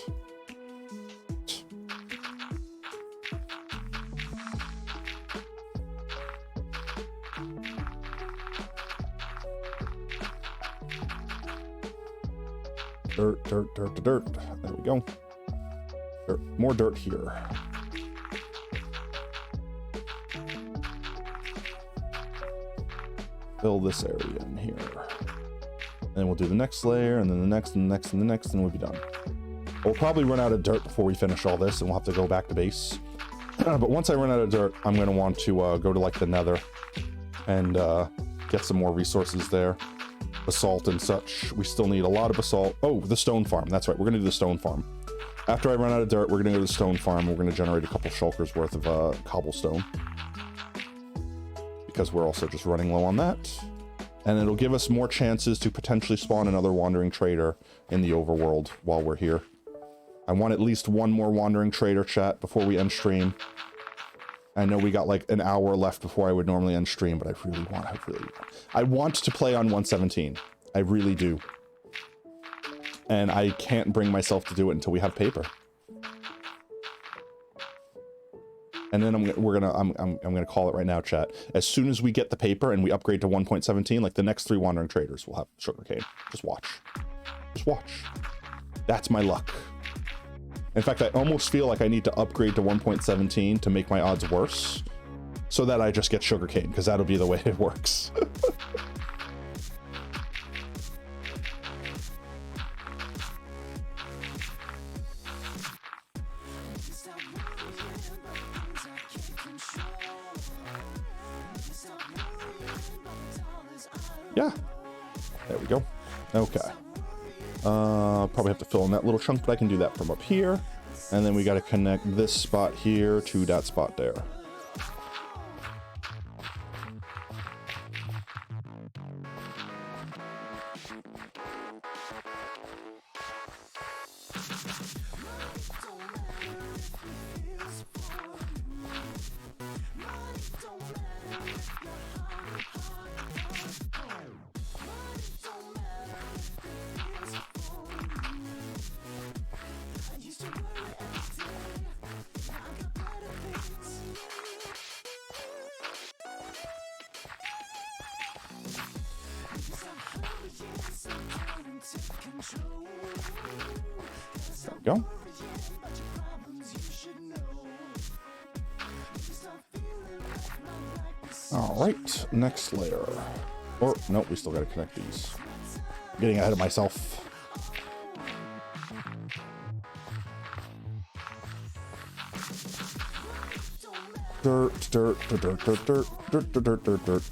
Dirt, dirt, dirt, dirt. There we go. Dirt. More dirt here. Fill this area in here. And then we'll do the next layer, and then the next, and the next, and the next, and we'll be done. We'll probably run out of dirt before we finish all this, and we'll have to go back to base. But once I run out of dirt, I'm going to want to go to like the nether and get some more resources there. Basalt and such. We still need a lot of basalt. Oh, the stone farm. That's right. We're going to do the stone farm. After I run out of dirt, we're going to go to the stone farm. We're going to generate a couple shulkers worth of cobblestone, because we're also just running low on that. And it'll give us more chances to potentially spawn another wandering trader in the overworld while we're here. I want at least one more wandering trader, chat, before we end stream. I know we got like an hour left before I would normally end stream, but I want to play on 117. I really do. And I can't bring myself to do it until we have paper. And then I'm gonna call it right now, chat. As soon as we get the paper and we upgrade to 1.17, like the next 3 wandering traders will have sugarcane. Just watch. Just watch. That's my luck. In fact, I almost feel like I need to upgrade to 1.17 to make my odds worse, so that I just get sugarcane, because that'll be the way it works. Yeah, there we go. Okay. Probably have to fill in that little chunk, but I can do that from up here. And then we got to connect this spot here to that spot there. There we go. All right, next layer. Or, nope, we still got to connect these. I'm getting ahead of myself. Dirt, dirt, dirt, dirt, dirt, dirt, dirt, dirt, dirt, dirt.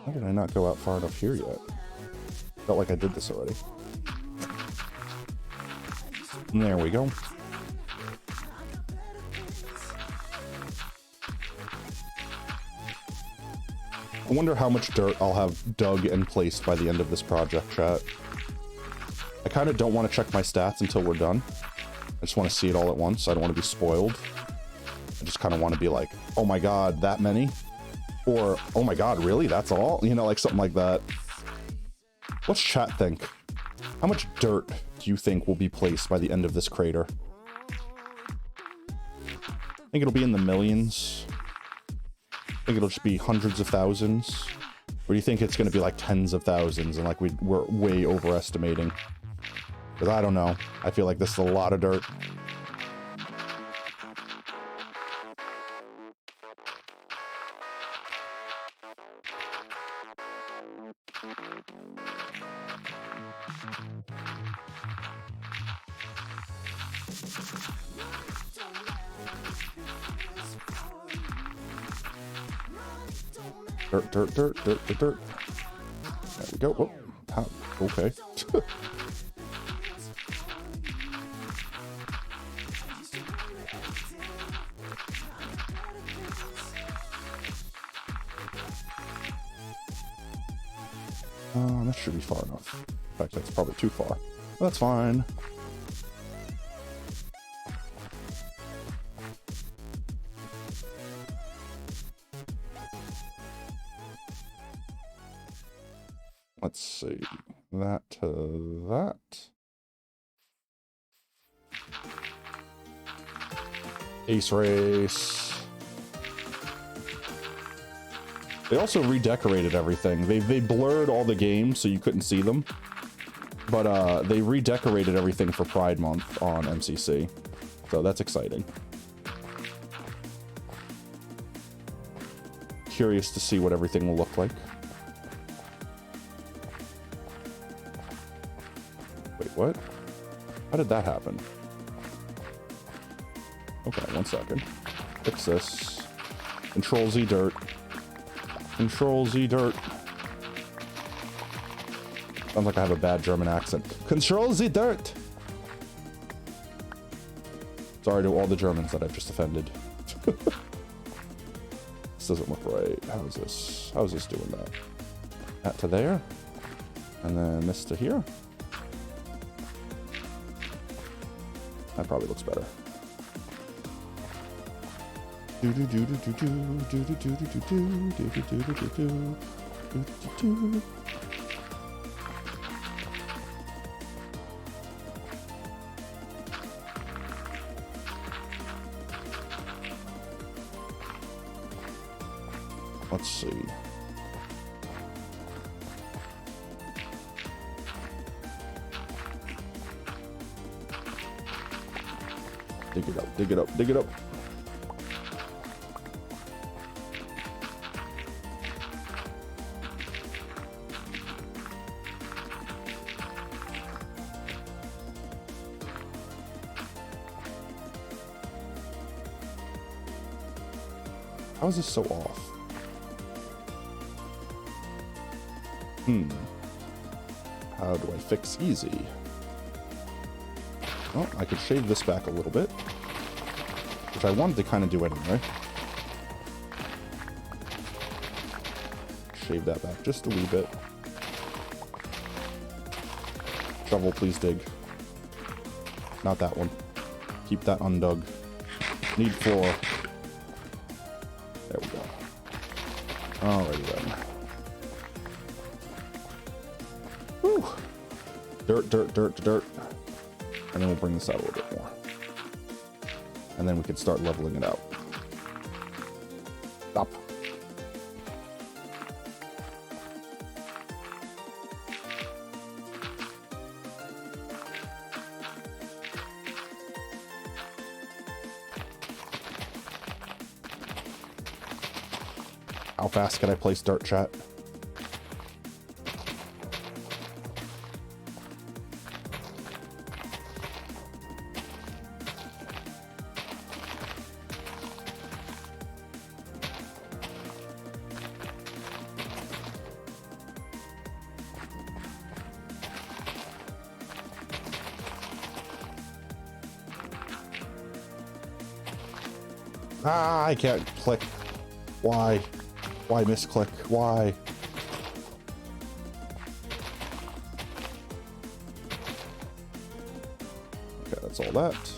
How did I not go out far enough here yet? Felt like I did this already. And there we go. I wonder how much dirt I'll have dug and placed by the end of this project, chat. I kind of don't want to check my stats until we're done. I just want to see it all at once. I don't want to be spoiled. I just kind of want to be like, oh my god, that many? Or, oh my god, really? That's all? You know, like something like that. What's chat think? How much dirt do you think will be placed by the end of this crater? I think it'll be in the millions. I think it'll just be hundreds of thousands. Or do you think it's going to be like tens of thousands and like we're way overestimating? Because I don't know. I feel like this is a lot of dirt. Dirt, dirt, dirt, dirt, dirt, dirt. There we go. Oh, how, okay. That should be far enough. In fact, that's probably too far. That's fine. Let's see. That to that. Ace race. They also redecorated everything. They blurred all the games so you couldn't see them. But they redecorated everything for Pride Month on MCC. So that's exciting. Curious to see what everything will look like. Wait, what? How did that happen? Okay, 1 second. Fix this. Control Z dirt. Control Z dirt. Sounds like I have a bad German accent. Control Z dirt! Sorry to all the Germans that I've just offended. This doesn't look right. How is this? How is this doing that? That to there. And then this to here. That probably looks better. Let's see. Dig it up, dig it up, dig it up. How is this so off? How do I fix easy? Well, I could shave this back a little bit, which I wanted to kind of do anyway. Shave that back just a wee bit. Shovel, please dig. Not that one. Keep that undug. Need 4. There we go. Alrighty then. Whew. Dirt, dirt, dirt, dirt. And then we'll bring this out a little bit more. And then we can start leveling it out. Stop. How fast can I place dirt, chat? Ah, I can't click. Why? Why misclick? Why? Okay, that's all that.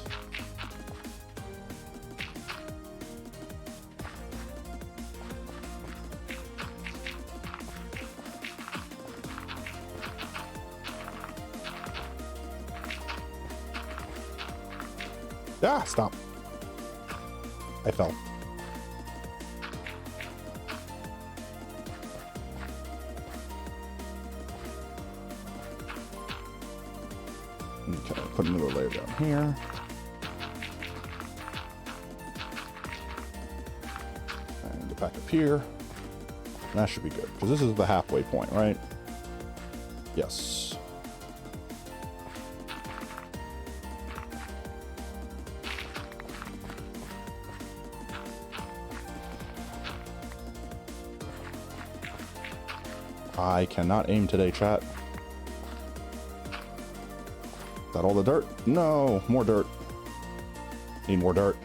Ah, stop. I fell. Okay, put another layer down here. And get back up here. And that should be good, because this is the halfway point, right? Yes. I cannot aim today, chat. Is that all the dirt? No, more dirt. Need more dirt.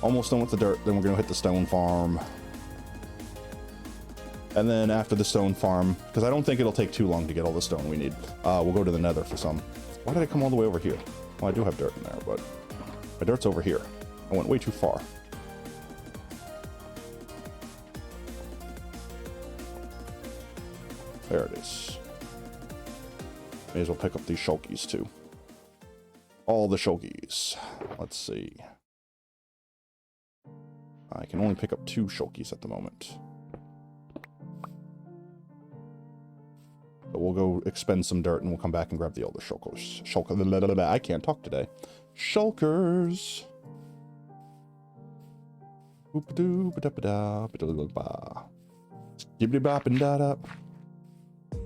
Almost done with the dirt. Then we're gonna hit the stone farm. And then after the stone farm, because I don't think it'll take too long to get all the stone we need, we'll go to the nether for some. Why did I come all the way over here? Well, I do have dirt in there, but my dirt's over here. I went way too far. There it is. May as well pick up these shulkies too. All the shulkies. Let's see. I can only pick up 2 shulkies at the moment. But we'll go expend some dirt and we'll come back and grab the other shulkers. I can't talk today. Shulkers.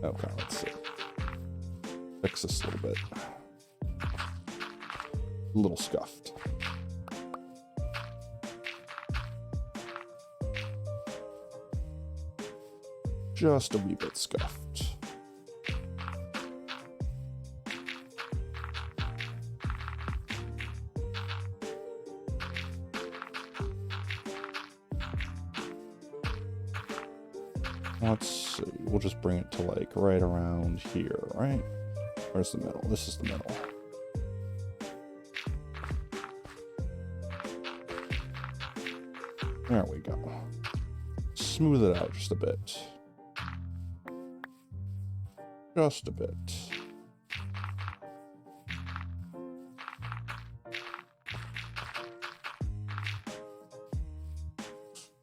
Okay, let's see. Fix this a little bit. A little scuffed. Just a wee bit scuffed. Let's see, we'll just bring it to like right around here, right? Where's the middle? This is the middle. There we go. Smooth it out just a bit. Just a bit.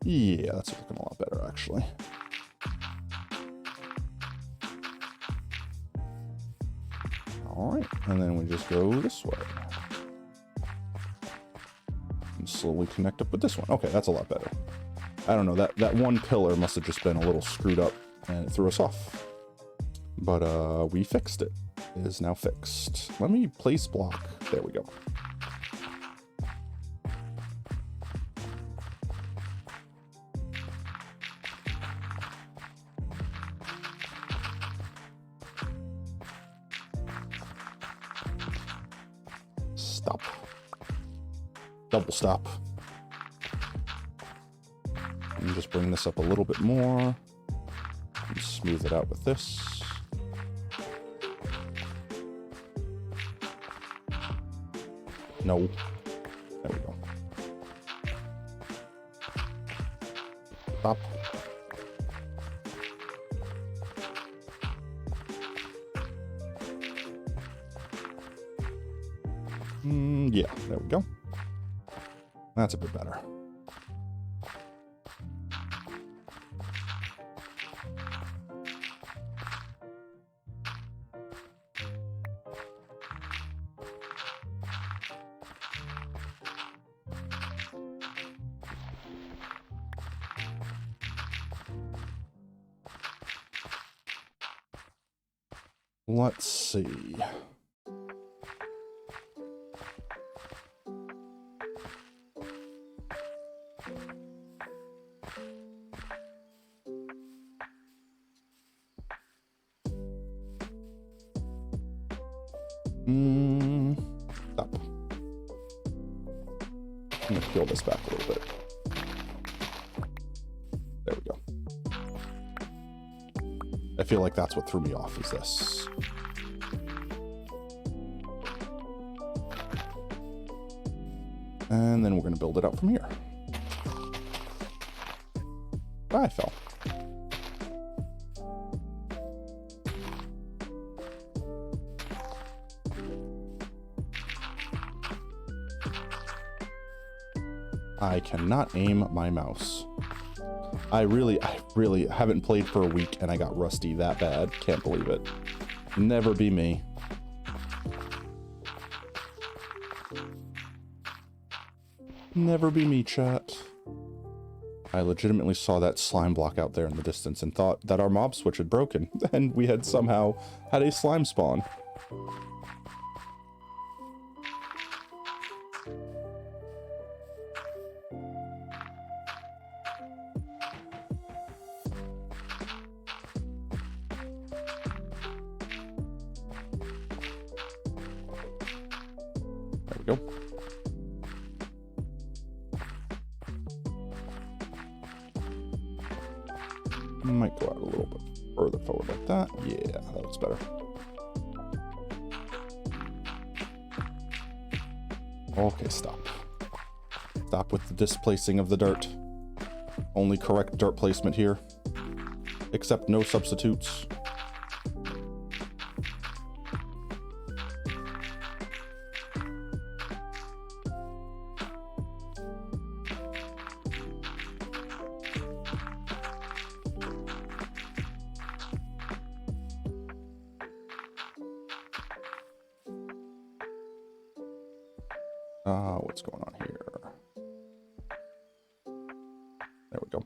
Yeah, that's looking a lot better actually. Alright, and then we just go this way. And slowly connect up with this one. Okay, that's a lot better. I don't know, that one pillar must have just been a little screwed up and it threw us off. But we fixed it. It is now fixed. Let me place block. There we go. Stop. Double stop. And just bring this up a little bit more. And smooth it out with this. No. There we go. Stop. Yeah, there we go. That's a bit better. Let's see. Stop. I'm gonna peel this back a little bit. There we go. I feel like that's what threw me off, is this. And then we're gonna build it up from here. I fell. I cannot aim my mouse. I really haven't played for a week and I got rusty that bad. Can't believe it. Never be me. Never be me, chat. I legitimately saw that slime block out there in the distance and thought that our mob switch had broken and we had somehow had a slime spawn. There we go. Might go out a little bit further forward like that. Yeah, that looks better. Okay, stop. Stop with the displacing of the dirt. Only correct dirt placement here. Except no substitutes. What's going on here? There we go.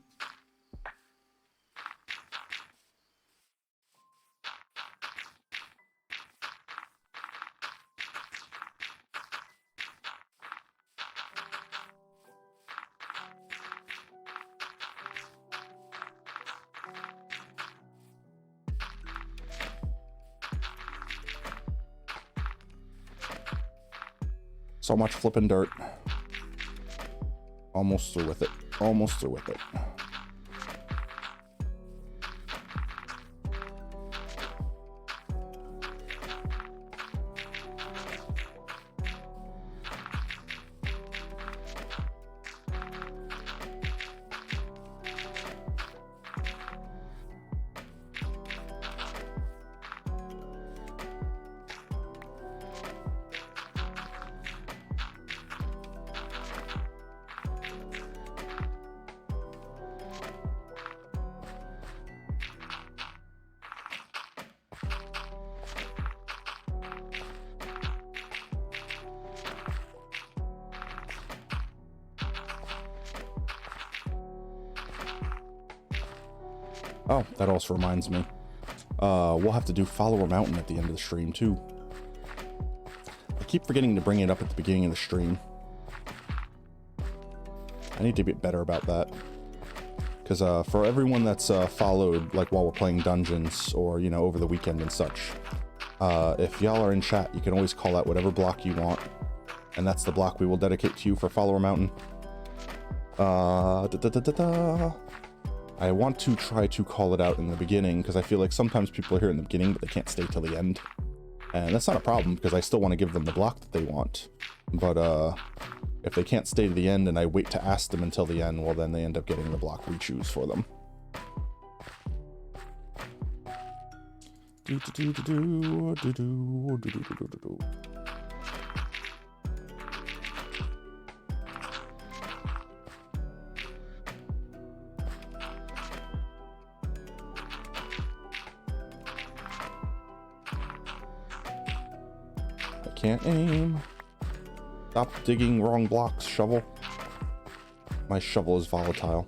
So much flipping dirt. Almost through with it. Almost through with it. Oh, that also reminds me. We'll have to do Follower Mountain at the end of the stream, too. I keep forgetting to bring it up at the beginning of the stream. I need to get better about that. Because for everyone that's followed, like, while we're playing dungeons or, you know, over the weekend and such, if y'all are in chat, you can always call out whatever block you want. And that's the block we will dedicate to you for Follower Mountain. I want to try to call it out in the beginning, because I feel like sometimes people are here in the beginning, but they can't stay till the end. And that's not a problem, because I still want to give them the block that they want. But if they can't stay to the end and I wait to ask them until the end, well, then they end up getting the block we choose for them. Can't aim. Stop digging wrong blocks, shovel. My shovel is volatile.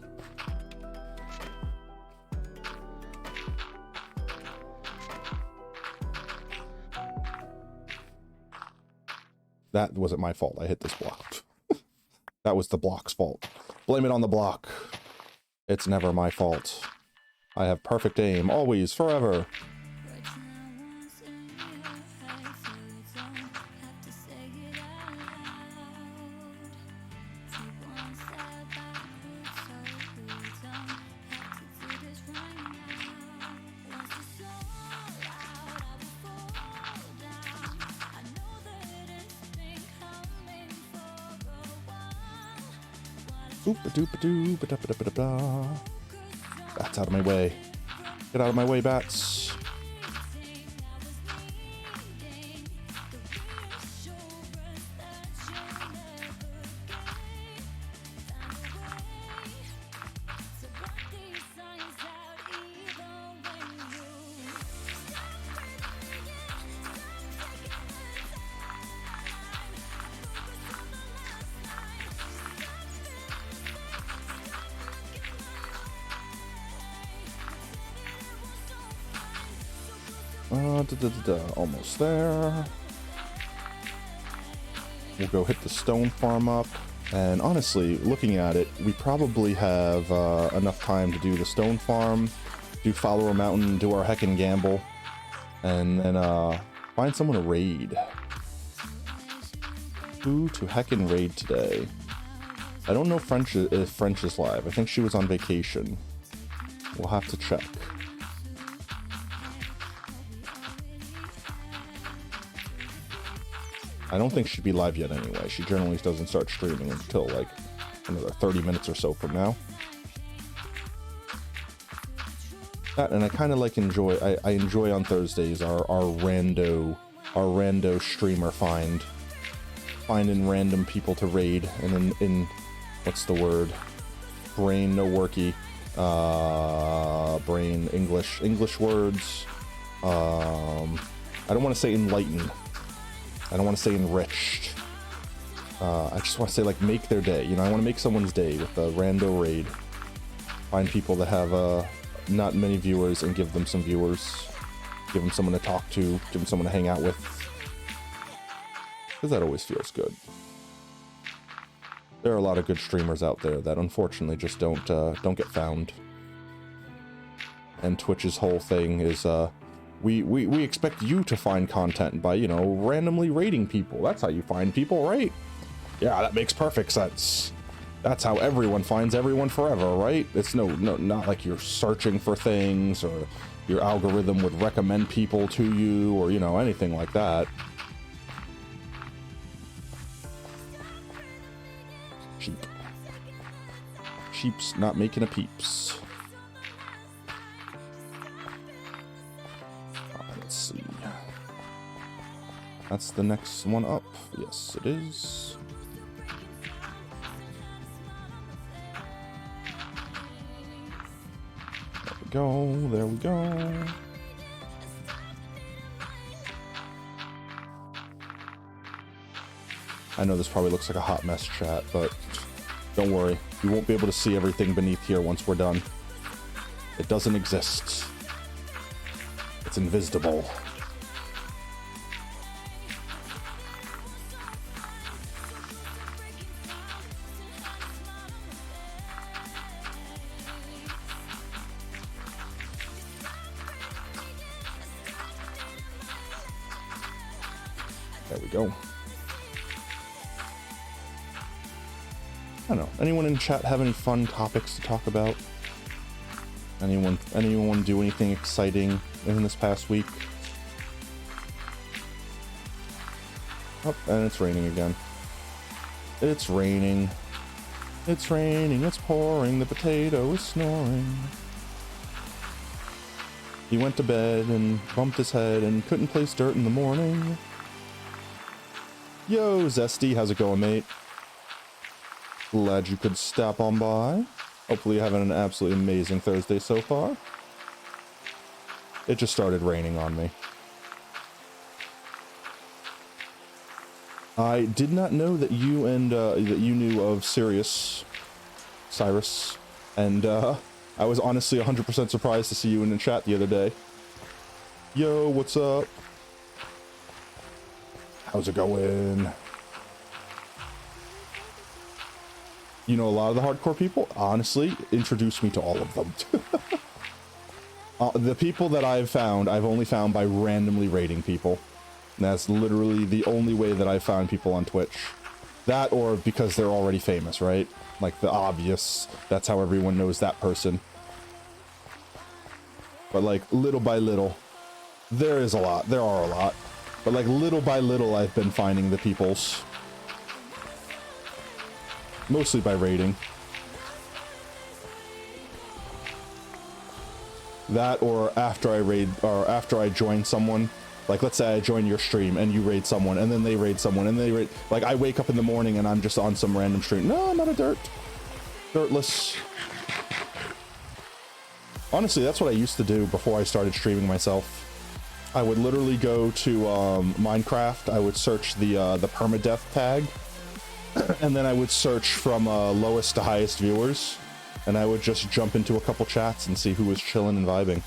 That wasn't my fault. I hit this block. That was the block's fault. Blame it on the block. It's never my fault. I have perfect aim, always, forever. Bats out of my way. Get out of my way, bats. Almost there. We'll go hit the stone farm up. And honestly, looking at it, we probably have enough time to do the stone farm, do Follower Mountain, do our heckin' gamble, and then find someone to raid. Who to heckin' raid today? I don't know if French is live. I think she was on vacation. We'll have to check. I don't think she'd be live yet anyway. She generally doesn't start streaming until like another 30 minutes or so from now. That, and I kind of like enjoy, I enjoy on Thursdays our rando streamer finding random people to raid, and in what's the word? Brain no worky. Brain English words. I don't want to say enlightened. I don't want to say enriched. I just want to say like make their day. You know, I want to make someone's day with a rando raid. Find people that have not many viewers and give them some viewers. Give them someone to talk to. Give them someone to hang out with. Because that always feels good. There are a lot of good streamers out there that unfortunately just don't get found. And Twitch's whole thing is we expect you to find content by, you know, randomly rating people. That's how you find people, right? Yeah, that makes perfect sense. That's how everyone finds everyone forever, right? It's not like you're searching for things or your algorithm would recommend people to you or, you know, anything like that. Sheep's not making a peeps. Let's see. That's the next one up. Yes, it is. There we go. I know this probably looks like a hot mess, chat, but don't worry. You won't be able to see everything beneath here once we're done. It doesn't exist. It's invisible. There we go. I don't know. Anyone in chat have any fun topics to talk about? Anyone do anything exciting in this past week? Oh, and it's raining again. It's raining. It's raining, it's pouring, the potato is snoring. He went to bed and bumped his head and couldn't place dirt in the morning. Yo, Zesty, how's it going, mate? Glad you could stop on by. Hopefully you're having an absolutely amazing Thursday so far. It just started raining on me. I did not know that you and that you knew of Cyrus, and I was honestly 100% surprised to see you in the chat the other day. Yo, what's up? How's it going? You know a lot of the hardcore people? Honestly, introduce me to all of them. The people that I've found, I've only found by randomly rating people. And that's literally the only way that I've found people on Twitch. That or because they're already famous, right? Like the obvious, that's how everyone knows that person. But like little by little, there are a lot. But like little by little, I've been finding the peoples. Mostly by rating. That or after I raid, or after I join someone. Like let's say I join your stream and you raid someone and then they raid someone and they raid, like I wake up in the morning and I'm just on some random stream. No, I'm not a dirtless. Honestly, that's what I used to do before I started streaming myself. I would literally go to Minecraft. I would search the permadeath tag, and then I would search from lowest to highest viewers, and I would just jump into a couple chats and see who was chilling and vibing.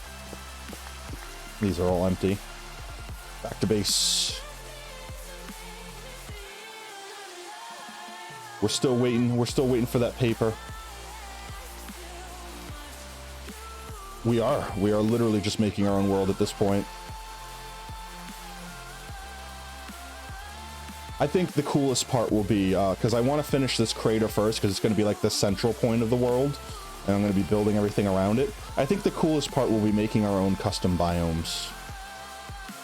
These are all empty. Back to base. We're still waiting. We're still waiting for that paper. We are literally just making our own world at this point. I think the coolest part will be, because I want to finish this crater first, because it's going to be like the central point of the world. and I'm going to be building everything around it. I think the coolest part will be making our own custom biomes.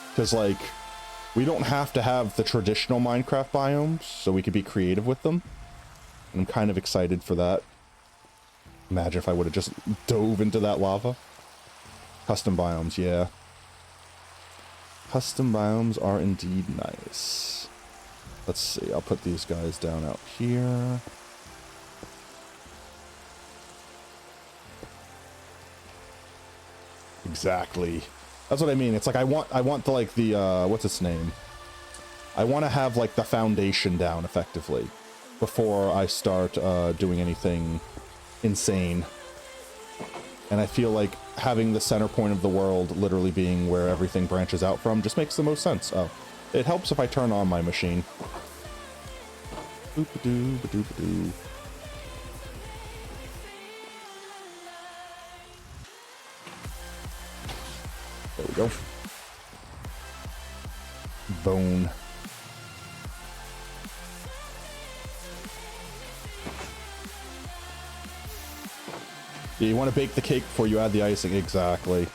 Because, like, we don't have to have the traditional Minecraft biomes, so we could be creative with them. And I'm kind of excited for that. Imagine if I would have just dove into that lava. Custom biomes, yeah. Custom biomes are indeed nice. Let's see, I'll put these guys down out here. Exactly. That's what I mean. It's like I want the, like, the what's its name? I want to have, like, the foundation down effectively before I start doing anything insane. And I feel like having the center point of the world literally being where everything branches out from just makes the most sense. Oh, it helps if I turn on my machine. Boop-a-doo, ba-doop-a-doo. There we go. Bone. Yeah, you want to bake the cake before you add the icing. Exactly.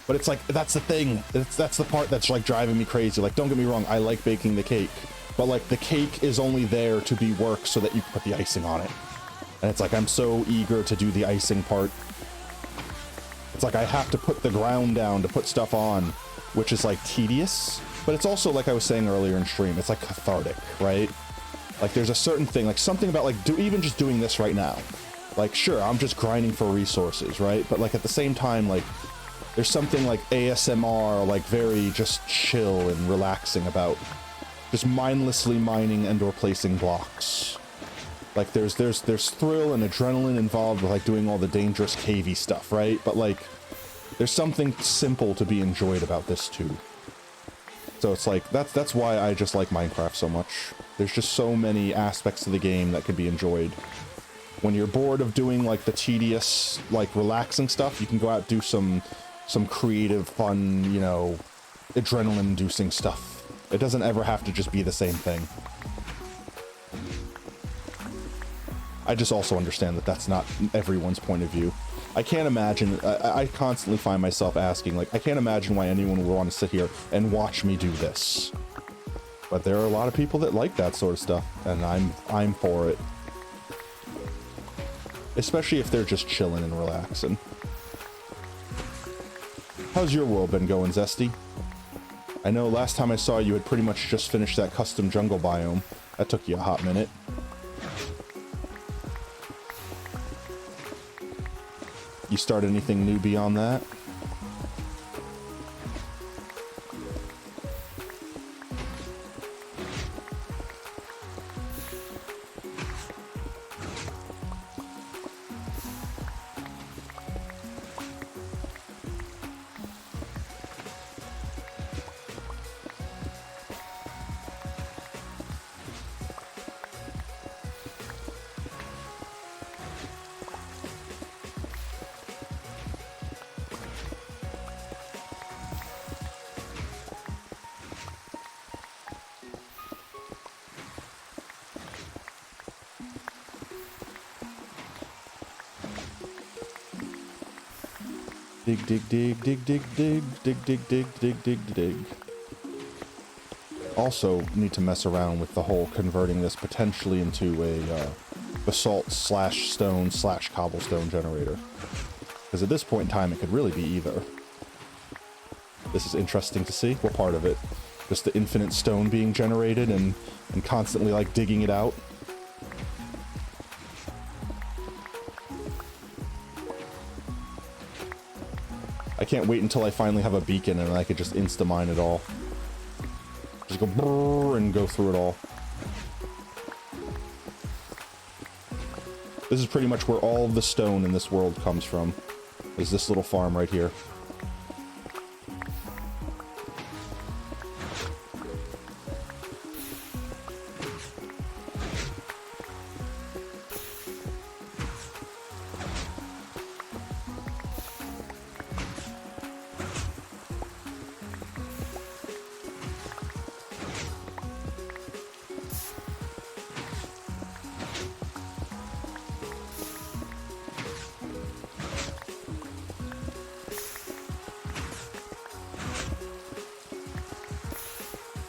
But it's like, that's the thing. That's the part that's like driving me crazy. Like, don't get me wrong, I like baking the cake. But like, the cake is only there to be work so that you can put the icing on it. And it's like, I'm so eager to do the icing part. It's like I have to put the ground down to put stuff on, which is like tedious. But it's also, like I was saying earlier in stream, it's like cathartic, right? Like, there's a certain thing, like something about like, even just doing this right now. Like, sure, I'm just grinding for resources, right? But, like, at the same time, like, there's something, like, ASMR, like, very just chill and relaxing about just mindlessly mining and or placing blocks. Like, there's thrill and adrenaline involved with, like, doing all the dangerous cavey stuff, right? But, like, there's something simple to be enjoyed about this, too. So it's like, that's why I just like Minecraft so much. There's just so many aspects of the game that can be enjoyed. When you're bored of doing, like, the tedious, like, relaxing stuff, you can go out and do some creative, fun, you know, adrenaline-inducing stuff. It doesn't ever have to just be the same thing. I just also understand that that's not everyone's point of view. I can't imagine, I constantly find myself asking, like, I can't imagine why anyone would want to sit here and watch me do this. But there are a lot of people that like that sort of stuff, and I'm for it. Especially if they're just chilling and relaxing. How's your world been going, Zesty? I know last time I saw you had pretty much just finished that custom jungle biome. That took you a hot minute. You start anything new beyond that? Dig, dig, dig, dig, dig, dig, dig, dig, dig, dig, dig, dig. Also, need to mess around with the whole converting this potentially into a basalt slash stone slash cobblestone generator. Because at this point in time, it could really be either. This is interesting to see. What part of it? Just the infinite stone being generated and constantly, like, digging it out. I can't wait until I finally have a beacon and I could just insta-mine it all. Just go brrrr and go through it all. This is pretty much where all of the stone in this world comes from. Is this little farm right here.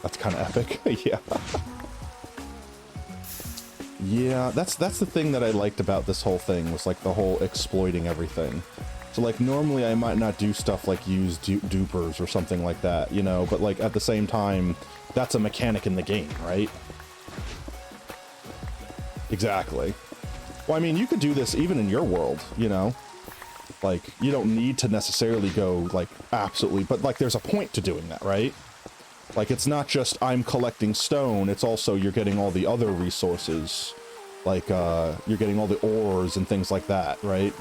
That's kind of epic. Yeah. Yeah, that's the thing that I liked about this whole thing, was like the whole exploiting everything. So like normally I might not do stuff like use dupers or something like that, you know, but like at the same time, that's a mechanic in the game, right? Exactly. Well, I mean, you could do this even in your world, you know? Like, you don't need to necessarily go like absolutely, but like there's a point to doing that, right? Like, it's not just I'm collecting stone, it's also you're getting all the other resources. Like, you're getting all the ores and things like that, right?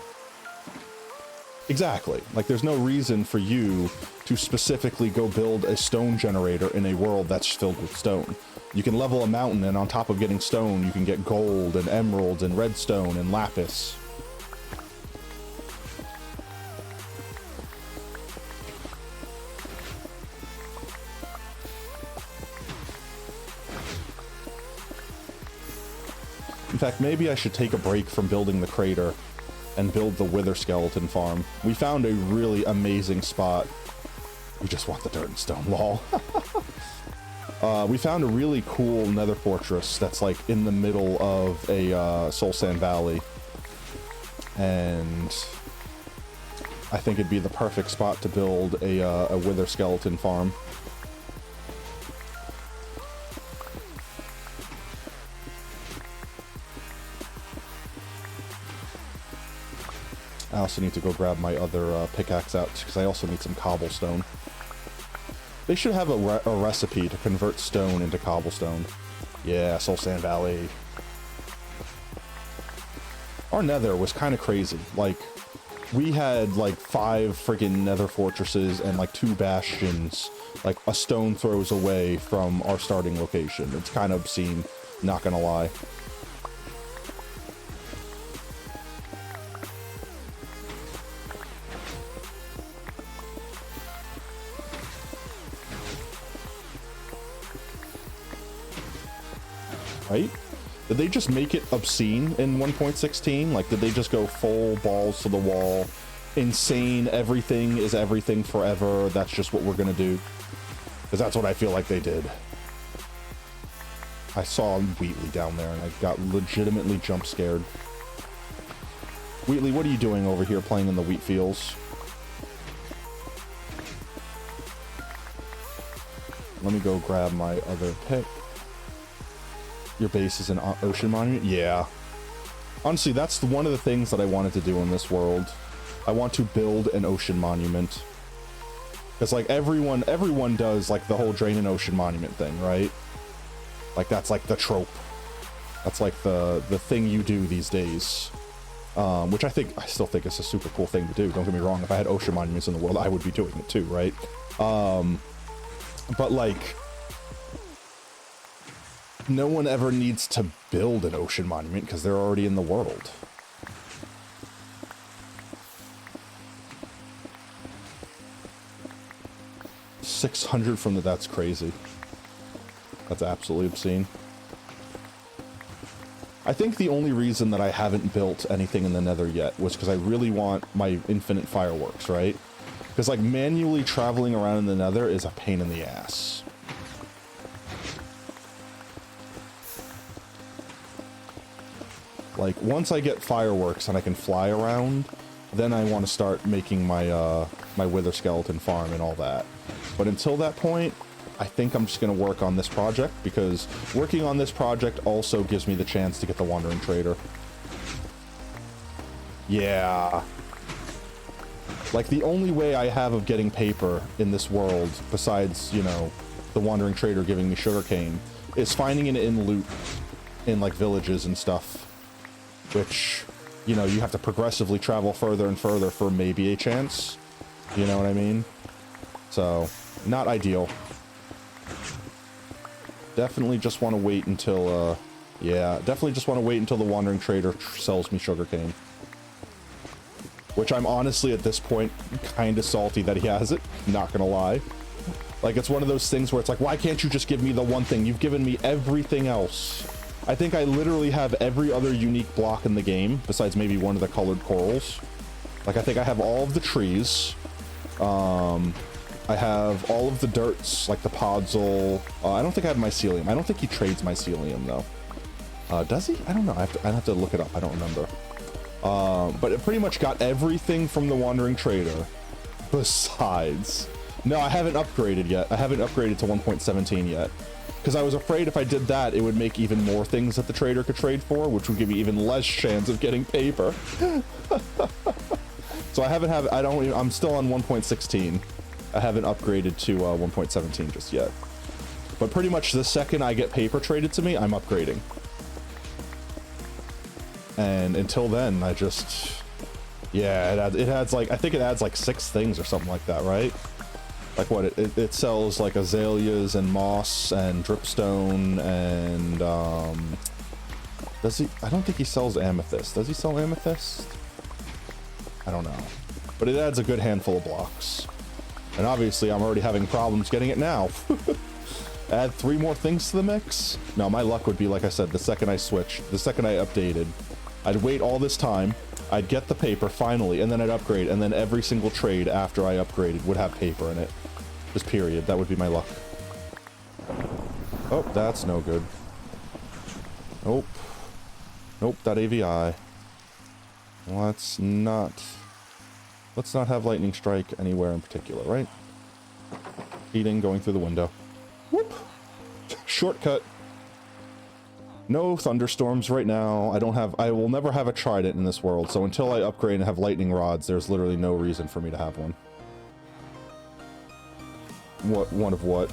Exactly. Like, there's no reason for you to specifically go build a stone generator in a world that's filled with stone. You can level a mountain, and on top of getting stone, you can get gold and emeralds and redstone and lapis. In fact, maybe I should take a break from building the crater and build the wither skeleton farm. We found a really amazing spot. We just want the dirt and stone wall. We found a really cool nether fortress that's like in the middle of a soul sand valley. And I think it'd be the perfect spot to build a wither skeleton farm. I also need to go grab my other pickaxe out, because I also need some cobblestone. They should have a recipe to convert stone into cobblestone. Yeah, Soul Sand Valley. Our nether was kind of crazy. Like, we had like 5 friggin' nether fortresses and like 2 bastions, like a stone throws away from our starting location. It's kind of obscene, not gonna lie. Right? Did they just make it obscene in 1.16? Like, did they just go full balls to the wall? Insane, everything is everything forever. That's just what we're gonna do. Because that's what I feel like they did. I saw Wheatley down there and I got legitimately jump scared. Wheatley, what are you doing over here playing in the wheat fields? Let me go grab my other pick. Your base is an ocean monument? Yeah. Honestly, that's one of the things that I wanted to do in this world. I want to build an ocean monument. Because, like, everyone does, like, the whole drain an ocean monument thing, right? Like, that's, like, the trope. That's, like, the thing you do these days. Which I still think is a super cool thing to do. Don't get me wrong. If I had ocean monuments in the world, I would be doing it too, right? But, like, no one ever needs to build an ocean monument because they're already in the world. $600 from that's crazy. That's absolutely obscene. I think the only reason that I haven't built anything in the nether yet was because I really want my infinite fireworks, right? Because, like, manually traveling around in the nether is a pain in the ass. Like, once I get fireworks and I can fly around, then I want to start making my my wither skeleton farm and all that. But until that point, I think I'm just going to work on this project, because working on this project also gives me the chance to get the Wandering Trader. Yeah. Like, the only way I have of getting paper in this world, besides, you know, the Wandering Trader giving me sugarcane, is finding it in loot in, like, villages and stuff. Which, you know, you have to progressively travel further and further for maybe a chance. You know what I mean? So, not ideal. Definitely just want to wait until, yeah, definitely just want to wait until the Wandering Trader sells me sugarcane. Which I'm honestly, at this point, kind of salty that he has it. Not gonna lie. Like, it's one of those things where it's like, why can't you just give me the one thing? You've given me everything else. I think I literally have every other unique block in the game, besides maybe one of the colored corals. Like, I think I have all of the trees. I have all of the dirts, like the podzol. I don't think I have mycelium. I don't think he trades mycelium though. Does he? I don't know. I'd have to look it up. I don't remember. But it pretty much got everything from the Wandering Trader. Besides, no, I haven't upgraded yet. I haven't upgraded to 1.17 yet. Because I was afraid if I did that, it would make even more things that the trader could trade for, which would give me even less chance of getting paper. So I'm still on 1.16. I haven't upgraded to 1.17 just yet. But pretty much the second I get paper traded to me, I'm upgrading. And until then, I just, yeah, it adds like, I think it adds like 6 things or something like that, right? Like what, it sells like azaleas and moss and dripstone and, does he, I don't think he sells amethyst. Does he sell amethyst? I don't know. But it adds a good handful of blocks. And obviously I'm already having problems getting it now. Add 3 more things to the mix? No, my luck would be, like I said, the second I switched, the second I updated, I'd wait all this time, I'd get the paper finally, and then I'd upgrade, and then every single trade after I upgraded would have paper in it. Just period. That would be my luck. Oh, that's no good. Nope. Nope, that AVI. Let's not have lightning strike anywhere in particular, right? Heating going through the window. Whoop. Shortcut. No thunderstorms right now. I will never have a trident in this world, so until I upgrade and have lightning rods, there's literally no reason for me to have one. One of what?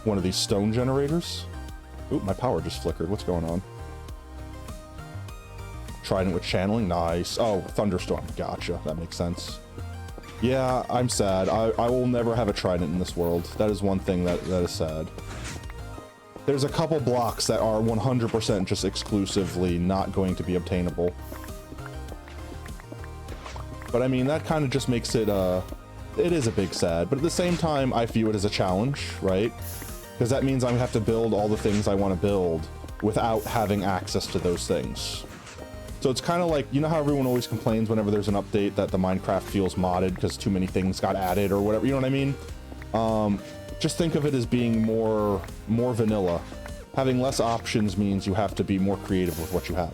One of these stone generators? Oop, my power just flickered. What's going on? Trident with channeling? Nice. Oh, thunderstorm. Gotcha. That makes sense. Yeah, I'm sad. I will never have a trident in this world. That is one thing that is sad. There's a couple blocks that are 100% just exclusively not going to be obtainable. But I mean, that kind of just makes it, it is a big sad, but at the same time, I view it as a challenge, right? Because that means I have to build all the things I want to build without having access to those things. So it's kind of like, you know how everyone always complains whenever there's an update that the Minecraft feels modded because too many things got added or whatever, you know what I mean? Just think of it as being more vanilla. Having less options means you have to be more creative with what you have.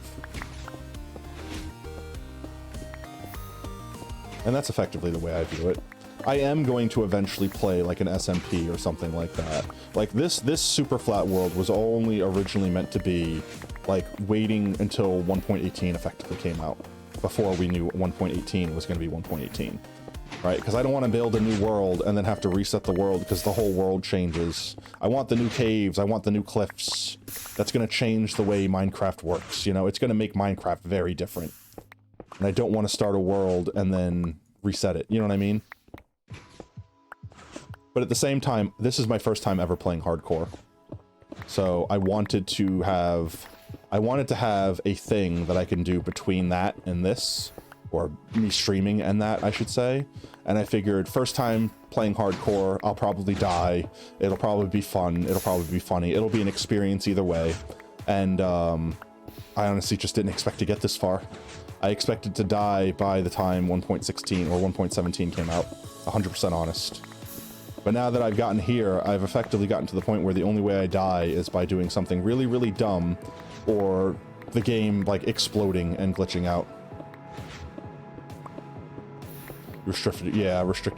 And that's effectively the way I view it. I am going to eventually play like an SMP or something like that. Like this Superflat world was only originally meant to be like waiting until 1.18 effectively came out before we knew 1.18 was going to be 1.18. Right, because I don't want to build a new world and then have to reset the world because the whole world changes. I want the new caves, I want the new cliffs. That's going to change the way Minecraft works, you know? It's going to make Minecraft very different. And I don't want to start a world and then reset it, you know what I mean? But at the same time, this is my first time ever playing hardcore. So I wanted to have a thing that I can do between that and this. Or me streaming and that, I should say. And I figured, first time playing hardcore, I'll probably die. It'll probably be fun. It'll probably be funny. It'll be an experience either way. And I honestly just didn't expect to get this far. I expected to die by the time 1.16 or 1.17 came out. 100% honest. But now that I've gotten here, I've effectively gotten to the point where the only way I die is by doing something really, really dumb, or the game, like, exploding and glitching out. Restricted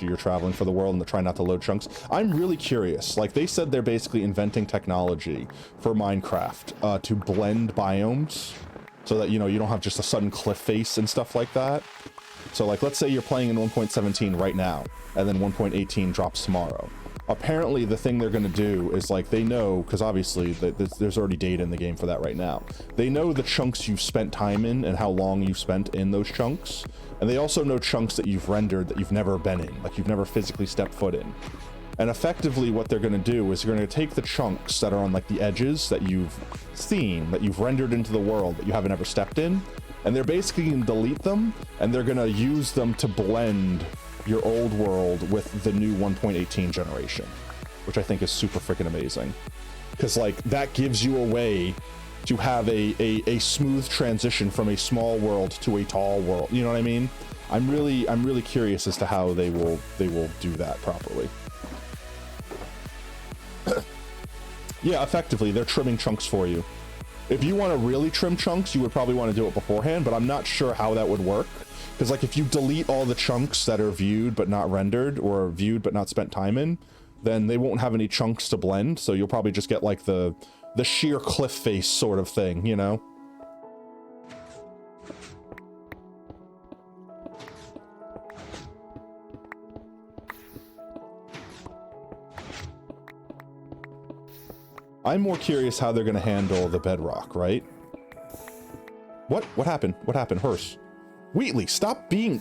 your traveling for the world and to try not to load chunks. I'm really curious. Like, they said they're basically inventing technology for Minecraft to blend biomes so that, you know, you don't have just a sudden cliff face and stuff like that. So, like, let's say you're playing in 1.17 right now, and then 1.18 drops tomorrow. Apparently, the thing they're going to do is, like, they know, because obviously there's already data in the game for that right now. They know the chunks you've spent time in and how long you've spent in those chunks. And they also know chunks that you've rendered that you've never been in, like you've never physically stepped foot in. And effectively what they're going to do is they're going to take the chunks that are on like the edges that you've seen, that you've rendered into the world that you haven't ever stepped in, and they're basically going to delete them, and they're going to use them to blend your old world with the new 1.18 generation, which I think is super freaking amazing. Because like that gives you a way to have a smooth transition from a small world to a tall world, you know what I mean? I'm really curious as to how they will do that properly. Yeah, effectively, they're trimming chunks for you. If you want to really trim chunks, you would probably want to do it beforehand, but I'm not sure how that would work. Because, like, if you delete all the chunks that are viewed but not rendered, or viewed but not spent time in, then they won't have any chunks to blend, so you'll probably just get, like, the sheer cliff face sort of thing, you know? I'm more curious how they're going to handle the bedrock, right? What? What happened? What happened? Hearse. Wheatley, stop being...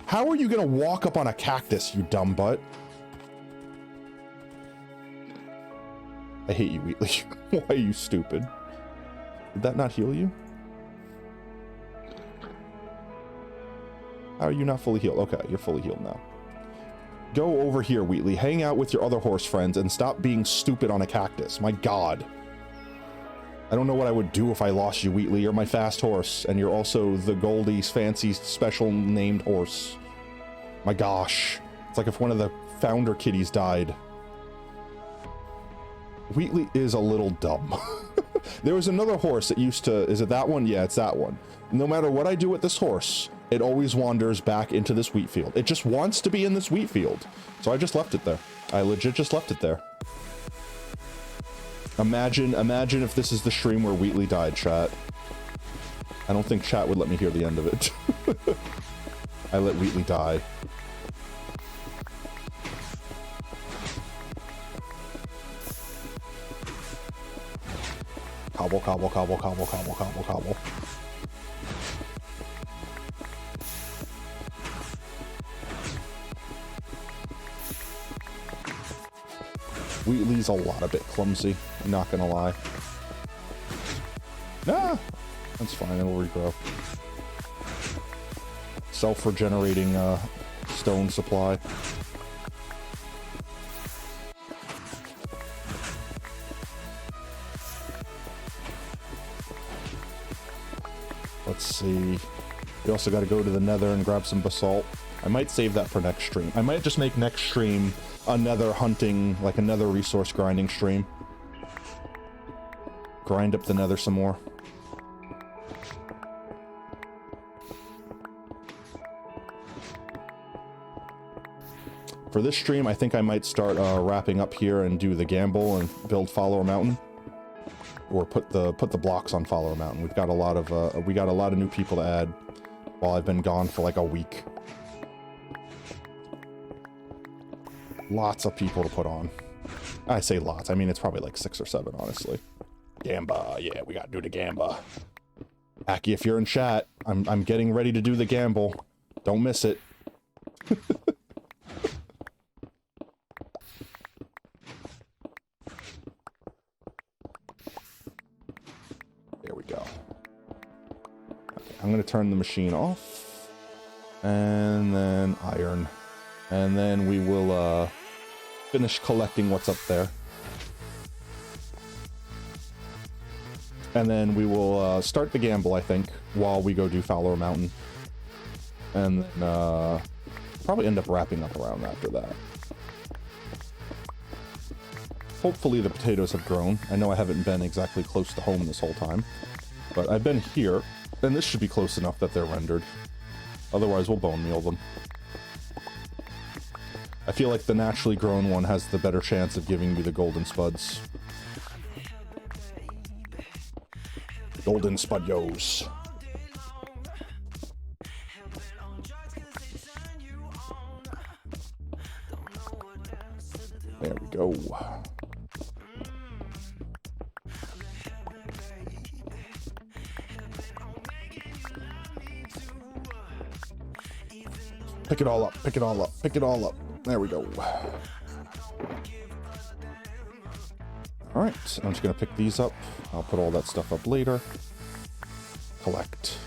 How are you going to walk up on a cactus, you dumb butt? I hate you, Wheatley. Why are you stupid? Did that not heal you? How are you not fully healed? Okay, you're fully healed now. Go over here, Wheatley. Hang out with your other horse friends and stop being stupid on a cactus. My God. I don't know what I would do if I lost you, Wheatley. You're my fast horse, and you're also the Goldie's fancy special named horse. My gosh. It's like if one of the founder kitties died. Wheatley is a little dumb. There was another horse that used to... Is it that one? Yeah, it's that one. No matter what I do with this horse, it always wanders back into this wheat field. It just wants to be in this wheat field. So I just left it there. I legit just left it there. Imagine if this is the stream where Wheatley died, chat. I don't think chat would let me hear the end of it. I let Wheatley die. Cobble, cobble, cobble, cobble, cobble, cobble, cobble. Wheatley's a bit clumsy, I'm not gonna lie. Nah, that's fine, it'll regrow. Self-regenerating stone supply. Let's see. We also got to go to the nether and grab some basalt. I might save that for next stream. I might just make next stream another hunting, like another resource grinding stream. Grind up the nether some more. For this stream, I think I might start wrapping up here and do the gamble and build Follower Mountain. Or put the blocks on Follower Mountain. We've got a lot of new people to add while I've been gone for like a week. Lots of people to put on. I say lots. I mean, it's probably like 6 or 7, honestly. Gamba, yeah, we gotta do the Gamba. Aki, if you're in chat, I'm getting ready to do the gamble. Don't miss it. There we go. Okay, I'm gonna turn the machine off. And then iron. And then we will finish collecting what's up there. And then we will start the gamble, I think, while we go do Follower Mountain. And then probably end up wrapping up around after that. Hopefully the potatoes have grown. I know I haven't been exactly close to home this whole time. But I've been here, and this should be close enough that they're rendered. Otherwise, we'll bone meal them. I feel like the naturally grown one has the better chance of giving me the golden spuds. Golden spud-yos. There we go. Pick it all up, pick it all up, pick it all up. There we go. Alright, I'm just gonna pick these up. I'll put all that stuff up later. Collect.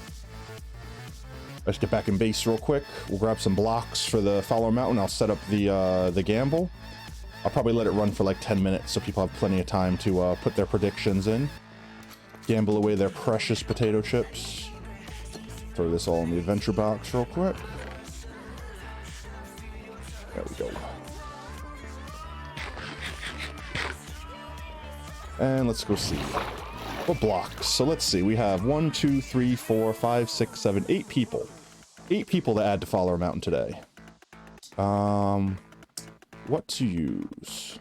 Let's get back in base real quick. We'll grab some blocks for the Follower Mountain. I'll set up the gamble. I'll probably let it run for like 10 minutes so people have plenty of time to put their predictions in. Gamble away their precious potato chips. throw this all in the adventure box real quick. There we go. And let's go see what blocks. So let's see. We have 1, 2, 3, 4, 5, 6, 7, 8 people. 8 people to add to Follower Mountain today. What to use?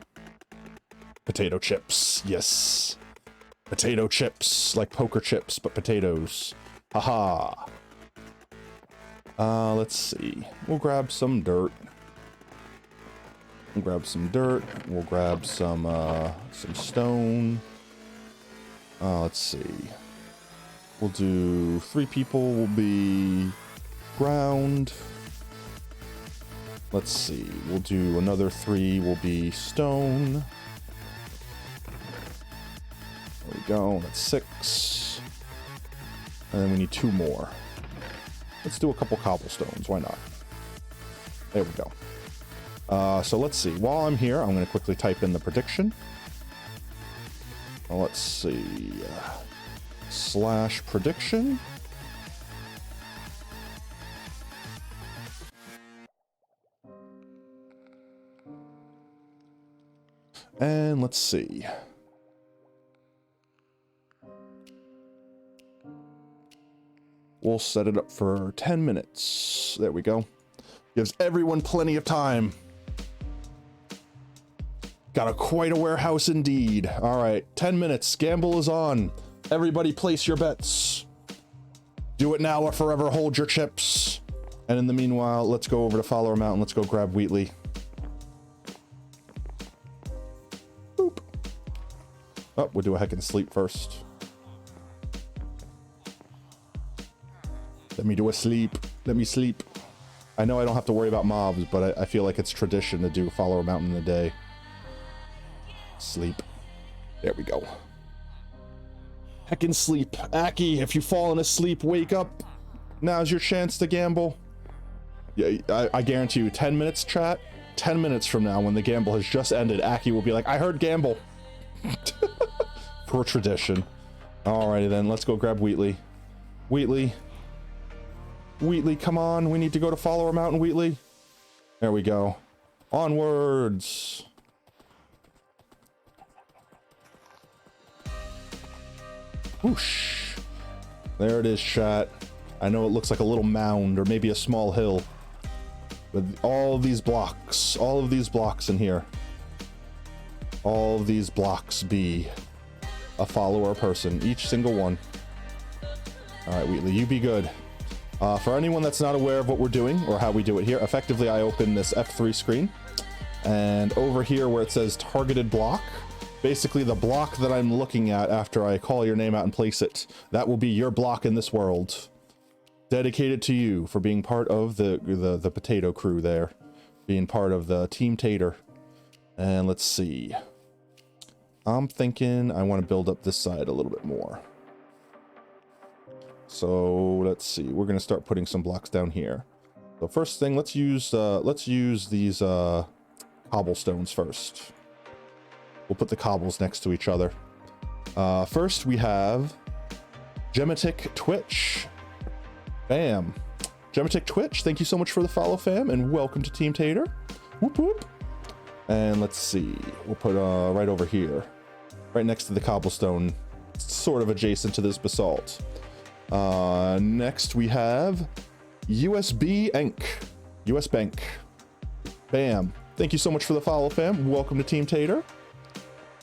Potato chips. Yes. Potato chips. Like poker chips, but potatoes. Haha. Let's see. We'll grab some dirt. We'll grab some dirt. We'll grab some stone. Let's see. We'll do 3 people will be ground. Let's see. We'll do another 3 will be stone. There we go. That's 6. And then we need 2 more. Let's do a couple cobblestones. Why not? There we go. So let's see. While I'm here, I'm going to quickly type in the prediction. Let's see. Slash prediction. And let's see. We'll set it up for 10 minutes. There we go. Gives everyone plenty of time. Got quite a warehouse indeed. All right, 10 minutes. Gamble is on. Everybody place your bets. Do it now or forever hold your chips. And in the meanwhile, let's go over to Follower Mountain. Let's go grab Wheatley. Boop. Oh, we'll do a heck and sleep first. Let me do a sleep. Let me sleep. I know I don't have to worry about mobs, but I feel like it's tradition to do Follower Mountain in a day. Sleep. There we go. Heckin' sleep. Aki, if you've fallen asleep, wake up. Now's your chance to gamble. Yeah, I guarantee you, 10 minutes, chat. 10 minutes from now, when the gamble has just ended, Aki will be like, I heard gamble. Per tradition. Alrighty then, let's go grab Wheatley. Wheatley. Wheatley, come on. We need to go to Follower Mountain, Wheatley. There we go. Onwards. Whoosh. There it is, chat. I know it looks like a little mound or maybe a small hill. But all of these blocks in here. All of these blocks be a follower person. Each single one. Alright, Wheatley, you be good. For anyone that's not aware of what we're doing or how we do it here, effectively I open this F3 screen. And over here where it says targeted block, basically the block that I'm looking at after I call your name out and place it, that will be your block in this world. Dedicated to you for being part of the potato crew there. Being part of the Team Tater. And let's see. I'm thinking I want to build up this side a little bit more. So let's see. We're going to start putting some blocks down here. So first thing, let's use these cobblestones first. We'll put the cobbles next to each other. First we have Gematic Twitch. Bam. Gematic Twitch, thank you so much for the follow, fam, and welcome to Team Tater. Whoop whoop. And let's see. We'll put right over here. Right next to the cobblestone. Sort of adjacent to this basalt. Next we have USB Inc. US Bank. Bam. Thank you so much for the follow, fam. Welcome to Team Tater.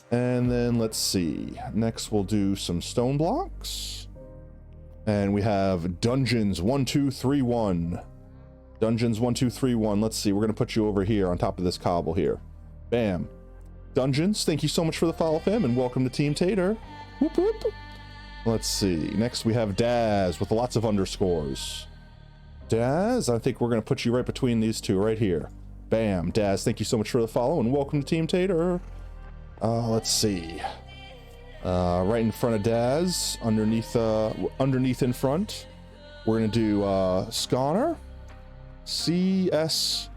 And then let's see. Next we'll do some stone blocks. And we have Dungeons 1231. Dungeons 1231. Let's see. We're going to put you over here on top of this cobble here. Bam. Dungeons, thank you so much for the follow, fam, and welcome to Team Tater. Whoop whoop. Let's see. Next we have Daz with lots of underscores. Daz, I think we're going to put you right between these two right here. Bam. Daz, thank you so much for the follow and welcome to Team Tater. Let's see. Right in front of Daz, underneath in front, we're going to do Sconner. C-S-O-N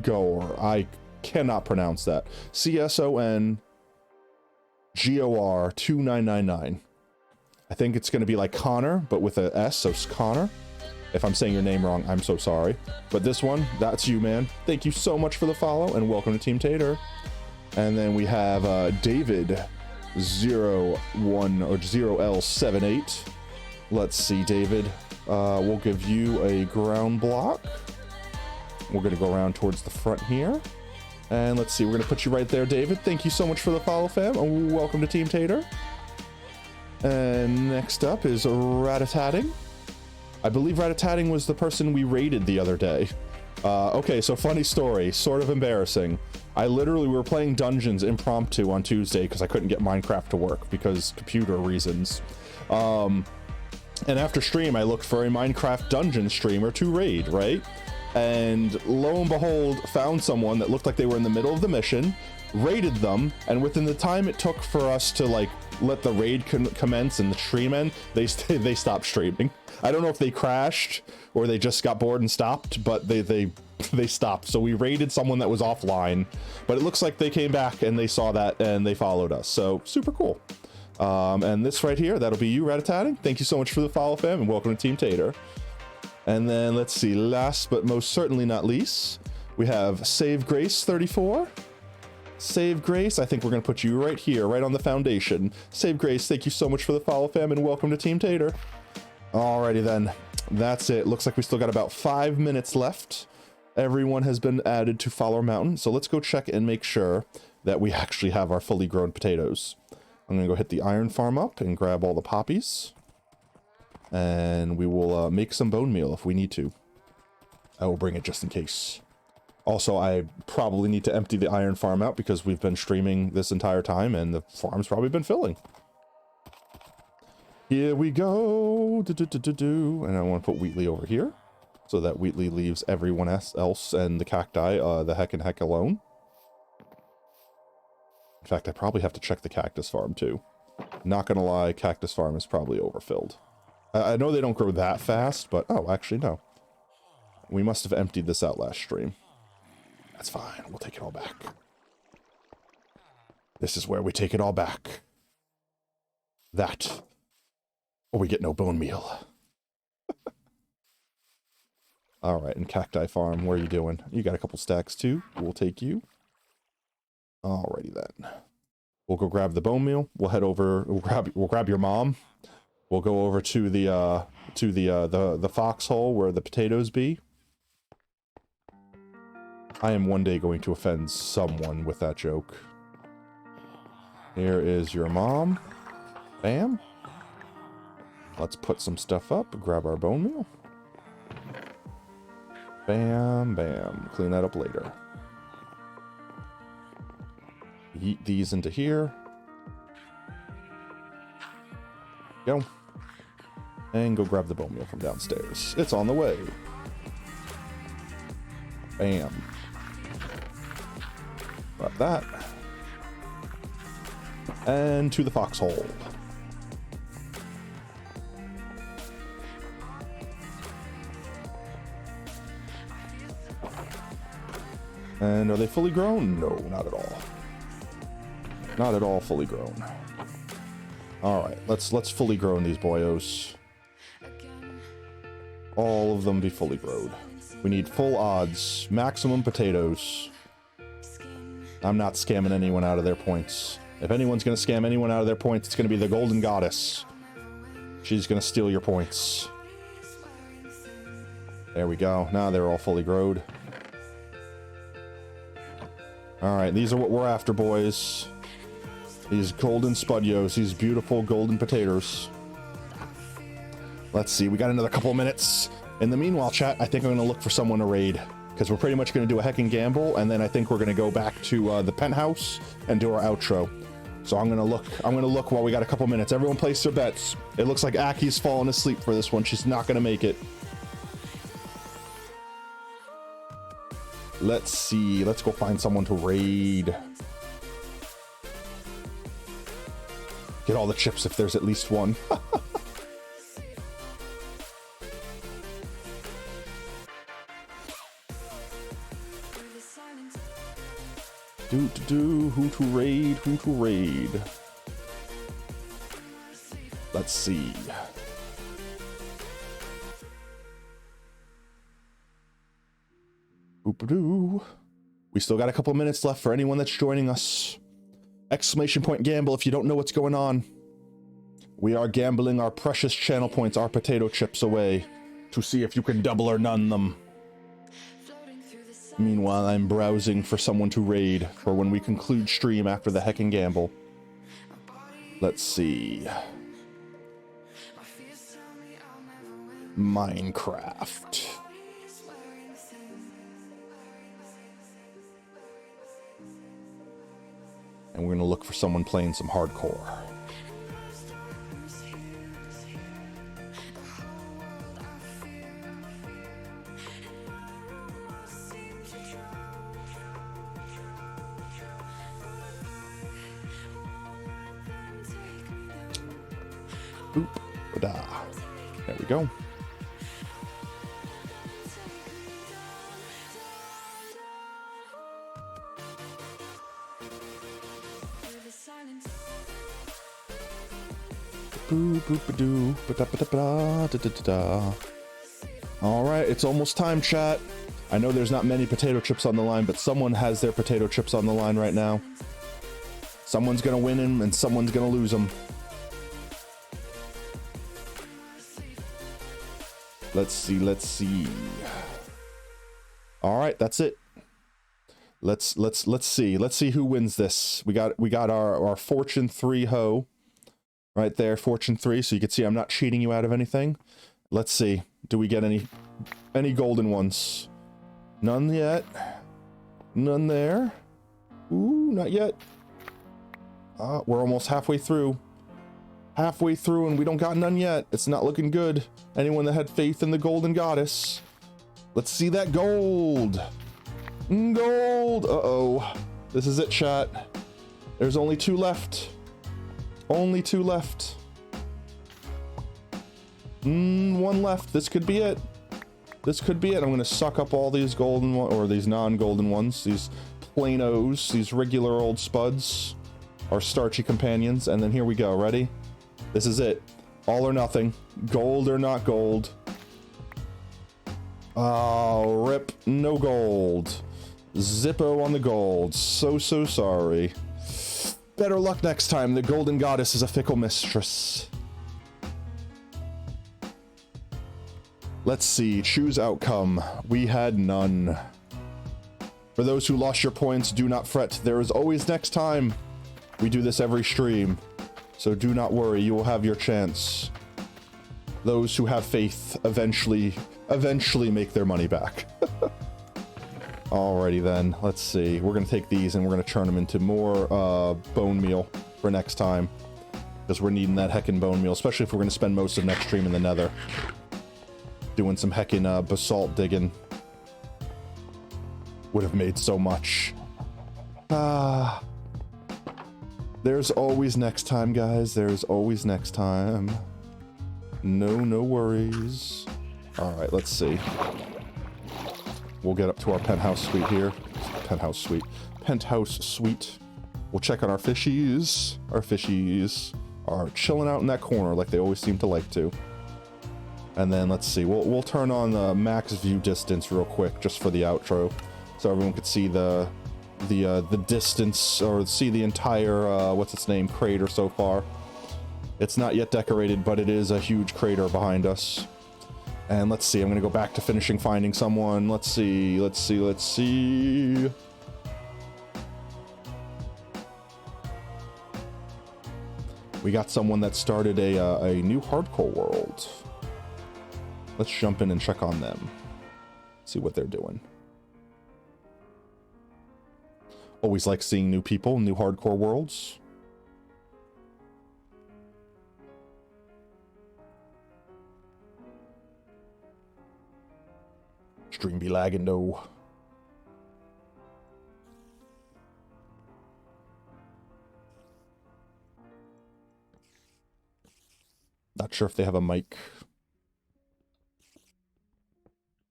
Gor. I cannot pronounce that. C-S-O-N G-O-R 2999. I think it's going to be like Connor, but with a S, so it's Connor. If I'm saying your name wrong, I'm so sorry. But this one, that's you, man. Thank you so much for the follow, and welcome to Team Tater. And then we have David 01 or 0L78. Let's see, David. We'll give you a ground block. We're going to go around towards the front here. And let's see, we're going to put you right there, David. Thank you so much for the follow, fam, and welcome to Team Tater. And next up is Rat-a-tatting. I believe Rat-a-tatting was the person we raided the other day. Okay, so funny story, sort of embarrassing. We were playing dungeons impromptu on Tuesday because I couldn't get Minecraft to work because computer reasons. And after stream, I looked for a Minecraft dungeon streamer to raid, right? And lo and behold, found someone that looked like they were in the middle of the mission, raided them, and within the time it took for us to like let the raid commence and the stream end, they stopped streaming. I don't know if they crashed or they just got bored and stopped, but they stopped. So we raided someone that was offline, but it looks like they came back and they saw that and they followed us. So super cool. And this right here, that'll be you, Rat-a-tatting. Thank you so much for the follow, fam, and welcome to Team Tater. And then let's see, last but most certainly not least, we have Save Grace 34. Save Grace, I think we're gonna put you right here, right on the foundation. Save Grace, thank you so much for the follow, fam, and welcome to Team Tater. Alrighty then, that's it. Looks like we still got about 5 minutes left. Everyone has been added to Follower Mountain, so let's go check and make sure that we actually have our fully grown potatoes. I'm gonna go hit the iron farm up and grab all the poppies. And we will make some bone meal if we need to. I will bring it just in case. Also, I probably need to empty the iron farm out because we've been streaming this entire time and the farm's probably been filling. Here we go. And I want to put Wheatley over here so that Wheatley leaves everyone else and the cacti the heck alone. In fact, I probably have to check the cactus farm too. Not gonna lie, cactus farm is probably overfilled. I know they don't grow that fast, but oh, actually no. We must have emptied this out last stream. That's fine, we'll take it all back. This is where we take it all back. That, or we get no bone meal. Alright, and Cacti Farm, where are you doing? You got a couple stacks too, we'll take you. Alrighty then. We'll go grab the bone meal, we'll head over, we'll grab your mom. We'll go over to the foxhole where the potatoes be. I am one day going to offend someone with that joke. Here is your mom. Bam. Let's put some stuff up, grab our bone meal. Bam, bam. Clean that up later. Yeet these into here. Go. And go grab the bone meal from downstairs. It's on the way. Bam. Grab that. And to the foxhole. And are they fully grown? No, not at all. Not at all fully grown. Alright, let's fully grown these boyos. All of them be fully grown. We need full odds. Maximum potatoes. I'm not scamming anyone out of their points. If anyone's gonna scam anyone out of their points, it's gonna be the Golden Goddess. She's gonna steal your points. There we go. Now they're all fully growed. Alright, these are what we're after, boys. These golden spudios, these beautiful golden potatoes. Let's see, we got another couple minutes. In the meanwhile, chat, I think I'm going to look for someone to raid. Because we're pretty much going to do a heckin' gamble, and then I think we're going to go back to the penthouse and do our outro. So I'm going to look while we got a couple minutes. Everyone place their bets. It looks like Aki's falling asleep for this one. She's not going to make it. Let's see. Let's go find someone to raid. Get all the chips if there's at least one. who to raid? Let's see. Boop-a-doo. We still got a couple minutes left for anyone that's joining us. Exclamation point gamble if you don't know what's going on. We are gambling our precious channel points, our potato chips away, to see if you can double or none them. Meanwhile, I'm browsing for someone to raid for when we conclude stream after the heckin' gamble. Let's see. Minecraft. And we're gonna look for someone playing some hardcore. Boop, da. There we go. Boo boop a doo ba da ba da ba da da da da. All right, it's almost time, chat. I know there's not many potato chips on the line, but someone has their potato chips on the line right now. Someone's gonna win them and someone's gonna lose them. Let's see, let's see. All right, that's it. Let's see. Let's see who wins this. We got our Fortune 3 hoe right there, Fortune 3, so you can see I'm not cheating you out of anything. Let's see. Do we get any golden ones? None yet. None there. Ooh, not yet. We're almost halfway through. Halfway through and we don't got none yet. It's not looking good. Anyone that had faith in the golden goddess. Let's see that gold. Gold. Uh-oh. This is it, chat. There's only 2 left. Only 2 left. 1 left. This could be it. This could be it. I'm gonna suck up all these golden or these non-golden ones. These plainos. These regular old spuds. Our starchy companions. And then here we go. Ready? This is it. All or nothing. Gold or not gold. Oh, rip. No gold. Zippo on the gold. So sorry. Better luck next time. The golden goddess is a fickle mistress. Let's see. Choose outcome. We had none. For those who lost your points, do not fret. There is always next time. We do this every stream. So do not worry, you will have your chance. Those who have faith eventually make their money back. Alrighty then, let's see. We're gonna take these and we're gonna turn them into more bone meal for next time. Because we're needing that heckin' bone meal, especially if we're gonna spend most of next stream in the nether. Doing some heckin' basalt digging. Would have made so much. There's always next time, guys. There's always next time. No worries. All right, let's see. We'll get up to our penthouse suite here. Penthouse suite. We'll check on our fishies. Our fishies are chilling out in that corner like they always seem to like to. And then let's see. We'll turn on the max view distance real quick just for the outro, so everyone could see the distance, or see the entire what's its name, crater so far. It's not yet decorated, but it is a huge crater behind us. And let's see, I'm gonna go back to finding someone. Let's see. We got someone that started a new hardcore world. Let's jump in and check on them. See what they're doing. Always like seeing new people, new hardcore worlds. Stream be lagging though. Not sure if they have a mic.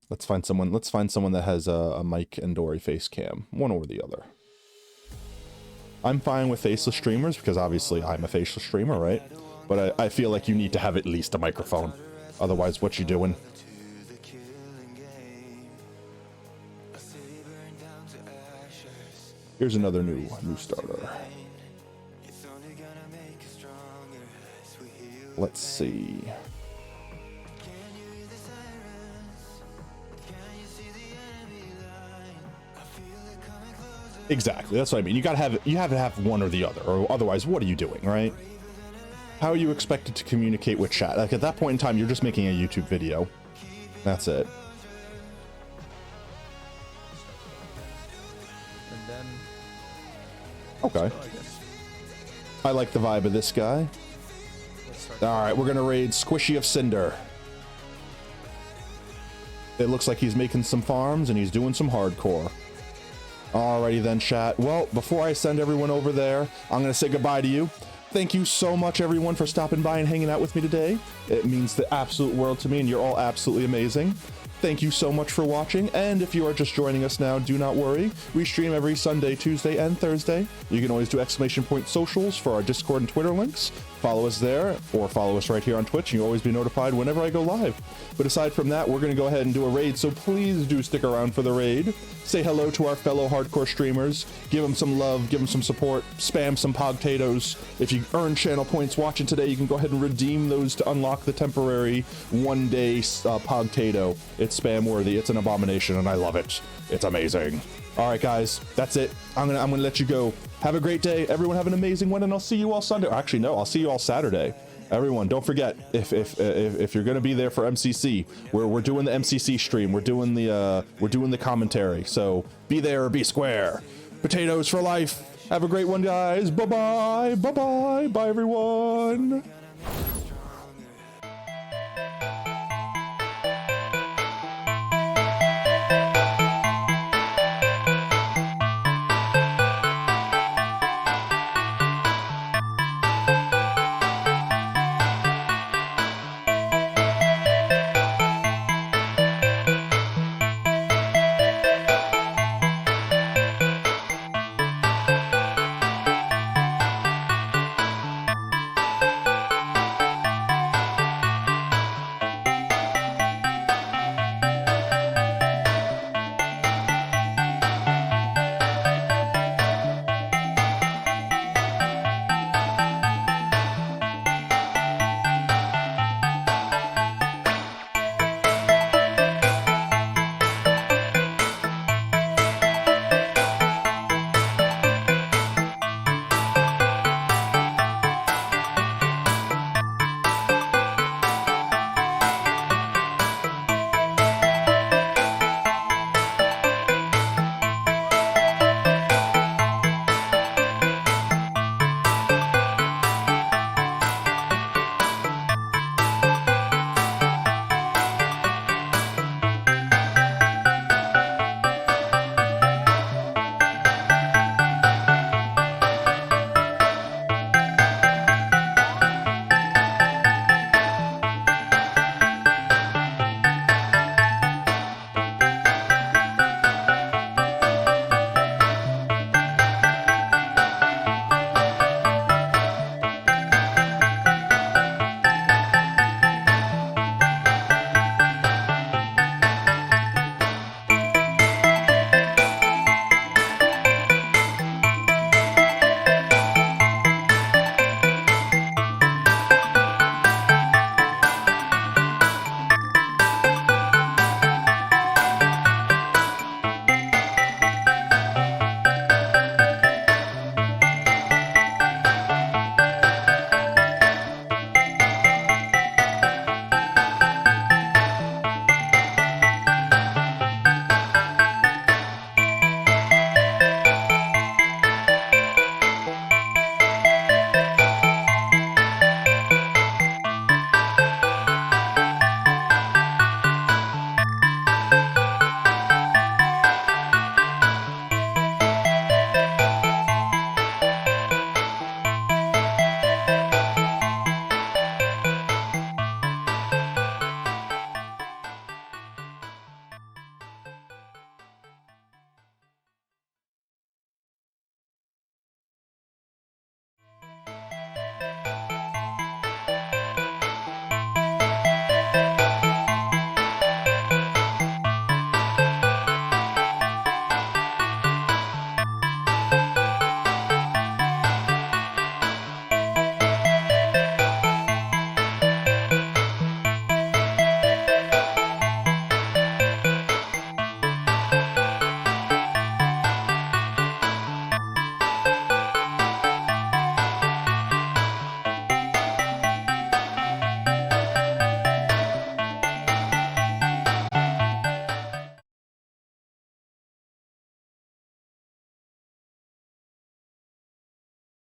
Let's find someone that has a mic and or a face cam, one or the other. I'm fine with faceless streamers because obviously I'm a faceless streamer, right? but I feel like you need to have at least a microphone. Otherwise, what you doing? Here's another new starter. Let's see. Exactly, that's what I mean. You have to have one or the other, or otherwise, what are you doing, right? How are you expected to communicate with chat? Like, at that point in time, you're just making a YouTube video. That's it. And then... Okay. I like the vibe of this guy. Alright, we're gonna raid Squishy of Cinder. It looks like he's making some farms and he's doing some hardcore. Alrighty then, chat. Well, before I send everyone over there, I'm gonna say goodbye to you. Thank you so much, everyone, for stopping by and hanging out with me today. It means the absolute world to me, and you're all absolutely amazing. Thank you so much for watching, and if you are just joining us now, do not worry. We stream every Sunday, Tuesday, and Thursday. You can always do ! socials for our Discord and Twitter links. Follow us there, or follow us right here on Twitch, and you'll always be notified whenever I go live. But aside from that, we're going to go ahead and do a raid, so please do stick around for the raid. Say hello to our fellow hardcore streamers. Give them some love, give them some support, spam some pogtatoes. If you earn channel points watching today, you can go ahead and redeem those to unlock the temporary one-day pogtato. It's spam worthy, it's an abomination, and I love it. It's amazing. All right, guys, that's it. I'm gonna let you go. Have a great day. Everyone have an amazing one, and I'll see you all Sunday. Actually, no, I'll see you all Saturday. Everyone, don't forget, if you're gonna be there for MCC, we're doing the MCC stream. We're doing the commentary. So be there or be square. Potatoes for life. Have a great one, guys. Bye bye. Bye bye. Bye everyone.